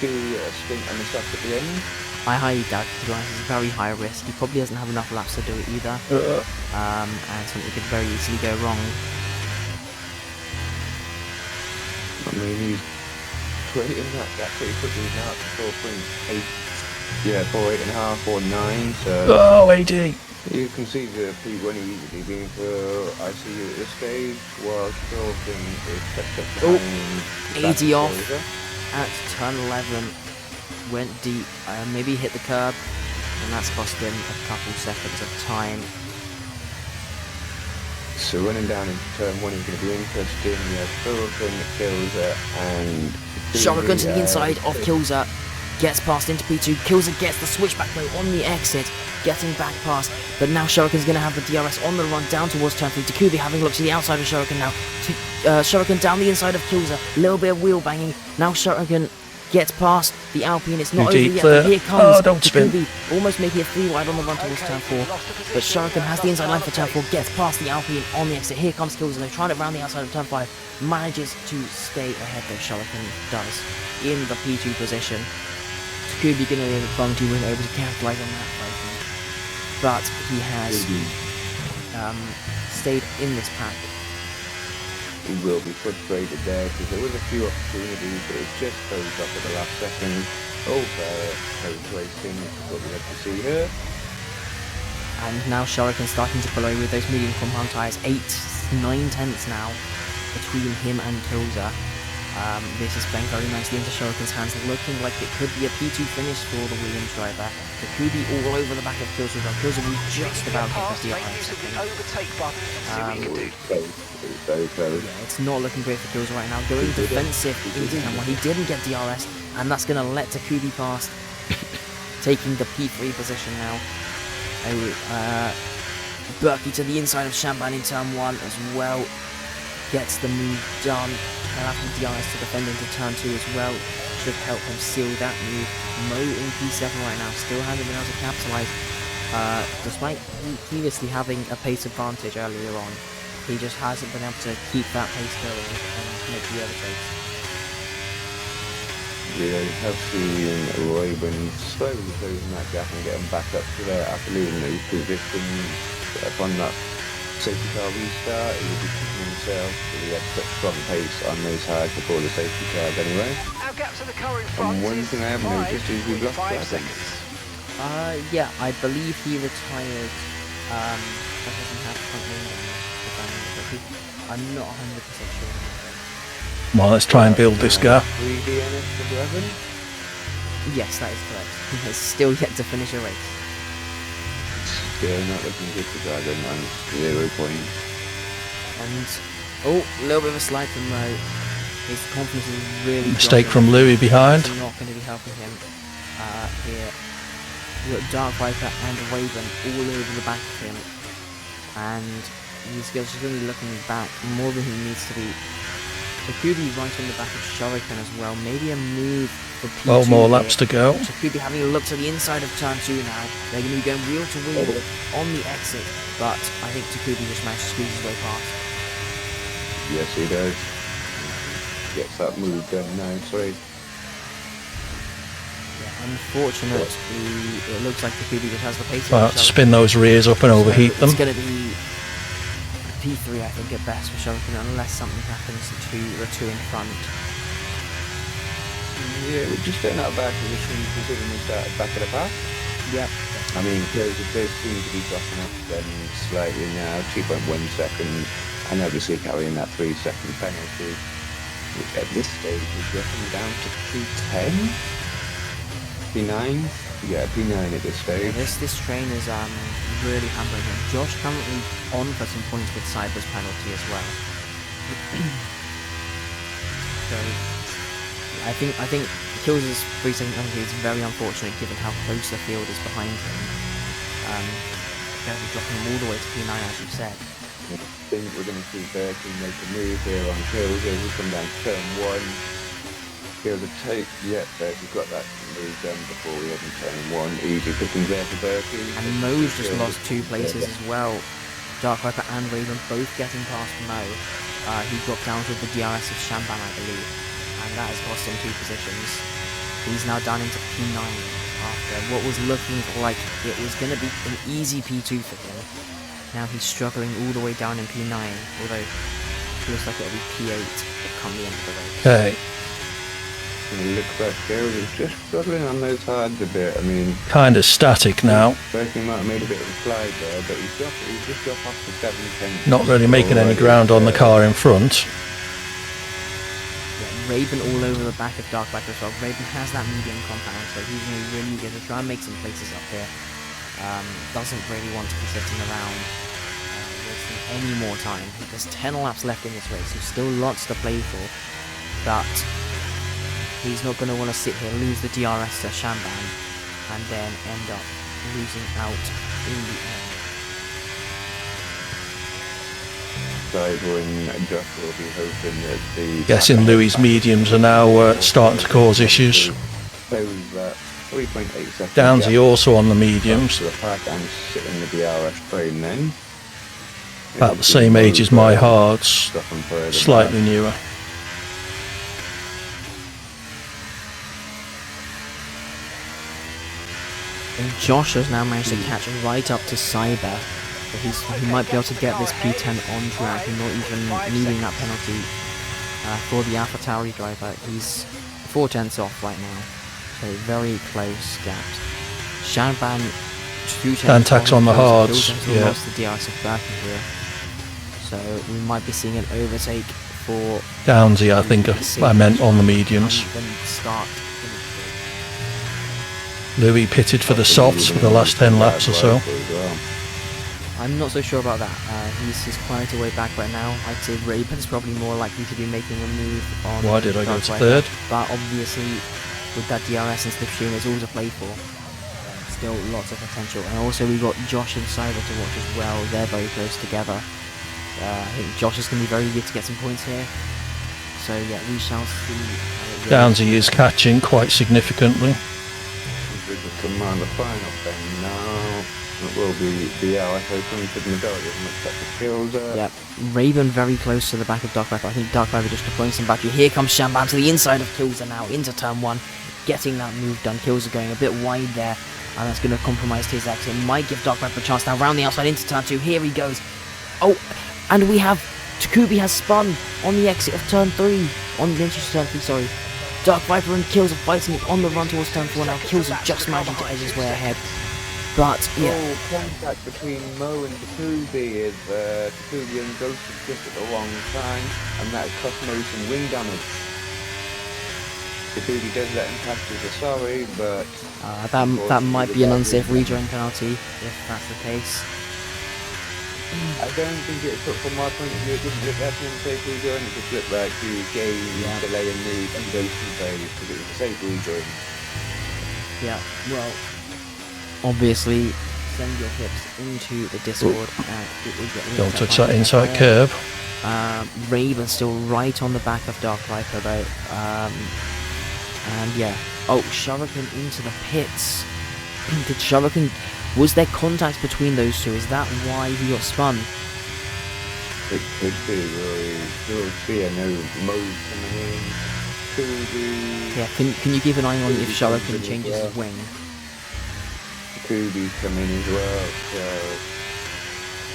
do a stint on the stuff at the end? I highly doubt it, to be honest. It's very high risk. He probably doesn't have enough laps to do it either. And something could very easily go wrong. I mean, he's creating that gap pretty quickly now at 4.8. Yeah, 4.8.5, 4.9. So Oh, AD. you can see the P1 easily being for ICU at this stage, while Shulkin is kept up behind. 80 off at turn 11. Went deep, maybe hit the curb, and that's cost him a couple seconds of time. So running down into turn 1 is going to be interesting. We have Shulkin, Kilza, and Shuriken to the inside of Kilza, gets past into P2. Kilza gets the switchback though on the exit, getting back past. But now Shuriken's going to have the DRS on the run down towards turn 3. Takubi having a look to the outside of Shuriken now. Shuriken down the inside of Kilza, a little bit of wheel banging. Now Shuriken gets past the Alpine. It's not Too over deep yet, there. but here comes Oh, don't spin. Takubi, almost making it 3 wide on the run towards turn 4. But Shuriken has the inside line for turn 4, gets past the Alpine on the exit. Here comes Kills, and they're trying it around the outside of turn 5. Manages to stay ahead, though Shuriken does, in the P2 position. Takubi going to be bumped, he wasn't able to capitalise on that fight, but he has stayed in this pack. He will be frustrated there because there was a few opportunities, but it just closed up at the last second. Oh, code racing, what we had to see here. And now Shuriken starting to pull away with those medium compound tyres. 8-9 tenths now between him and Kilza. This is playing very nicely into Shuriken's hands, looking like it could be a P2 finish for the Williams driver. Takubi all over the back of Kilza. Kilza will just about get the DRS. Very close. Yeah, it's not looking great for Kilza right now. Going defensive into turn 1. He didn't get DRS, and that's going to let Takubi past, taking the P3 position now. Berkey to the inside of Shamban in turn 1 as well. Gets the move done. After DRS to defend into turn 2 as well. Should help him seal that move. Mo in P7 right now. Still hasn't been able to capitalise. Despite previously having a pace advantage earlier on. He just hasn't been able to keep that pace going and make the overtakes. Yeah, you have seen Royben slowly closing that gap and getting back up to their absolutely position upon that safety car restart. He will be kicking himself, but he had such strong pace on those hard before the safety cars anyway. Our gap to the car in front. And one thing I haven't noticed is we've lost 5 seconds. Yeah, I believe he retired. That doesn't have front wing on I'm not 100% sure. Well, let's try and build this gap. 3 DNS for Dragon? Yes, that is correct. He has still yet to finish a race. Still not looking good for Dragon on 0 point. And, oh, a little bit of a slide from Mo. His confidence is really Mistake dropping. from Louis behind. It's not going to be helping him here. We've got Dark Viper and Raven all over the back of him. And he's just going to be looking back more than he needs to be. Takubi right on the back of Shuriken as well. Maybe a move for P2 Well, more here. laps to go. Takubi having a look to the inside of turn 2 now. They're going to be going wheel to wheel on the exit. But I think Takubi just managed to squeeze his way past. Yes, he does. Gets that move done now, sorry. Yeah, unfortunately, it looks like Takubi just has the pace. Well, spin those rears up and overheat them. It's going to be P3, I think, at best for Shuriken, unless something happens to the 2 in front. Yeah, we're just in that bad position considering we started back at the pack. Yep. I mean, it does seem to be dropping off then slightly now, 2.1 seconds, and obviously carrying that 3-second penalty, which at this stage is dropping down to P10? P9? Yeah, P9 at this stage. Yeah, this train is really hampering him. Josh currently on for some points with Cyber's penalty as well. So I think Kills' 3-second penalty is very unfortunate given how close the field is behind him. Going to be dropping him all the way to P9 as you said. I think we're going to see Berkey make a move here on Kills. He'll come down to turn 1. Here's a take. Yep, Berkey's got that move done before we had in turn 1. Easy pickings there for Berkey. And Mo's just lost 2 places as well. Dark Viper and Raven both getting past Mo. He dropped down to the DRS of Shamban, I believe. And that has cost him 2 positions. He's now down into P9 after what was looking like it was going to be an easy P2 for him. Now he's struggling all the way down in P9, although it looks like it'll be P8 come the end of the race. Okay. And look back there, he's just struggling on those hards a bit. I mean, Kind of static now. Berkey might have made a bit of a slide there, but he's just dropped off to 7-10. Not really making any ground on the car in front. Yeah, Raven all over the back of Dark Viper as well. Raven has that medium compound, so he's going to be really eager to try and make some places up here. Doesn't really want to be sitting around wasting any more time. There's 10 laps left in this race, so still lots to play for. But he's not going to want to sit here, lose the DRS to Shamban, and then end up losing out in the end. Cyber and Josh will be hoping that the... Guessing Louis' mediums are now starting to cause issues. Close that 3.8 seconds. Downsy also on the mediums. To the pack and sit in the DRS train then. About the same age as my hards. Slightly newer. And Josh has now managed to catch right up to Cyber. So he might be able to get this P10 on track and not even needing that penalty for the AlphaTauri driver. He's 4/10 off right now. So very close gaps. Shanban 2/10 Antax on the hards. Yeah. Lost the DRS of Birkenbier. So we might be seeing an overtake for Downsy, I think I meant on the mediums. Louis pitted for the softs for the last 10 laps or so. I'm not so sure about that. He's quite a way back right now. I'd say Raven's probably more likely to be making a move on. Why did I go to third? But obviously, with that DRS and slipstream, it's all to play for. Still lots of potential. And also we've got Josh and Cyber to watch as well. They're very close together. I think Josh is going to be very good to get some points here. So yeah, we shall see. Downsy is catching quite significantly. Come on, the final thing now. It will be the hour, so coming to the majority of them except for Kills. Yep, Raven very close to the back of Dark Viper. I think Dark Viper just deploying some battery. Here comes Shamban to the inside of Kills now, into turn 1. Getting that move done. Kills are going a bit wide there, and that's going to compromise his exit. Might give Dark Viper a chance now, round the outside into turn 2. Here he goes. Oh, and we have Takubi has spun on the exit of turn 3. On the entrance to turn 3, sorry. Dark Viper and Kills are fighting on the run towards turn 4 now. Kills are just managing to edge his way ahead. But, yeah. Contact between Mo and Takubi is Takubi and Ghost just at the wrong time, and that cost Mo some wing damage. Takubi does let him pass as a sorry, but... that might be an unsafe rejoin penalty, if that's the case. I don't think it took, from my point of view, it didn't look like an unsafe rejoin, it just looked like he gave delay and move and Ghost and phase, because it was a safe rejoin. Yeah, well, obviously, send your hips into the Discord. Don't touch that inside curb. Raven still right on the back of Dark Viper though. And yeah. Oh, Shuriken into the pits. Did Shuriken... Was there contact between those two? Is that why he got spun? It could be, we'll see. I know Mo's coming in. Kubi. Yeah, can you keep an eye on if Shuriken changes his wing? Kubi's coming as well, so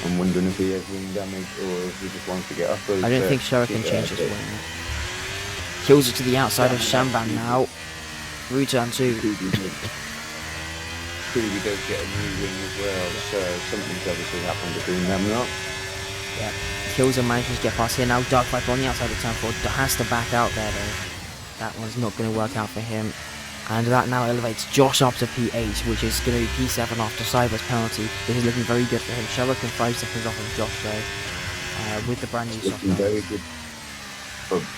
I'm wondering if he has wing damage or if he just wants to get off those. I don't think Shuriken changes wing. Kills it to the outside of Shamban now. Through turn 2. Kubi does get a new wing as well, so something's obviously happened between them, not? Yeah. Kills are managing to get past here now. Dark Viper on the outside of turn 4 has to back out there though. That one's not going to work out for him. And that now elevates Josh up to P8, which is going to be P7 after Cyber's penalty. This is looking very good for him. Shuriken 5 seconds off of Josh though, with the brand new soft. Very good.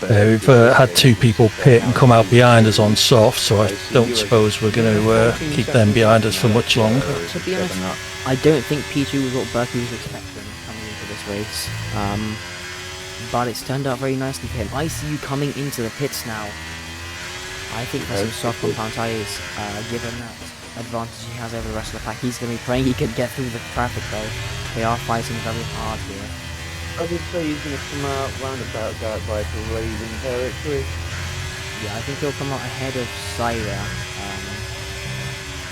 We've had 2 people pit and come out behind us on soft, so I don't suppose we're going to keep them behind us for much longer. To be honest, I don't think P2 was what Berkey was expecting coming into this race. But it's turned out very nicely for him. I see you coming into the pits now. I think for some soft compound tyres, given that advantage he has over the rest of the pack, he's going to be praying he can get through the traffic though. They are fighting very hard here. I would say he's going to come out round about Dark Viper Raven territory. Yeah, I think he'll come out ahead of Cyber.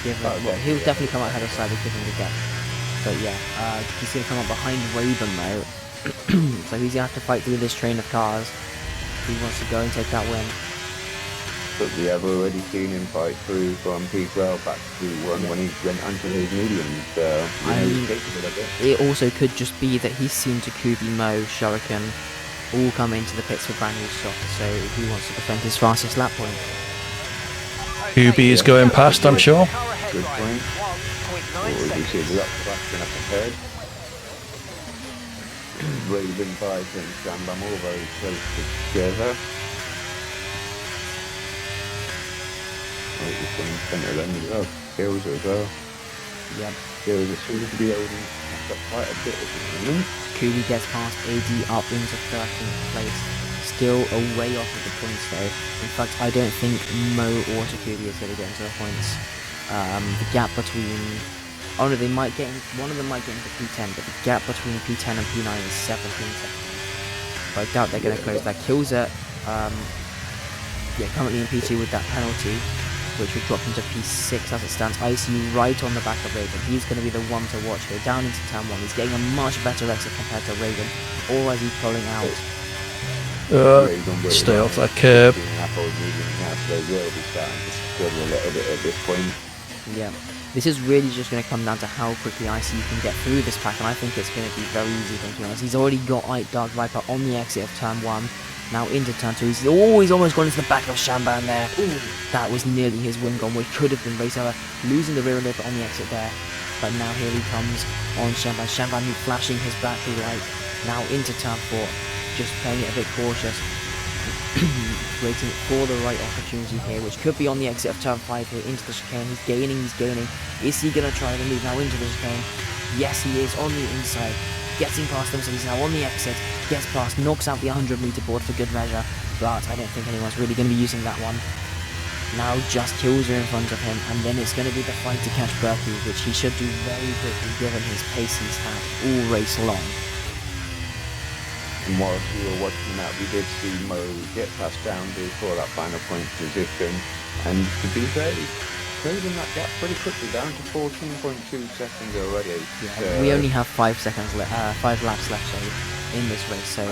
He'll definitely come out ahead of Cyber given the gap. But yeah, he's going to come up behind Raven though. So he's going to have to fight through this train of cars if he wants to go and take that win. But we have already seen him fight through from P12 back to P1 when he went onto his mediums, so it also could just be that he's seen Takubi, Mo, Shuriken all come into the pits for brand new soft, so he wants to defend his fastest lap point. Kubi is going past, I'm sure. Good point. Or you see lots of action up ahead. Raven 5 and Sambam all very close together. Just going to center them as well. Kills as well. Yep. Kills as soon as the Odin up quite a bit at the moment. Kubi gets past AD up into 13th place. Still a way off of the points though. In fact, I don't think Mo or Kubi is going to get into the points. The gap between... Oh no, they might get in, one of them might get into P10, but the gap between P10 and P9 is 17 seconds. But I doubt they're going to close that. Kills it. Currently in P2 with that penalty, which would drop him to P6 as it stands. ICU right on the back of Raven. He's going to be the one to watch here. Down into turn 1. He's getting a much better exit compared to Raven. Already pulling out. Stay off that curb. They will be starting to struggle a little bit at this point. Yeah. This is really just going to come down to how quickly ICU can get through this pack, and I think it's going to be very easy for him, to be honest. He's already got Dark Viper on the exit of turn 1. Now into turn 2, he's almost gone into the back of Shamban there. Ooh, that was nearly his win gone, which could have been race over, losing the rear end on the exit there. But now here he comes on Shamban. Shamban flashing his battery light. Now into turn 4, just playing it a bit cautious. Waiting for the right opportunity here, which could be on the exit of turn 5 here into the chicane. He's gaining. Is he going to try to move now into the chicane? Yes, he is on the inside. Getting past them, so he's now on the exit, gets past, knocks out the 100-meter board for good measure, but I don't think anyone's really going to be using that one. Now just kills her in front of him, and then it's going to be the fight to catch Berkey, which he should do very quickly given his pace he's had all race long. And whilst we were watching that, we did see Mo get passed down for that final point position, and to be fair, closing that gap pretty quickly down to 14.2 seconds already. Yeah, we only have 5 seconds left, 5 laps left, sorry, in this race. So,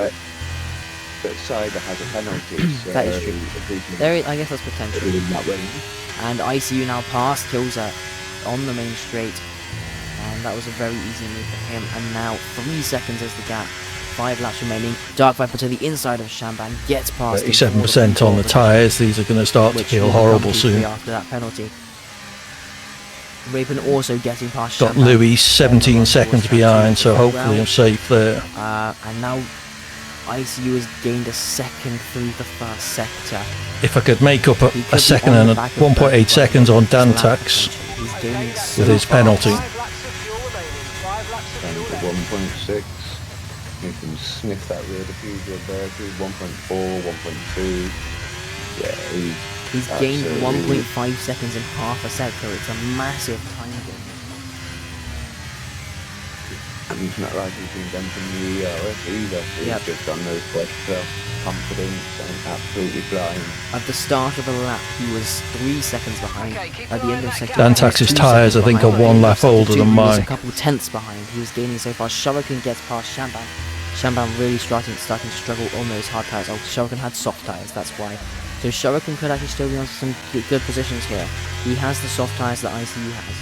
but Cyber has a penalty. So that is true. I guess that's potential. And ICU now past Kilzer on the main straight, and that was a very easy move for him. And now 3 seconds is the gap. 5 laps remaining. Dark Viper to the inside of Shamban, gets past 37% on the tyres. These are going to start to feel horrible soon. After that penalty. Raven also getting past Got Shamban. Louis 17 seconds behind, so hopefully I'm safe there. And now ICU has gained a second through the first sector. If I could make up a second and 1.8 seconds on Dantax with his penalty. 1.6. You can sniff that rear diffuser there through 1.4, 1.2. Yeah, he's gained 1.5 seconds in half a sector. It's a massive time gain. And he's not like he's been done from the ERS either. He's just on those confidence and absolutely flying. At the start of the lap, he was 3 seconds behind. At the end of the sector, Dantax's tyres, I think, are 1 lap older than mine. He was a couple tenths behind. He was gaining so far. Shuriken gets past Shamban. Shamban really starting to struggle on those hard tyres. Oh, Shuriken had soft tyres, that's why. So Shuriken could actually still be on some good positions here. He has the soft tyres that ICU has.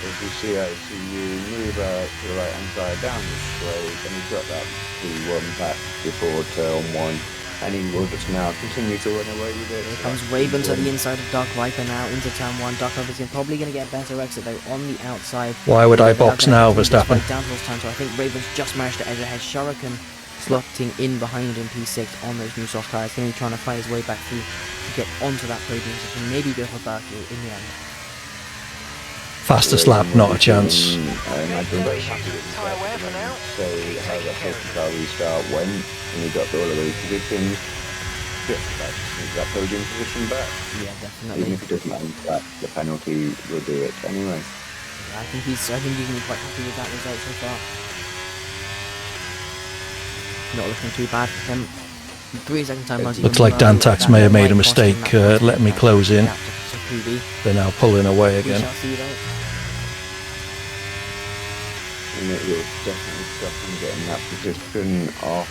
If you see ICU move to the right hand side down this way, then he's got that P1 back before turn 1, and he will just now continue to run away with it. Here comes Raven to the inside of Dark Viper now into turn 1. Dark Viper's probably going to get a better exit though on the outside. Why would I box now, Verstappen? Down towards turn 2. I think Raven's just managed to edge ahead. Shuriken slotting in behind in P6 on those new soft tyres. Going to be trying to fight his way back through to get onto that podium so can maybe go for Berkey in the end. Fastest lap, not a chance. And I've been very happy with his performance. So how that safety car restart went, and he got all the way positions. Just about to sneak that podium position back. Yeah, definitely. Even if he doesn't impact the penalty, will do it anyway. Yeah, I think he's going to be quite happy with that result so far. Not looking too bad for him. 3 second time. Looks like Dantax may have made a mistake letting me close in. They're now pulling away again. And it will definitely stop him getting that position off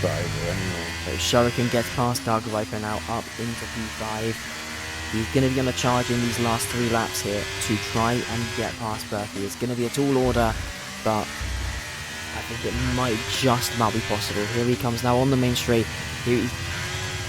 Cyber anyway. So Shuriken gets past Dark Viper now up into P5. He's going to be on a charge in these last 3 laps here to try and get past Berkey. It's going to be a tall order, but I think it might just about be possible. Here he comes now on the main straight.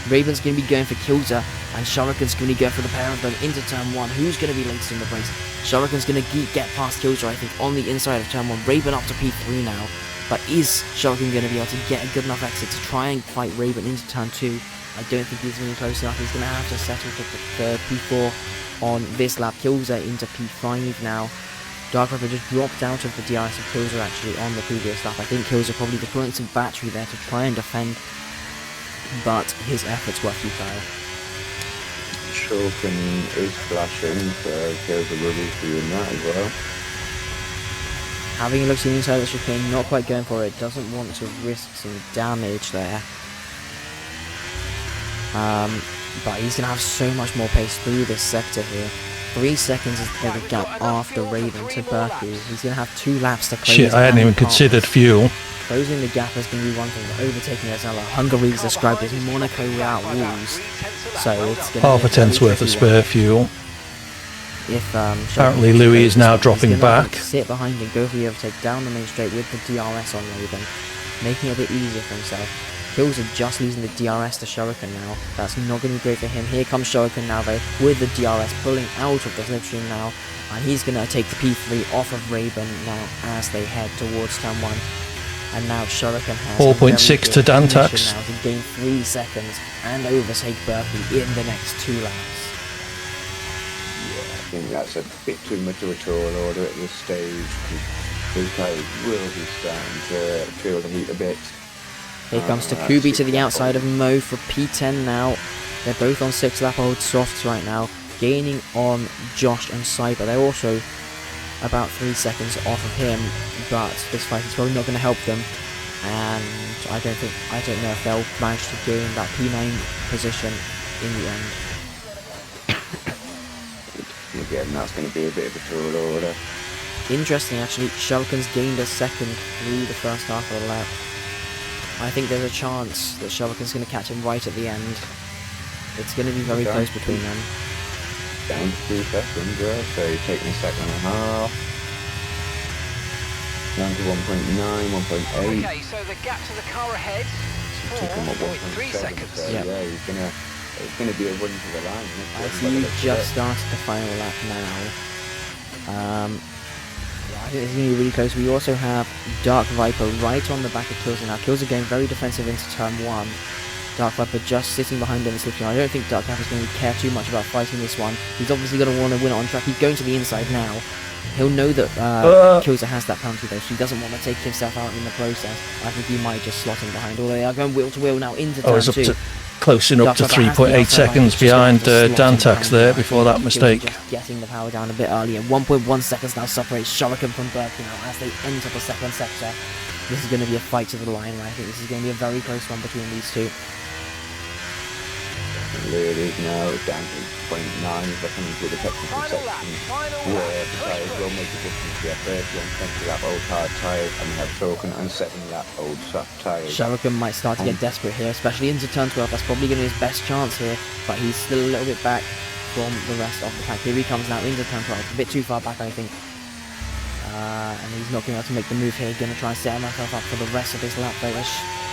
Raven's going to be going for Kilter, and Shuriken's going to be going for the pair of them into turn 1. Who's going to be latest in the race? Shuriken's going to get past Kilter, I think, on the inside of turn 1. Raven up to P3 now. But is Shuriken going to be able to get a good enough exit to try and fight Raven into turn 2? I don't think he's really close enough. He's going to have to settle for P4 on this lap. Kilter into P5 now. Dark Viper just dropped out of the DRS of Kilser actually on the previous lap. I think Kilser probably deploying some battery there to try and defend, but his efforts were futile. Shulkin is flashing, so Kilser will be doing that as well. Having a look to the inside of the chicane, not quite going for it, doesn't want to risk some damage there. But he's going to have so much more pace through this sector here. 3 seconds is the gap after Raven to Berkey. He's going to have 2 laps to close. Shit, I hadn't even considered fuel. Closing the gap is going to be one thing, but overtaking as well. Hungary is described as Monaco without rules. So it's going to Half a tenth's worth of spare fuel. If Apparently Louis is now dropping back. Sit behind and go for the overtake down the main straight with the DRS on Raven, making it a bit easier for himself. Kills are just losing the DRS to Shuriken now. That's not going to be great for him. Here comes Shuriken now though, with the DRS pulling out of the slipstream now. And he's going to take the P3 off of Raven now as they head towards turn 1. And now Shuriken has 4.6 to Dantax. Now to gain 3 seconds and overtake Berkey in the next 2 laps. Yeah, I think that's a bit too much of a tall order at this stage. This guy will be starting to feel the heat a bit. Here comes Takubi to the outside of Mo for P10 now. They're both on 6 lap old softs right now, gaining on Josh and Cyber. They're also about 3 seconds off of him, but this fight is probably not going to help them. And I don't know if they'll manage to gain that P9 position in the end. Again, that's going to be a bit of a tall order. Interesting actually, Shulkin's gained a second through the first half of the lap. I think there's a chance that Shulkin's going to catch him right at the end. It's going to be very close between them. Down to 2 seconds, yeah, so you're taking a second and a half. Down to 1.9, 1.8. Okay, so the gap to the car ahead is 4.3 seconds. So, yeah, it's gonna be a run to the line. I see you just started the final lap now. Yeah, I think this is going to be really close. We also have Dark Viper right on the back of Kills now. Kills are going very defensive into turn 1. Dark Viper just sitting behind him and slipping. I don't think Dark Viper is going to care too much about fighting this one. He's obviously going to want to win it on track. He's going to the inside now. He'll know that Kilser has that penalty though, so he doesn't want to take himself out in the process. I think he might just slot him behind. Although they are going wheel to wheel now into turn 2. Closing up to 3.8 seconds behind Dantax there before that mistake. Just getting the power down a bit earlier. 1.1 seconds now separates Shuriken from Berkey now as they enter the second sector. This is going to be a fight to the line, and I think this is going to be a very close one between these two. It is now down to 0.9 seconds with the technical section where the tyres will make a difference. We have 30 and 20 lap old hard tyres, and we have broken and 7 lap old soft tyres. Shuriken might start to get desperate here, especially into turn 12. That's probably going to be his best chance here, but he's still a little bit back from the rest of the pack. Here he comes now into turn 12, a bit too far back I think. And he's not going to be able to make the move here. Going to try and set himself up for the rest of his lap though,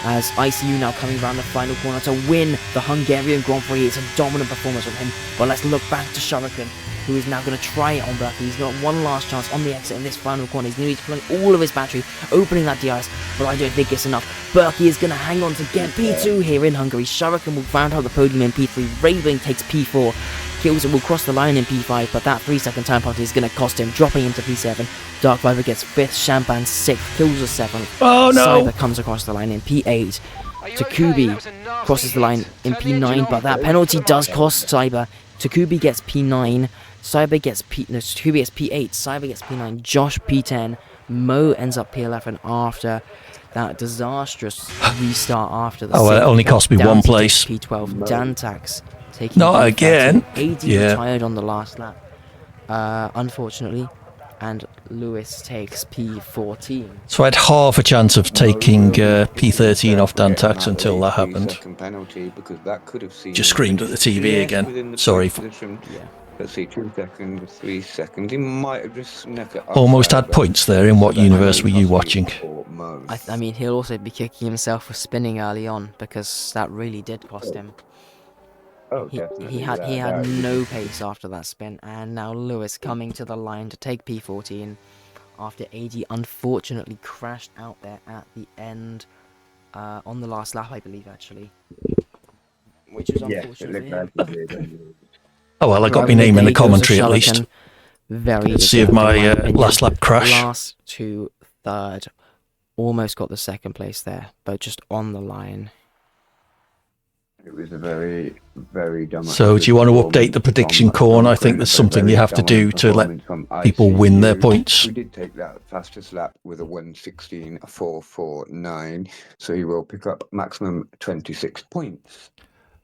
as ICU now coming around the final corner to win the Hungarian Grand Prix. It's a dominant performance from him, but let's look back to Shuriken, who is now going to try it on Berkey. He's got one last chance on the exit in this final corner. He's going to be deploying all of his battery, opening that DRS, but I don't think it's enough. Berkey is going to hang on to get P2 here in Hungary. Shuriken will round out the podium in P3. Raven takes P4. Kills will cross the line in P5, but that 3-second time penalty is going to cost him, dropping into P7. Dark Viper gets 5th, Champagne 6th, Kills a 7th. Oh no! Cyber comes across the line in P8. Takubi crosses the line in P9, but that penalty does cost Cyber. Takubi gets P9, Cyber gets Takubi gets P8, Cyber gets P9, Josh P10, Mo ends up P11 after that disastrous restart after the well, it only cost me one place. P12, Dantax taking not again. AD retired on the last lap, unfortunately, and Lewis takes P14. So I had half a chance of taking P13 off Dantax until that happened. Just screamed at the TV again. Sorry. Let's see, 2 seconds, 3 seconds. He might have just snuck it up. Almost had points there. In what universe were you watching? I mean, he'll also be kicking himself for spinning early on, because that really did cost him. Oh, he had no pace after that spin, and now Lewis coming to the line to take P14 after AD unfortunately crashed out there at the end on the last lap, I believe, actually, which was unfortunate. Oh well, I got my name in the commentary at least. Very Let's see if deserved, in my opinion. last lap crash. Last to third. Almost got the second place there, but just on the line. It was a very, very dominant. So do you want to update the prediction, Corn? I think there's something you have to do to let people win their points. We did take that fastest lap with a 1:16.449, so he will pick up maximum 26 points.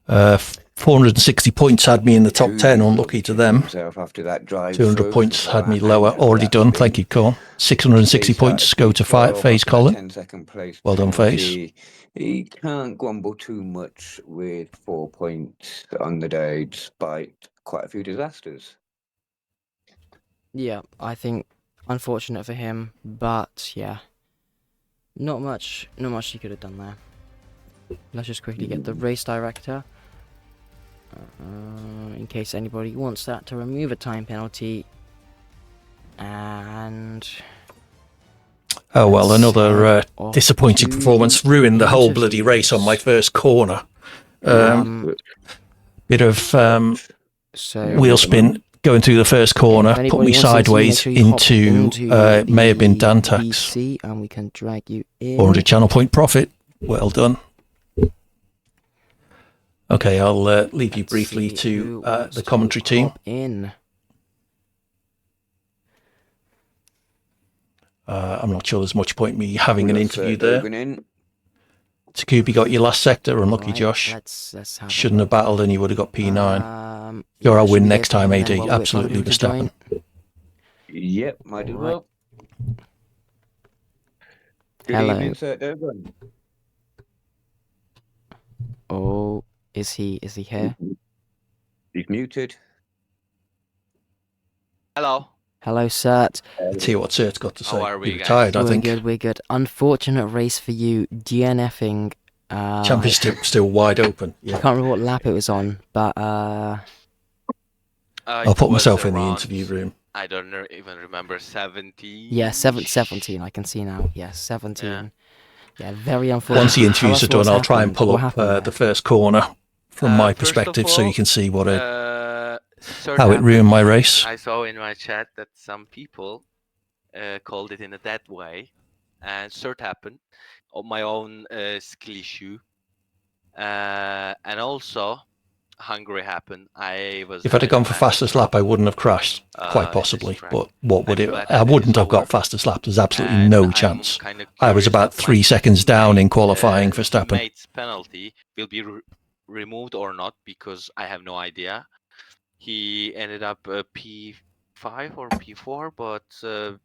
460 points had me in the top 10, unlucky to them. After that drive 200 points had me lower, already done, thank you, Corn. 660 points go to FaZe Colin. 10-second place. Well done, FaZe. He can't grumble too much with 4 points on the day, despite quite a few disasters. Yeah, I think unfortunate for him, but yeah, not much he could have done there. Let's just quickly get the race director, in case anybody wants that, to remove a time penalty. And oh well, another disappointing performance, ruined the whole bloody race on my first corner. Bit of wheel spin going through the first corner, put me sideways into it may have been Dantax. And we can drag you in. 400 channel point profit. Well done. Okay, I'll leave you briefly to the commentary team. I'm not sure there's much point me having an interview there. Takubi got your last sector, unlucky Josh. Shouldn't have battled and you would have got P9. Sure, I'll win next time, AD. Absolutely, Verstappen. Yep, might as well. Good Hello. evening, Sir Durban. Oh, is he here? He's muted. Hello, Cert. Let's hear what Cert's got to say. How are we, He retired, I think. We're good. Unfortunate race for you, DNFing. Championship still wide open. Yeah. I can't remember what lap it was on, but I'll put myself in the interview room. I don't even remember, 17. Yeah, 17. I can see now. Yeah, 17. Yeah, very unfortunate. Once the interviews are done, I'll try and pull up the first corner from my perspective, so you can see what how it ruined my race. I saw in my chat that some people called it in a dead way, and cert happened on my own skill issue, and also Hungary happened. If I'd have gone for fastest lap, I wouldn't have crashed, quite possibly. But what would it? I wouldn't have got fastest lap. There's absolutely no chance. I was about 3 seconds down in qualifying for Verstappen. Mate's penalty will be removed or not, because I have no idea. He ended up P5 or P4, but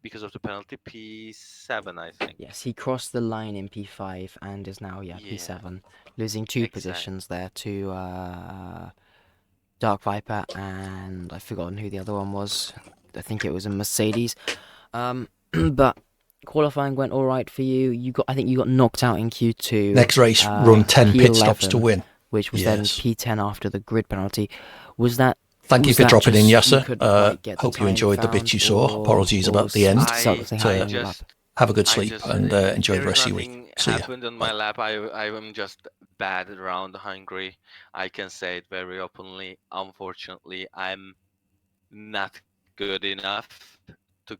because of the penalty, P7, I think. Yes, he crossed the line in P5 and is now P7, losing two positions there to Dark Viper, and I've forgotten who the other one was. I think it was a Mercedes. But qualifying went all right for you. I think you got knocked out in Q2. Next race, run 10 pit stops to win, which was then P10 after the grid penalty. Was that? Thank you for dropping in, Yasser. Hope you enjoyed the bits you saw. Apologies about the end. Have a good sleep and enjoy the rest of your week. See ya. Happened on my lap. I am just bad around Hungary. I can say it very openly. Unfortunately, I'm not good enough to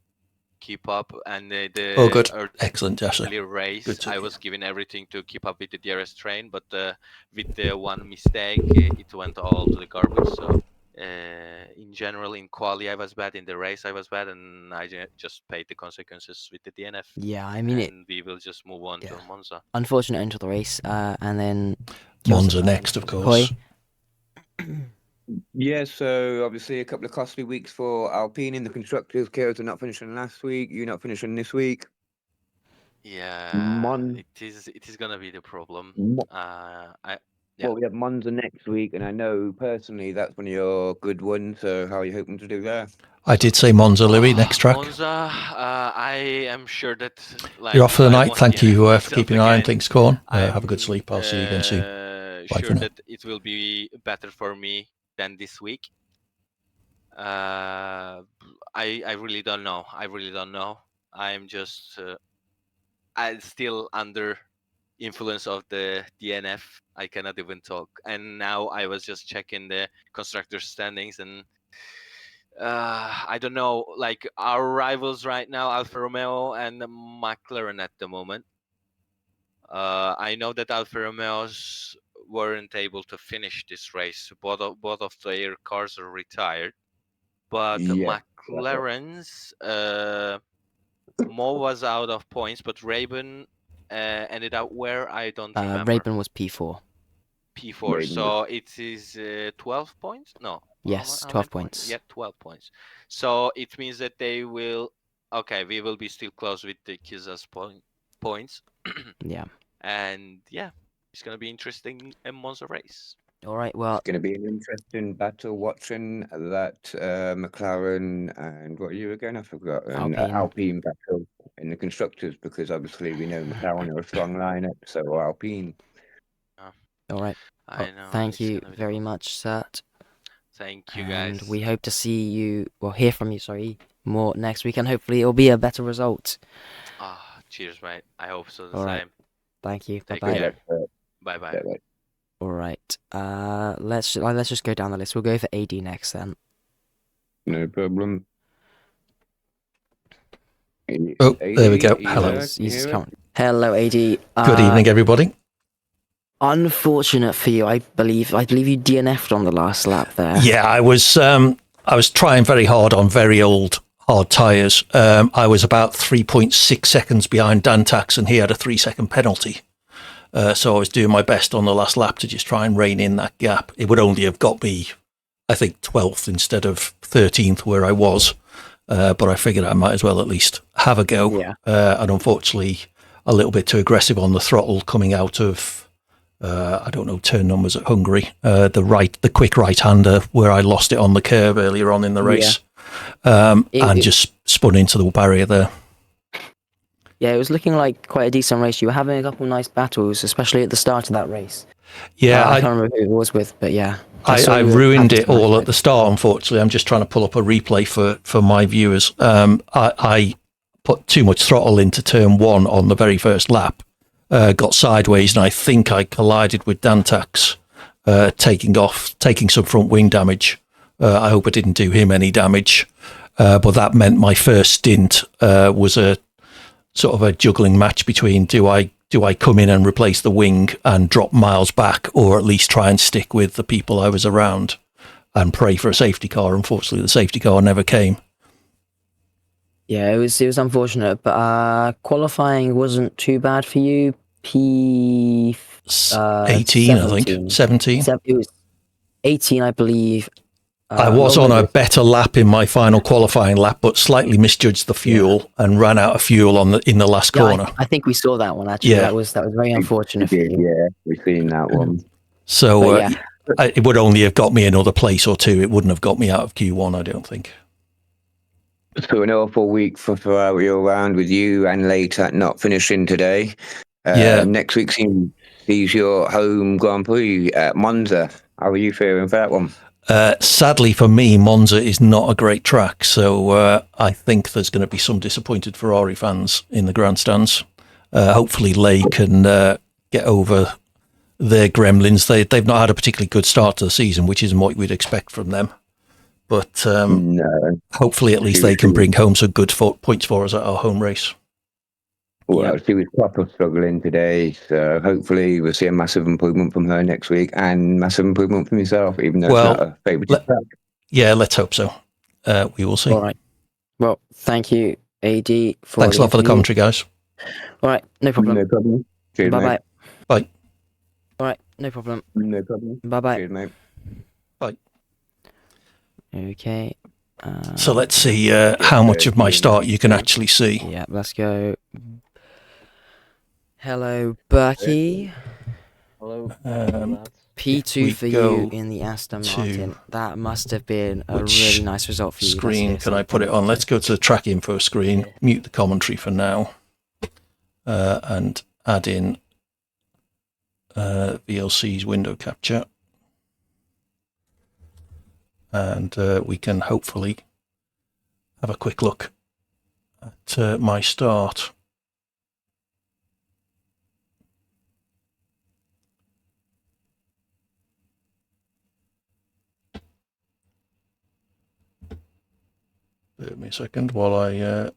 keep up. And oh, good. Excellent, Yasser. Race, I was giving everything to keep up with the DRS train, but with the one mistake, it went all to the garbage. So. In general, in quali I was bad, in the race I was bad, and I just paid the consequences with the DNF. Yeah, I mean, and we will just move on to Monza. Unfortunate end of the race, and then Monza next, of course. Yeah, so obviously a couple of costly weeks for Alpine in the constructors. Chaos are not finishing last week. You're not finishing this week. Yeah, it is gonna be the problem. Well, we have Monza next week, and I know personally that's one of your good ones. So how are you hoping to do there? I did say Monza, Louis, next track. Monza, I am sure that... You're off for the night. Thank you for keeping an eye on things, Corn. Have a good sleep. I'll see you again soon. Bye sure that it will be better for me than this week. I really don't know. I'm just... I'm still under influence of the DNF. I cannot even talk. And now I was just checking the constructor standings, and I don't know, like our rivals right now, Alfa Romeo and McLaren at the moment. I know that Alfa Romeos weren't able to finish this race. Both of their cars are retired, but Yeah. McLaren's Mo was out of points, but Raven ended up where I don't remember. Raven was P4. P4. Raven So it is 12 points. No. Yes, How 12 many points. Yeah, 12 points. So it means that they will. Okay, we will be still close with the Kiza's points. Yeah. And yeah, it's gonna be interesting in Monza race. All right. Well, It's going to be an interesting battle watching that McLaren and what are you again? I forgot. And Alpine. Alpine battle in the constructors, because obviously we know McLaren are a strong lineup, so Alpine. All right. I know. Thank it's you gonna be very cool. much, Sat. Thank you, And guys. we hope to see you, or hear from you, sorry, more next week, and hopefully it'll be a better result. Cheers, mate. I hope so. The All right. same. Thank you. Take Bye-bye. care. Bye bye. All right. Let's just go down the list. We'll go for AD next then. No problem. Oh, there we go. AD, Hello. Hello, AD. Good evening, everybody. Unfortunate for you, I believe you DNF'd on the last lap there. Yeah, I was trying very hard on very old hard tyres. I was about 3.6 seconds behind Dantax, and he had a 3-second penalty. So I was doing my best on the last lap to just try and rein in that gap. It would only have got me, I think, 12th instead of 13th where I was. But I figured I might as well at least have a go. Yeah. And unfortunately, a little bit too aggressive on the throttle coming out of, I don't know, turn numbers at Hungary. The quick right-hander where I lost it on the curve earlier on in the race. Just spun into the barrier there. Yeah, it was looking like quite a decent race. You were having a couple nice battles, especially at the start of that race. Yeah, I can't remember who it was with, but yeah. I ruined it all at the start, unfortunately. I'm just trying to pull up a replay for my viewers. I put too much throttle into turn 1 on the very first lap, got sideways, and I think I collided with Dantax, taking some front wing damage. I hope I didn't do him any damage, but that meant my first stint was a sort of a juggling match between do I come in and replace the wing and drop miles back, or at least try and stick with the people I was around and pray for a safety car. Unfortunately, the safety car never came. Yeah, it was unfortunate, but qualifying wasn't too bad for you. P 18, I think 17. It was 18, I believe. I was on a better lap in my final qualifying lap, but slightly misjudged the fuel and ran out of fuel in the last corner. I think we saw that one actually. Yeah. That was very unfortunate for you. Yeah, we've seen that one. So it would only have got me another place or two. It wouldn't have got me out of Q1, I don't think. So an awful week for Ferrari all round, with you and later not finishing today. Next week sees your home Grand Prix at Monza. How are you feeling for that one? Sadly for me, Monza is not a great track, so I think there's going to be some disappointed Ferrari fans in the grandstands. Hopefully Ley can get over their gremlins. They've not had a particularly good start to the season, which isn't what we'd expect from them. But hopefully at least they can bring home some good points for us at our home race. Well, she was proper struggling today, so hopefully we'll see a massive improvement from her next week, and massive improvement from yourself, even though it's not a favourite track. Yeah, let's hope so. We will see. All right. Well, thank you, AD. Thanks a lot for the commentary, guys. All right, no problem. No problem. Cheers, bye mate. Bye. All right, no problem. No problem. Bye-bye. Cheers, mate. Bye. Okay. So let's see how much of my start you can actually see. Yeah, let's go. Hello, Berkey. Hello. P2 for you in the Aston Martin. That must have been a really nice result for you. Screen, can I put it on? Let's go to the track info screen, mute the commentary for now, and add in VLC's window capture. And we can hopefully have a quick look at my start. Give me a second while I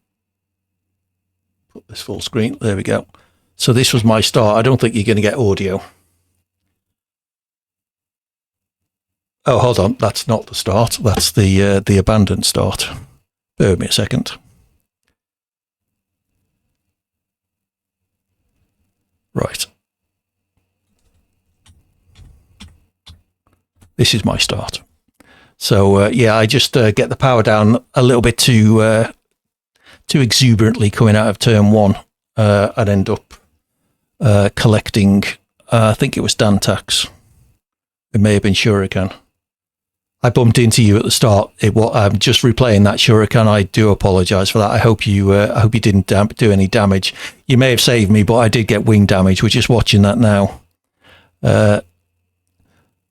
put this full screen. There we go. So this was my start. I don't think you're going to get audio. Oh, hold on. That's not the start. That's the abandoned start. Bear with me a second. Right. This is my start. So yeah, I just get the power down a little bit too exuberantly coming out of turn one, and end up collecting. I think it was Dantax. It may have been Shuriken. I bumped into you at the start. I'm just replaying that Shuriken. I do apologise for that. I hope you didn't do any damage. You may have saved me, but I did get wing damage. We're just watching that now.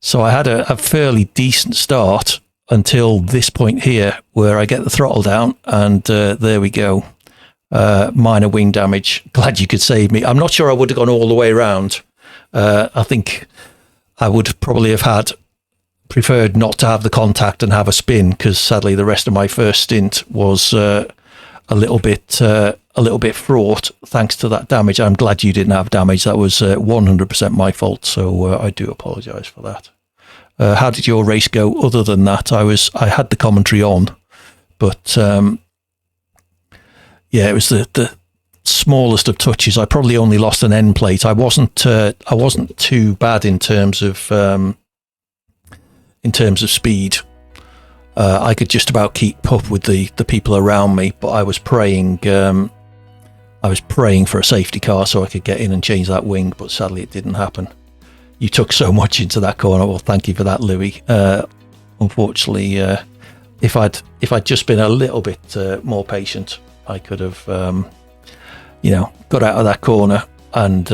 So I had a fairly decent start until this point here, where I get the throttle down, and there we go. Minor wing damage. Glad you could save me. I'm not sure I would have gone all the way around. I think I would probably have preferred not to have the contact and have a spin, because sadly the rest of my first stint was a little bit fraught thanks to that damage. I'm glad you didn't have damage. That was 100% my fault, so I do apologise for that. How did your race go? Other than that, I had the commentary on, but yeah, it was the smallest of touches. I probably only lost an end plate. I wasn't too bad in terms of speed. I could just about keep up with the people around me, but I was praying for a safety car so I could get in and change that wing, but sadly it didn't happen. You took so much into that corner. Well, thank you for that, Louis. Unfortunately, if I'd just been a little bit more patient, I could have got out of that corner and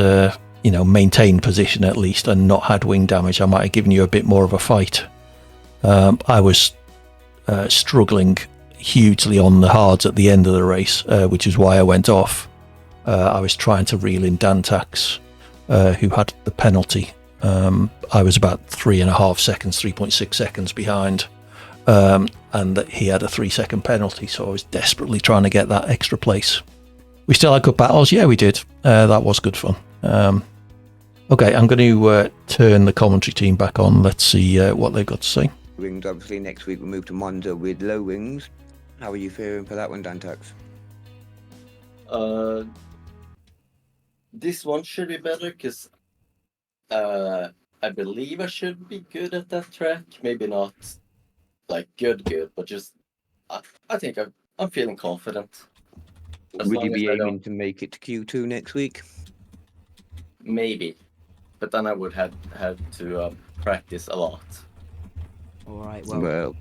maintained position at least, and not had wing damage. I might have given you a bit more of a fight. I was struggling hugely on the hards at the end of the race, which is why I went off. I was trying to reel in Dantax, who had the penalty. I was about 3.6 seconds behind, and he had a 3-second penalty, so I was desperately trying to get that extra place. We still had good battles. Yeah, we did. That was good fun. Okay, I'm going to turn the commentary team back on. Let's see what they've got to say. Wings, obviously, next week we move to Monza with low wings. How are you fearing for that one, Dantax? This one should be better, because I believe I should be good at that track. Maybe not like good, but just I think I'm feeling confident. Would you be aiming to make it to Q2 next week? Maybe, but then I would have to practice a lot. All right. Well,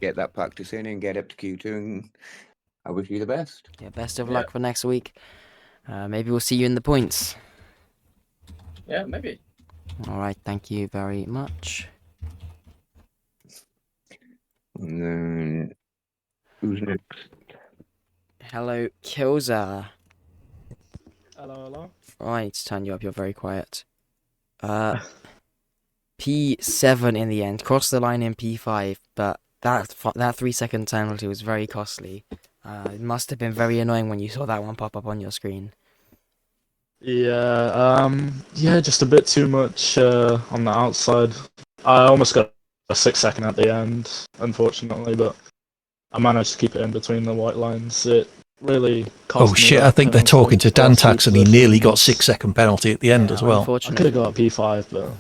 get that practice in and get up to Q2, and I wish you the best. Yeah, best of luck for next week. Maybe we'll see you in the points. Yeah, maybe. All right. Thank you very much. And then who's next? Hello, Kilza. Hello. Right, turn you up. You're very quiet. P7 in the end. Crossed the line in P5, but that 3-second penalty was very costly. It must have been very annoying when you saw that one pop up on your screen. Yeah, just a bit too much on the outside. I almost got a 6-second at the end, unfortunately, but I managed to keep it in between the white lines. It really cost me shit, that I think they're talking to penalty. Dantax, and he nearly got 6-second penalty at the end as well. I could have got a P5, but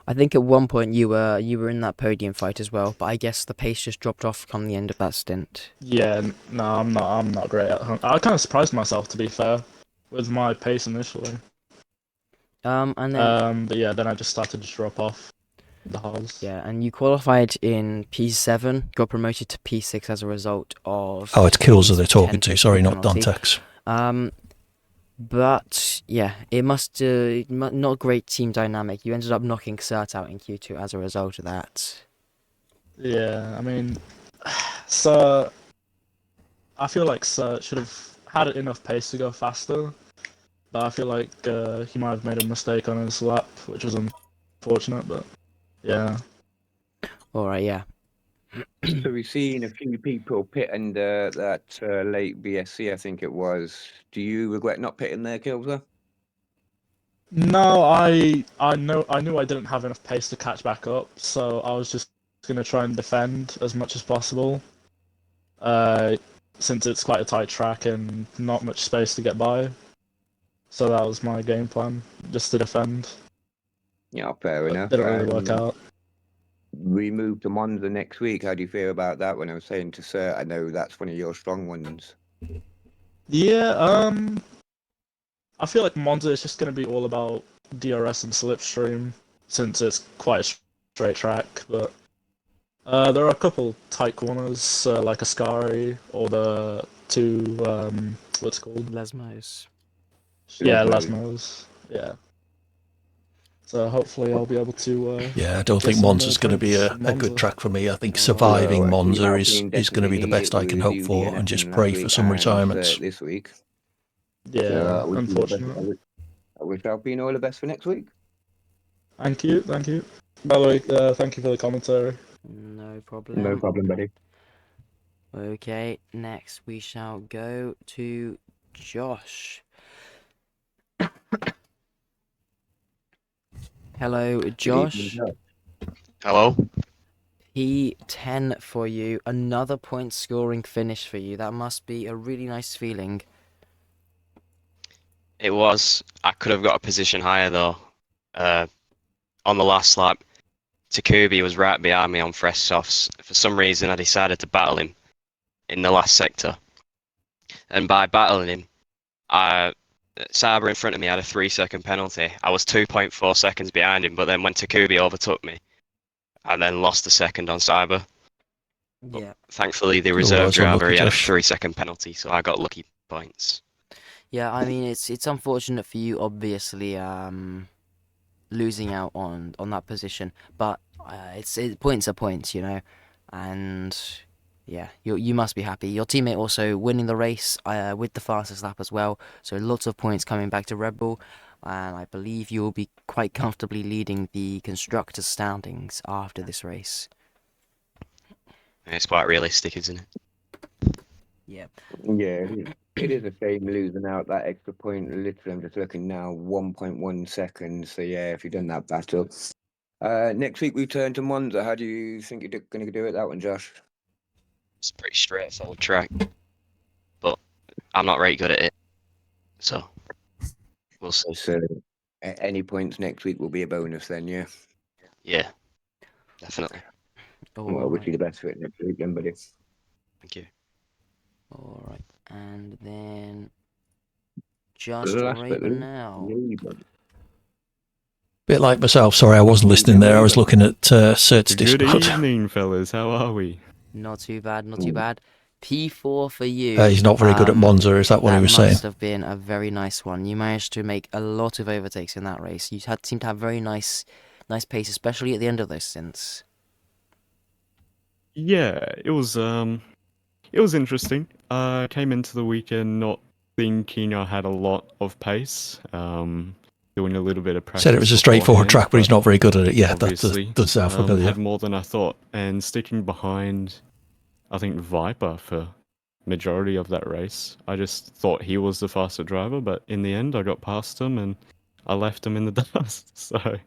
I think at one point you were in that podium fight as well, but I guess the pace just dropped off come the end of that stint. yeah, no, I'm not great at Hungary. I kind of surprised myself, to be fair, with my pace initially. And then but yeah, then I just started to drop off the halls. yeah, and you qualified in P7, got promoted to P6 as a result of. Oh, it's Kills that they're talking 10 to. Sorry, not penalty. Dantax. But yeah, it must not great team dynamic. You ended up knocking Cert out in Q2 as a result of that. Yeah, I mean, so I feel like Cert should have had enough pace to go faster, but I feel like he might have made a mistake on his lap, which was unfortunate. But yeah. All right, yeah. So we've seen a few people pit under that late BSC, I think it was. Do you regret not pitting there, Kilser? No, I knew I didn't have enough pace to catch back up, so I was just gonna try and defend as much as possible. Uh, since it's quite a tight track and not much space to get by. So that was my game plan, just to defend. Yeah, fair But enough. didn't really work out. We move to Monza next week. How do you feel about that? When I was saying to Sir, I know that's one of your strong ones. Yeah, I feel like Monza is just gonna be all about DRS and slipstream, since it's quite a straight track, but there are a couple tight corners, like Ascari or the two, what's it called? Lesmos. Yeah, Lesmos. Lesmos. Yeah. So hopefully I'll be able to. Yeah, I don't get think some more Monza's going to be points a in good Monza. track for me. I think No, surviving I think Monza Alpine is going to be the definitely best I can with hope you for, and DNFing just last pray for week some and retirements. this week. Yeah, I wish you the best. unfortunate. I wish Alpine all the best for next week. Thank you, thank you. By the way, thank you for the commentary. No problem. No problem, buddy. Okay, next we shall go to Josh. Hello, Josh. Hello. P10 for you. Another point scoring finish for you. That must be a really nice feeling. It was. I could have got a position higher though. On the last lap, Takubi was right behind me on fresh softs. For some reason, I decided to battle him in the last sector, and by battling him, Saber in front of me had a 3-second penalty. I was 2.4 seconds behind him, but then when Takubi overtook me, I then lost a second on Saber. Yeah. Thankfully, the Oh, reserve that's driver unlucky, he had a Josh. 3-second penalty, so I got lucky points. Yeah, I mean it's unfortunate for you, obviously, losing out on that position, but points are points, you know, and yeah, you must be happy. Your teammate also winning the race with the fastest lap as well, so lots of points coming back to Red Bull, and I believe you will be quite comfortably leading the constructors' standings after this race. It's quite realistic, isn't it? Yeah. Yeah, it is a shame losing out that extra point. Literally, I'm just looking now, 1.1 seconds. So yeah, if you've done that battle. Next week we turn to Monza. How do you think you're going to do it, that one, Josh? It's a pretty straightforward track, but I'm not very good at it, so we'll see. So any points next week will be a bonus then, yeah? Yeah, definitely. Well, I wish you the best for it next week then, buddy. Thank you. All right, and then just Last but Raven now. Bit like myself. Sorry, I wasn't listening there. I was looking at Cert's Good Discord. evening, fellas. How are we? Not too bad, not too bad. P4 for you. He's not very good at Monza. Is that what he was saying? That must have been a very nice one. You managed to make a lot of overtakes in that race. You seemed to have very nice pace, especially at the end of those stints. Yeah, it was interesting. I came into the weekend not thinking I had a lot of pace. Doing a little bit of practice. Said it was a straightforward track, but he's not very good at it. Yeah, that does sound familiar. Had more than I thought, and sticking behind, I think Viper for majority of that race. I just thought he was the faster driver, but in the end, I got past him and I left him in the dust. So,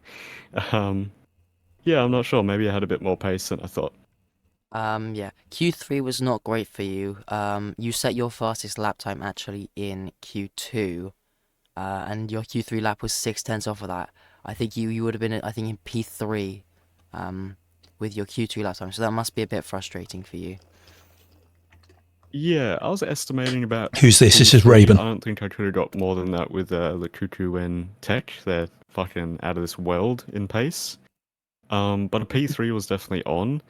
yeah, I'm not sure. Maybe I had a bit more pace than I thought. Yeah, Q3 was not great for you. You set your fastest lap time actually in Q2, and your Q3 lap was 6/10 off of that. I think you would have been, I think, in P3, with your Q2 lap time. So that must be a bit frustrating for you. Yeah, I was estimating about. Who's this? This is Raven. I don't think I could have got more than that with Lukuku and Tech. They're fucking out of this world in pace. But a P3 was definitely on.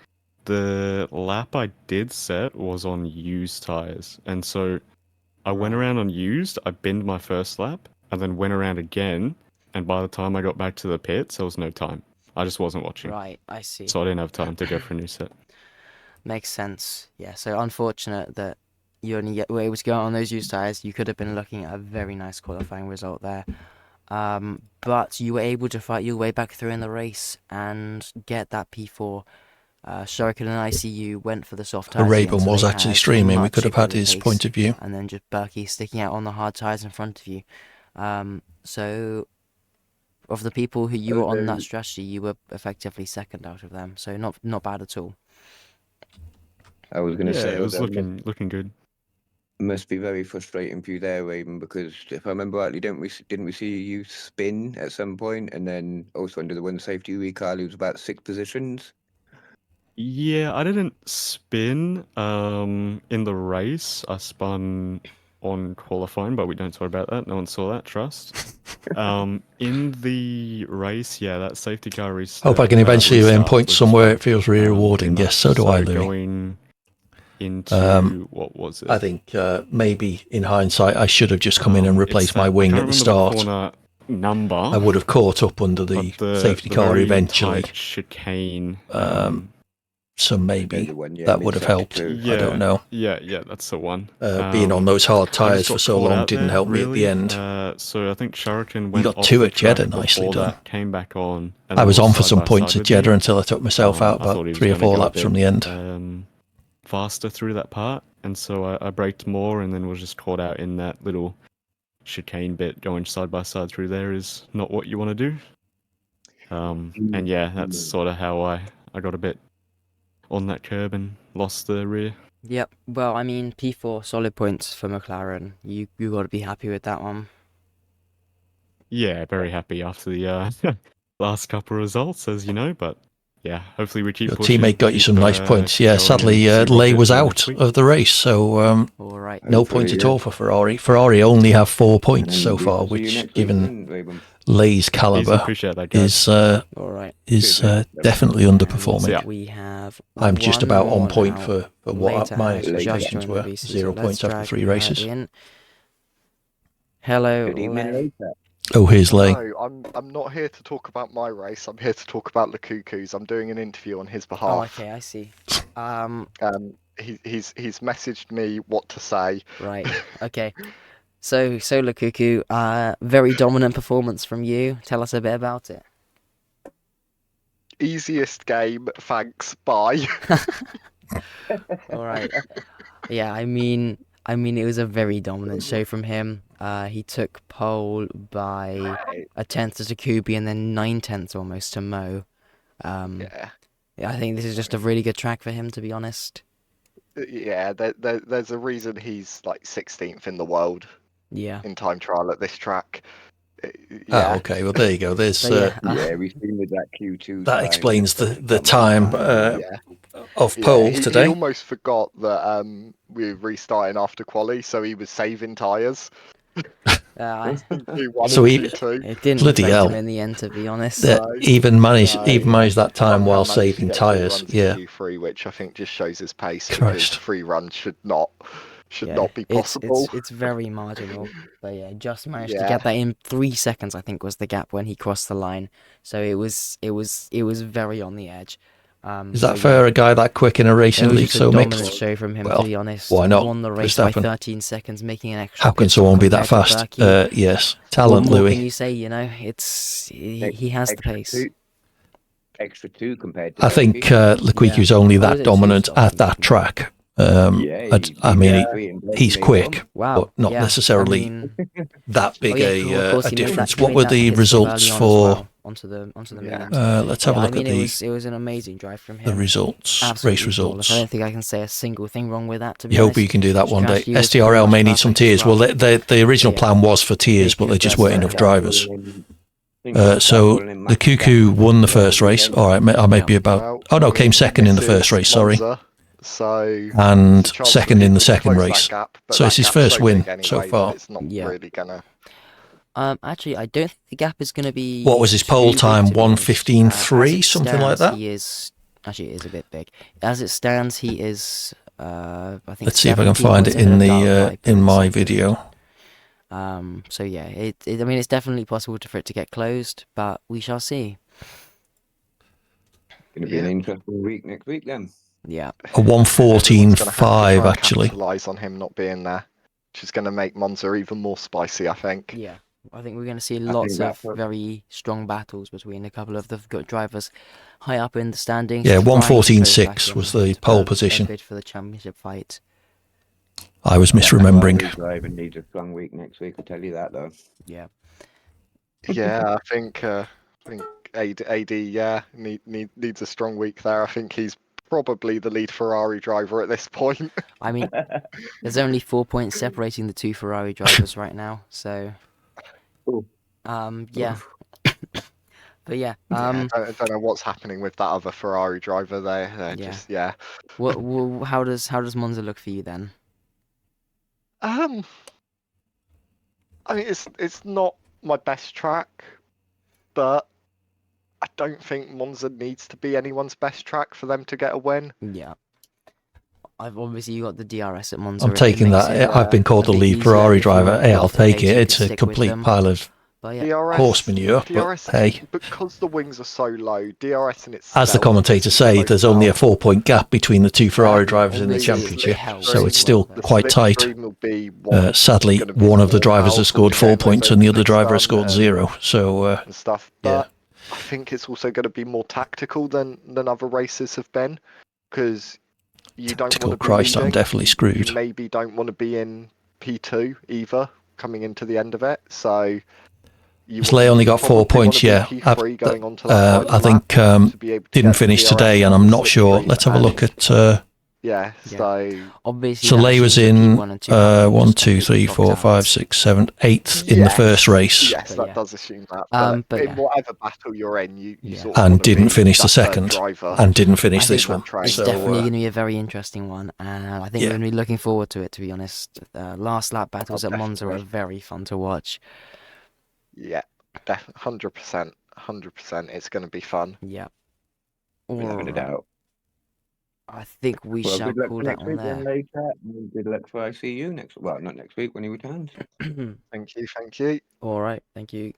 The lap I did set was on used tires, and so I went around on used. I binned my first lap, and then went around again. And by the time I got back to the pits, there was no time. I just wasn't watching. Right, I see. So I didn't have time to go for a new set. Makes sense. Yeah, so unfortunate that you only were able to go out on those used tires. You could have been looking at a very nice qualifying result there. But you were able to fight your way back through in the race and get that P4. Shuriken and ICU went for the soft The tyres. Raven was actually streaming. We could have had his point of view. And then just Berkey sticking out on the hard tyres in front of you. So, of the people who you were on that strategy, you were effectively second out of them. So not bad at all. I was going to say it was looking good. Must be very frustrating for you there, Raven, because if I remember rightly, didn't we see you spin at some point, and then also under the one safety recall, he was about 6 positions. Yeah, I didn't spin in the race. I spun on qualifying, but we don't talk about that. No one saw that, trust. In the race, yeah, that safety car restart. Hope I can eventually earn points somewhere. It feels really rewarding. Yes, so do I, Louis. Going into what was it? I think maybe in hindsight, I should have just come in and replaced my wing at the start. The number. I would have caught up under the safety car eventually. Chicane. So maybe that would have helped. Yeah, I don't know. Yeah, that's the one. Being on those hard tyres for so long didn't help me at the end. So I think Shuriken went You got 2 at Jeddah, nicely done. Came back on. I was on for some points at Jeddah until I took myself out about 3 or 4 laps from the end. Faster through that part, and so I braked more, and then was just caught out in that little chicane bit. Going side by side through there is not what you want to do. And yeah, that's sort of how I got a bit on that curb and lost the rear. Yep. Well, I mean, P4 solid points for McLaren. You got to be happy with that one. Yeah, very happy after the last couple of results, as you know. But yeah, hopefully we keep. Your teammate got you some nice points. Yeah, sadly, Lay was out of the race, so no points at all for Ferrari. Ferrari only have 4 points so far, which, given Lay's caliber, is definitely underperforming. We have. I'm just about on point for what my expectations were. 0 points after 3 races. Hello. Good evening, Oh, here's Lay. No, I'm not here to talk about my race. I'm here to talk about Lukuku's. I'm doing an interview on his behalf. Oh, okay, I see. He's messaged me what to say. Right. Okay. So Lukuku, very dominant performance from you. Tell us a bit about it. Easiest game, thanks. Bye. All right. Yeah, I mean, it was a very dominant show from him. He took pole by a tenth to Takubi and then 9/10 almost to Mo. Yeah, I think this is just a really good track for him, to be honest. Yeah, there's a reason he's like 16th in the world. Yeah. In time trial at this track. Yeah. Oh, okay. Well, there you go. There's we've seen with that Q2. That explains the time of pole today. He almost forgot that we were restarting after quali, so he was saving tyres. So it didn't bloody hell him in the end, to be honest. Even managed that time while saving tyres. Yeah. Q3, which I think just shows his pace. Christ. 3 runs should not be possible. It's very marginal, but yeah, just managed to get that in 3 seconds. I think was the gap when he crossed the line. So it was very on the edge. Is that for a guy that quick in a race in League So Mixed? Dominant show from him, to be honest. Why not? Won the race by 13 seconds, making an extra. How can someone be that fast? Yes, talent, what Louis. Can you say? You know, he has the pace. Extra 2 compared to. I think Lukuku's only that dominant at that track. I mean, he's quick, but not necessarily that big a difference. What were the results for? Onto the main. Let's have a look at it was an amazing drive from him. The results, race results. I don't think I can say a single thing wrong with that. To be honest. Hope you can do that one day. SDRL may need some tiers. Well, the original plan was for tiers, but there just weren't enough drivers. So the Cuckoo won the first race. All right, I may be about. Oh no, came second in the first race. Sorry. And second in the second race. So it's his first win so far. It's not really gonna. Actually, I don't think the gap is going to be. What was his pole time? 1:15.3, something like that. He is actually it is a bit big. As it stands, he is. I think. Let's see if I can find it in the in my video. So yeah, I mean, it's definitely possible for it to get closed, but we shall see. Going to be an interesting week next week then. Yeah. A 1:14.5 actually. Capitalize on him not being there, which is going to make Monza even more spicy, I think. Yeah. I think we're going to see think lots of that's what- very strong battles between a couple of the drivers high up in the standings. Yeah, trying to throw 1:14.6 back was in the pole a position. bid for the championship fight. I was Ferrari misremembering. driver needs a strong week next week. I tell you that though. Yeah. Yeah, I think AD needs a strong week there. I think he's probably the lead Ferrari driver at this point. I mean, there's only 4 points separating the two Ferrari drivers right now, so Ooh. yeah. But yeah, I don't know what's happening with that other Ferrari driver there. They're Yeah. just yeah. how does Monza look for you then? I mean, it's not my best track, but I don't think Monza needs to be anyone's best track for them to get a win. Yeah. I've obviously got the DRS at Monza. I'm taking that. I've been called the lead Ferrari driver. Hey, I'll take it. It's a complete pile of horse manure. But hey, because the wings are so low, DRS in itself. as the commentators say, there's only a 4-point gap between the two Ferrari drivers in the championship, so it's still quite tight. Sadly, one of the drivers has scored 4 points and the other driver has scored 0. So and stuff. But I think it's also going to be more tactical than other races have been, because you don't want to be Christ, leading. I'm definitely screwed. You maybe don't want to be in P2 either, coming into the end of it. So Slay only got 4 points, yeah. I think didn't finish today, and I'm not sure. Let's have a look at. So obviously, Soleil was in 1, 2, 3, 4, 5, 6, 7, 8th in the first race. Yes, that does assume that. But in whatever battle you're in, you sort of and didn't finish the second, and didn't finish this one. It's definitely going to be a very interesting one, and I think we're going to be looking forward to it. To be honest, last lap battles at Monza are very fun to watch. Yeah, 100%. It's going to be fun. Yeah. Without a doubt. I think we shall call that on there. Good luck for ICU next. Well, not next week when he returns. Thank you. All right, thank you.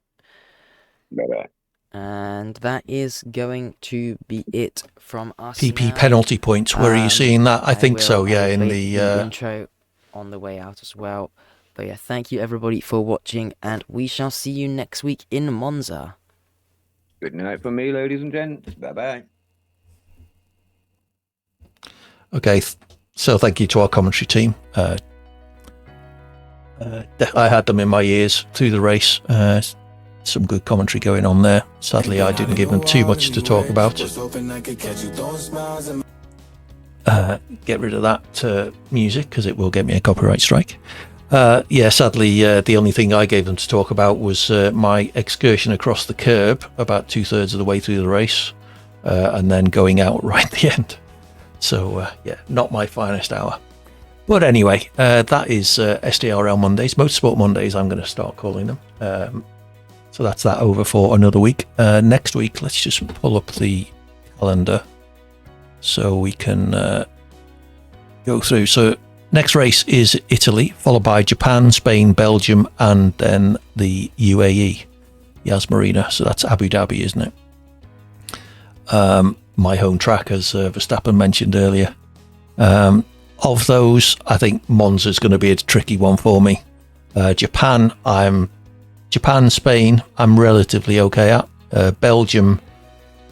Bye-bye. And that is going to be it from us. PP now. penalty points. Where are you seeing that? I think so. Yeah, in the intro on the way out as well. But yeah, thank you everybody for watching, and we shall see you next week in Monza. Good night from me, ladies and gents. Bye-bye. Okay, so thank you to our commentary team. I had them in my ears through the race. Some good commentary going on there. Sadly, I didn't give them too much to talk about. Get rid of that music because it will get me a copyright strike. Sadly, the only thing I gave them to talk about was my excursion across the curb about 2/3 of the way through the race, and then going out right at the end. So, not my finest hour. But anyway, that is SDRL Mondays, Motorsport Mondays, I'm going to start calling them. So that's that over for another week. Next week, let's just pull up the calendar so we can go through. So next race is Italy, followed by Japan, Spain, Belgium, and then the UAE, Yas Marina. So that's Abu Dhabi, isn't it? My home track, as Verstappen mentioned earlier. Of those, I think Monza's going to be a tricky one for me. Japan, Spain, I'm relatively okay at. Belgium,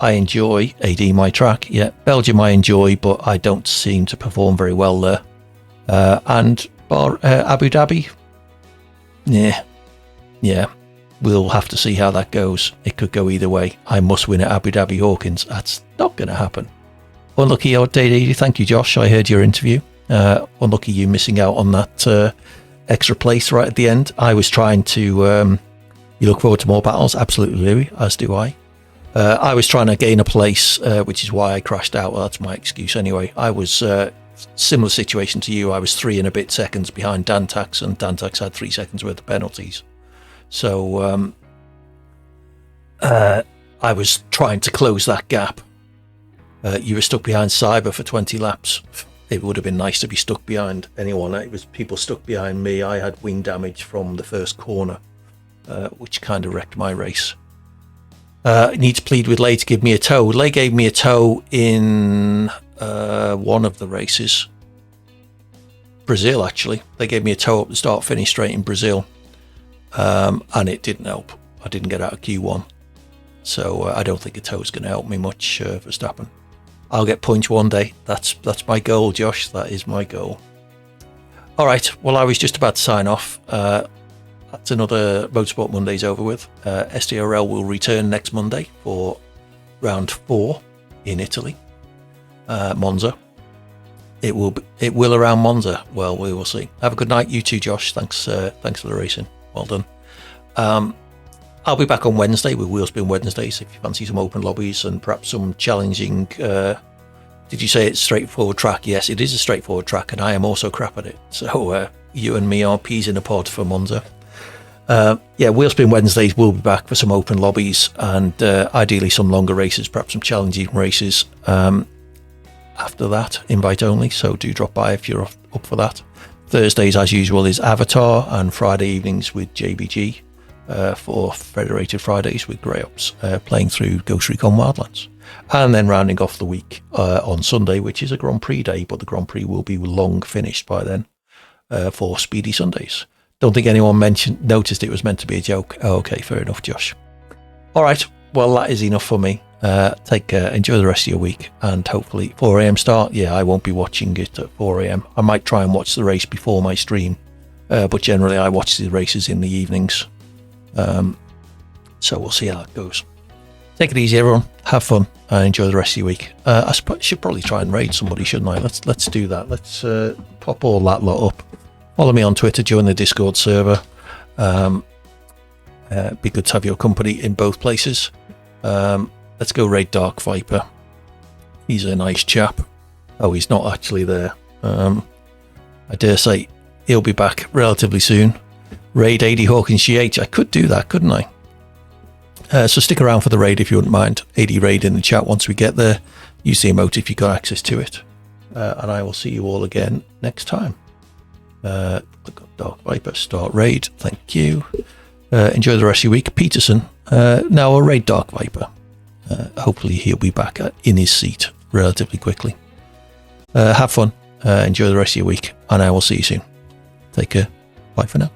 I enjoy. AD, my track. Yeah, Belgium I enjoy, but I don't seem to perform very well there. And Abu Dhabi, yeah. We'll have to see how that goes. It could go either way. I must win at Abu Dhabi Hawkins. That's not going to happen. Unlucky odd day. Thank you, Josh. I heard your interview. Unlucky you missing out on that extra place right at the end. I was trying to... you look forward to more battles? Absolutely, Louis, as do I. I was trying to gain a place, which is why I crashed out. Well, that's my excuse anyway. I was... similar situation to you. I was 3 and a bit seconds behind Dantax, and Dantax had 3 seconds worth of penalties. So I was trying to close that gap. You were stuck behind Cyber for 20 laps. It would have been nice to be stuck behind anyone. It was people stuck behind me. I had wing damage from the first corner, which kind of wrecked my race. Need to plead with Lay to give me a tow. Lay gave me a tow in one of the races. Brazil, actually. They gave me a tow up the start finish straight in Brazil. and it didn't help. I didn't get out of Q1, so I don't think a toe's going to help me much, Verstappen. I'll get points one day. That's my goal, Josh. That is my goal. All right. Well, I was just about to sign off. That's another Motorsport Mondays over with. SDRL will return next Monday for round 4 in Italy, Monza. It will around Monza. Well, we will see. Have a good night, you too, Josh. Thanks for the racing. Well done. I'll be back on Wednesday with Wheelspin Wednesdays if you fancy some open lobbies and perhaps some challenging. Did you say it's straightforward track? Yes, it is a straightforward track, and I am also crap at it. So you and me are peas in a pod for Monza. Wheelspin Wednesdays will be back for some open lobbies and ideally some longer races, perhaps some challenging races. After that, invite only, so do drop by if you're up for that. Thursdays, as usual, is Avatar, and Friday evenings with JBG for Federated Fridays with Grey Ops, playing through Ghost Recon Wildlands. And then rounding off the week on Sunday, which is a Grand Prix day, but the Grand Prix will be long finished by then for Speedy Sundays. Don't think anyone noticed it was meant to be a joke. Oh, okay, fair enough, Josh. All right, well, that is enough for me. Take care, enjoy the rest of your week, and hopefully 4 a.m. start. Yeah, I won't be watching it at 4 a.m. I might try and watch the race before my stream, but generally I watch the races in the evenings. So we'll see how it goes. Take it easy, everyone. Have fun and enjoy the rest of your week. I should probably try and raid somebody, shouldn't I? Let's do that. Let's pop all that lot up. Follow me on Twitter, join the Discord server. Be good to have your company in both places. Let's go raid Dark Viper. He's a nice chap. Oh, he's not actually there. I dare say he'll be back relatively soon. Raid AD Hawkins GH. I could do that, couldn't I? So stick around for the raid if you wouldn't mind. AD raid in the chat once we get there. Use the emote if you've got access to it. And I will see you all again next time. Dark Viper, start raid. Thank you. Enjoy the rest of your week. Peterson, now I'll raid Dark Viper. Hopefully he'll be back in his seat relatively quickly. Have fun. Enjoy the rest of your week. And I will see you soon. Take care. Bye for now.